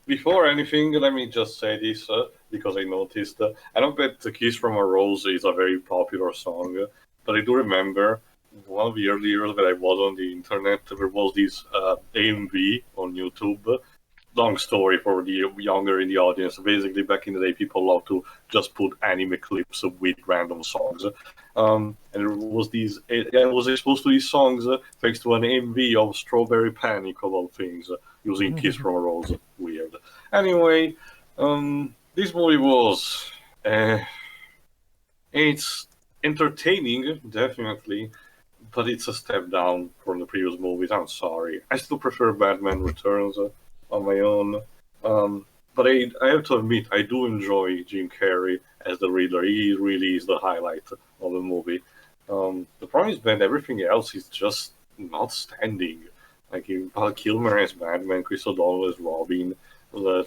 Before anything, let me just say this, because I noticed. I know that "The Kiss from a Rose" is a very popular song, but I do remember one of the early years that I was on the internet, there was this AMV on YouTube. Long story for the younger in the audience. Basically, back in the day, people loved to just put anime clips with random songs. And it was I was exposed to these songs thanks to an MV of Strawberry Panic, of all things, using Kiss from a Rose. Weird. Anyway, this movie was... it's entertaining, definitely, but it's a step down from the previous movies. I'm sorry. I still prefer Batman Returns on my own. But I have to admit, I do enjoy Jim Carrey as the Riddler. He really is the highlight of the movie. The problem is that everything else is just not standing. Like Val Kilmer as Batman, Chris O'Donnell as Robin,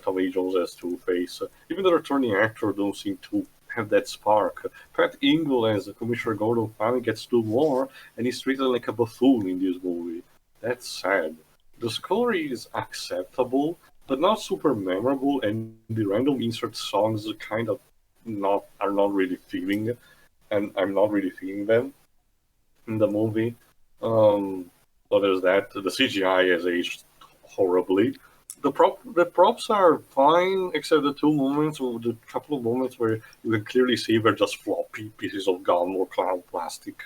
Tommy Jones as Two-Face. Even the returning actor don't seem to have that spark. Pat Ingle as Commissioner Gordon finally gets to do more, and he's treated like a buffoon in this movie. That's sad. The story is acceptable, but not super memorable, and the random insert songs kind of are not really feeling, and I'm not really feeling them in the movie. So there's that. The CGI has aged horribly. The props are fine, except the couple of moments where you can clearly see they're just floppy pieces of gum or clown plastic,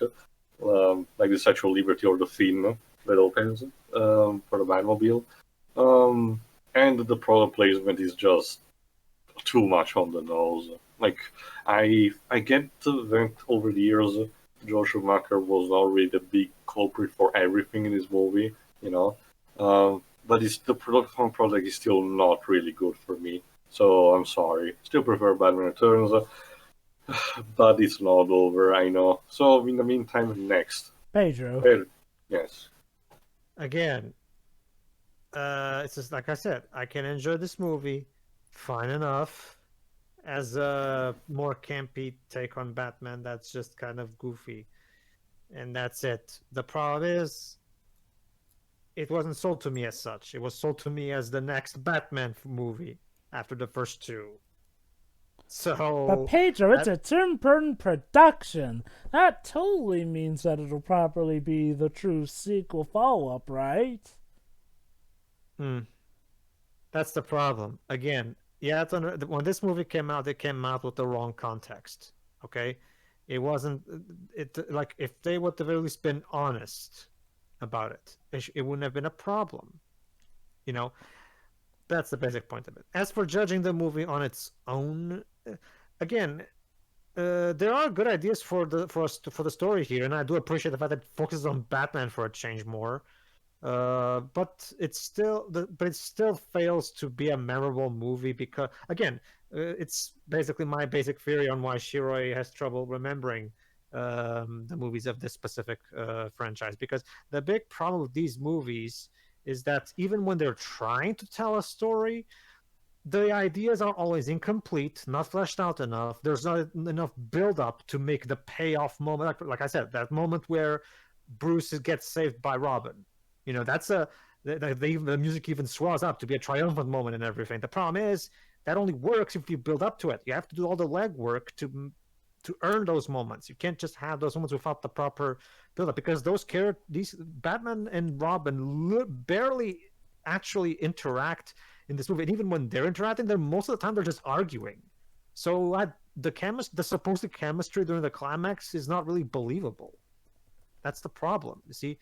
like the Statue of Liberty or the fin that opens for the Batmobile. And the product placement is just too much on the nose. Like, I get that over the years, Joe Schumacher was not really the big culprit for everything in this movie, but the product is still not really good for me. So I'm sorry. Still prefer Batman Returns, but it's not over, I know. So in the meantime, next. Pedro. Yes. Again, it's just like I said, I can enjoy this movie fine enough as a more campy take on Batman that's just kind of goofy. And that's it. The problem is, it wasn't sold to me as such. It was sold to me as the next Batman movie after the first two. So, but Pedro, it's a Tim Burton production. That totally means that it'll probably be the true sequel follow-up, right? That's the problem. Again, yeah, when this movie came out, it came out with the wrong context. Okay, it wasn't. Like if they would have at least been honest about it, it wouldn't have been a problem. You know, that's the basic point of it. As for judging the movie on its own, again, there are good ideas for the story here, and I do appreciate the fact that it focuses on Batman for a change more. But it still fails to be a memorable movie because, again, it's basically my basic theory on why Shiroi has trouble remembering the movies of this specific franchise. Because the big problem with these movies is that even when they're trying to tell a story, the ideas are always incomplete, not fleshed out enough. There's not enough build-up to make the payoff moment. Like I said, that moment where Bruce gets saved by Robin. You know, that's the music even swells up to be a triumphant moment and everything. The problem is that only works if you build up to it. You have to do all the legwork to earn those moments. You can't just have those moments without the proper build-up, because these Batman and Robin barely actually interact in this movie. And even when they're interacting, most of the time they're just arguing. So the supposed chemistry during the climax is not really believable. That's the problem. You see,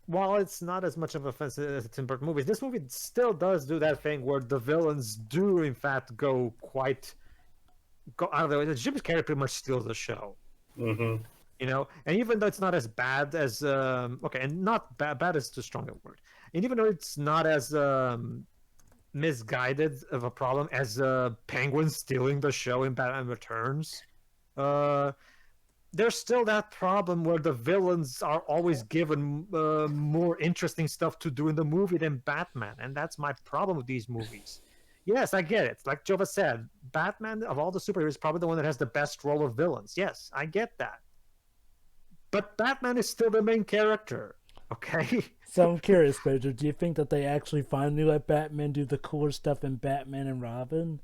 while it's not as much of an offense as the Tim Burton movies, this movie still does do that thing where the villains do, in fact, go out of the way. Jim Carrey pretty much steals the show. Mm-hmm. You know, and even though it's not as bad as and not bad is too strong a word, and even though it's not as misguided of a problem as Penguin stealing the show in Batman Returns, there's still that problem where the villains are always given more interesting stuff to do in the movie than Batman, and that's my problem with these movies. Yes, I get it. Like Jova said, Batman, of all the superheroes, is probably the one that has the best role of villains. Yes, I get that. But Batman is still the main character, okay? So I'm curious, Pedro, do you think that they actually finally let Batman do the cooler stuff in Batman and Robin?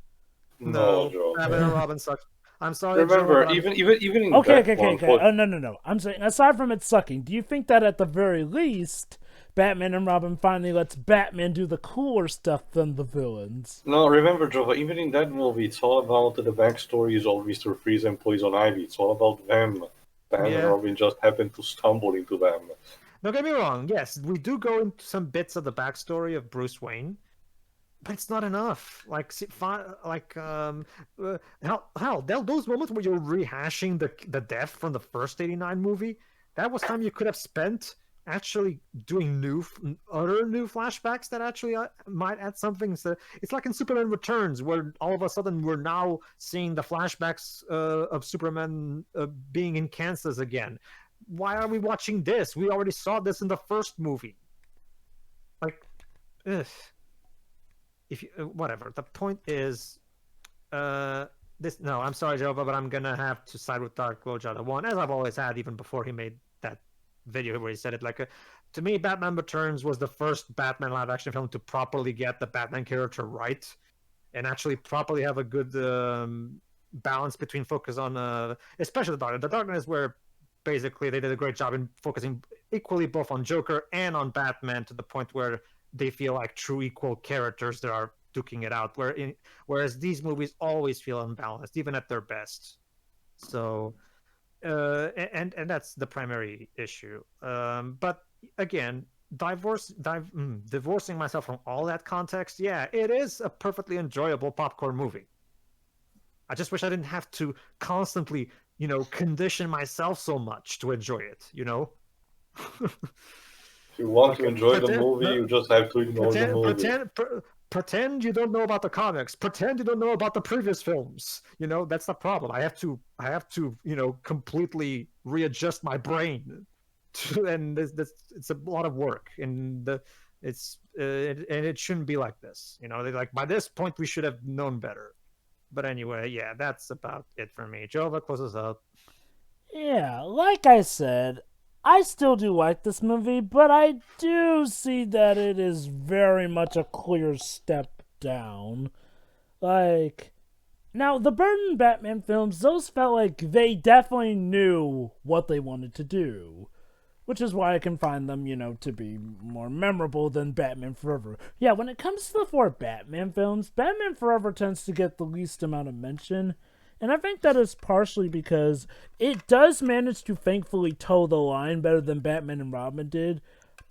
No, Joe. Batman and Robin sucks. I'm sorry. Remember, Joe, even in Okay. that one, Oh, no. I'm saying, aside from it sucking, do you think that at the very least, Batman and Robin finally lets Batman do the cooler stuff than the villains? No, remember, Jova, even in that movie, it's all about the backstories of Mr. Freeze and Poison Ivy. It's all about them. Batman and Robin just happened to stumble into them. Don't get me wrong. Yes, we do go into some bits of the backstory of Bruce Wayne, but it's not enough. Like, those moments where you're rehashing the death from the first '89 movie, that was time you could have spent actually doing other new flashbacks that actually might add something. So it's like in Superman Returns, where all of a sudden we're now seeing the flashbacks of Superman being in Kansas again. Why are we watching this? We already saw this in the first movie. Like, whatever. The point is, I'm sorry, Jova, but I'm gonna have to side with Dark Loja, the one, as I've always had, even before he made that video where he said it. Like, to me, Batman Returns was the first Batman live action film to properly get the Batman character right and actually properly have a good balance between focus on especially the Darkness, where basically they did a great job in focusing equally both on Joker and on Batman, to the point where they feel like true equal characters that are duking it out, whereas these movies always feel unbalanced, even at their best. So and that's the primary issue. But again, divorcing myself from all that context, yeah, it is a perfectly enjoyable popcorn movie. I just wish I didn't have to constantly, condition myself so much to enjoy it, If you want to enjoy the movie, you just have to ignore the movie. Pretend you don't know about the comics. Pretend you don't know about the previous films. That's the problem. I have to, completely readjust my brain, and it's a lot of work, and it shouldn't be like this. By this point we should have known better. But anyway, yeah, that's about it for me. Jova, close us out. Yeah, like I said, I still do like this movie, but I do see that it is very much a clear step down. Now, the Burton Batman films, those felt like they definitely knew what they wanted to do. Which is why I can find them, to be more memorable than Batman Forever. Yeah, when it comes to the 4 Batman films, Batman Forever tends to get the least amount of mention. And I think that is partially because it does manage to thankfully toe the line better than Batman and Robin did.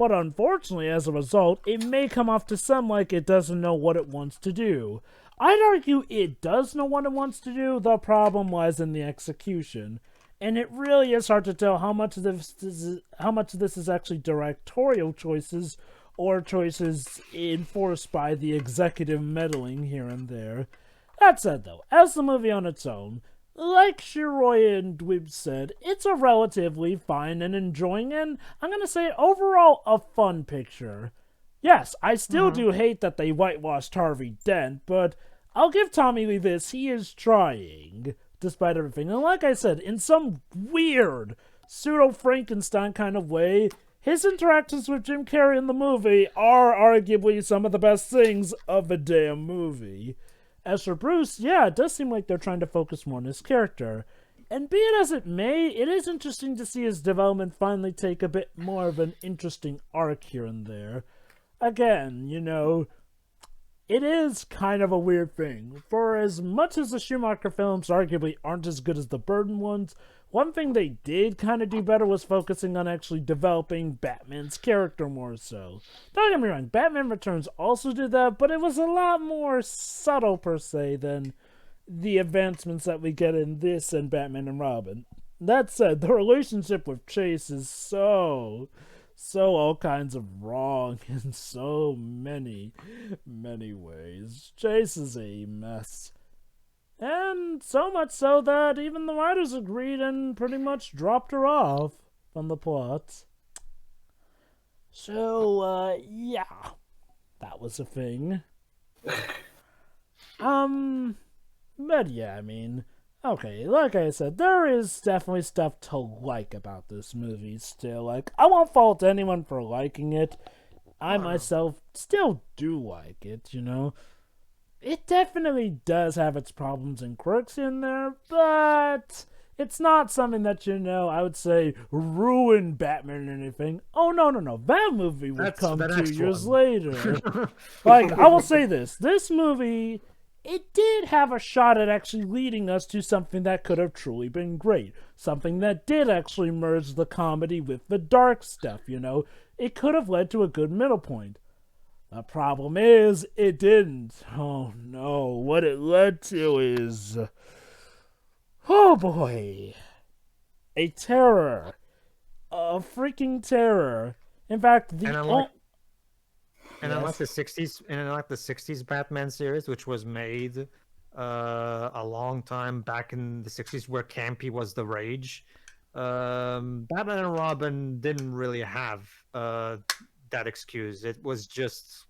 But unfortunately, as a result, it may come off to some like it doesn't know what it wants to do. I'd argue it does know what it wants to do, the problem lies in the execution. And it really is hard to tell how much of this is actually directorial choices or choices enforced by the executive meddling here and there. That said, though, as the movie on its own, like Shiroi and Dweeb said, it's a relatively fine and enjoying and, I'm gonna say, overall a fun picture. Yes, I still do hate that they whitewashed Harvey Dent, but I'll give Tommy Lee this, he is trying, despite everything. And like I said, in some weird, pseudo-Frankenstein kind of way, his interactions with Jim Carrey in the movie are arguably some of the best things of the damn movie. As for Bruce, yeah, it does seem like they're trying to focus more on his character. And be it as it may, it is interesting to see his development finally take a bit more of an interesting arc here and there. Again, you know, it is kind of a weird thing. For as much as the Schumacher films arguably aren't as good as the Burton ones, one thing they did kind of do better was focusing on actually developing Batman's character more so. Don't get me wrong, Batman Returns also did that, but it was a lot more subtle per se than the advancements that we get in this and Batman and Robin. That said, the relationship with Chase is so all kinds of wrong in so many ways. Chase is a mess. And so much so that even the writers agreed and pretty much dropped her off from the plot. So, yeah. That was a thing. But yeah, I mean, okay, like I said, there is definitely stuff to like about this movie still. Like, I won't fault anyone for liking it. I myself still do like it, you know. It definitely does have its problems and quirks in there, but it's not something that, you know, I would say ruined Batman or anything. Oh, no. That movie would come 2 years later. Like, I will say this. This movie, it did have a shot at actually leading us to something that could have truly been great. Something that did actually merge the comedy with the dark stuff, you know. It could have led to a good middle point. The problem is, it didn't. Oh no, what it led to is... oh boy. A terror. A freaking terror. In fact, the... unlike the 60s Batman series, which was made a long time back in the 60s where campy was the rage, Batman and Robin didn't really have that excuse. It was just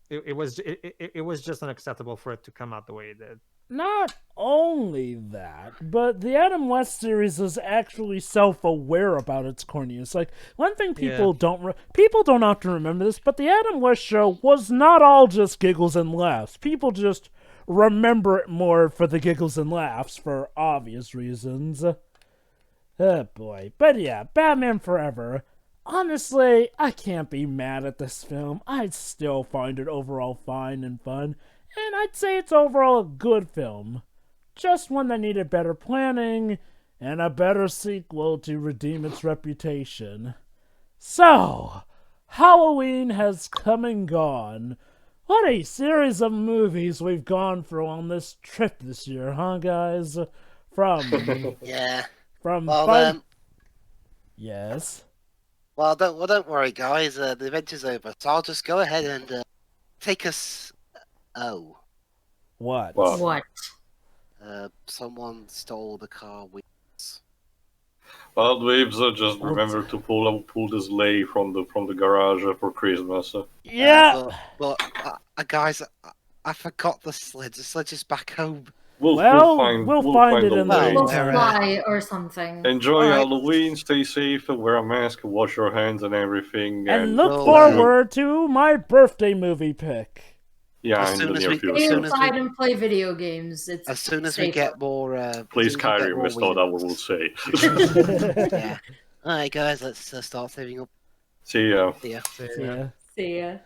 it was just unacceptable for it to come out the way it did. Not only that, but the Adam West series is actually self-aware about its corniness. Like, one thing people don't often remember this, but the Adam West show was not all just giggles and laughs. People just remember it more for the giggles and laughs for obvious reasons. Oh boy. But yeah, Batman Forever. Honestly, I can't be mad at this film. I still find it overall fine and fun. And I'd say it's overall a good film. Just one that needed better planning and a better sequel to redeem its reputation. So, Halloween has come and gone. What a series of movies we've gone through on this trip this year, huh, guys? From... yeah. From well, fun... Yes? Well, don't worry, guys. The adventure's over. So I'll just go ahead and take us... Oh. What? What? Someone stole the car wheels. Well, Dweebs, just remember to pull the sleigh from the garage for Christmas. Yeah! But guys, I forgot the sledge. The sledge is back home. We'll find it in the We'll fly or something. Enjoy Halloween, stay safe, wear a mask, wash your hands and everything. And look forward to my birthday movie pick. Yeah, in the near future. Stay inside and play video games. It's as soon as we get more... Please, Kyrie, missed all that we will say. Yeah. Alright, guys, let's start saving up. See ya. See ya.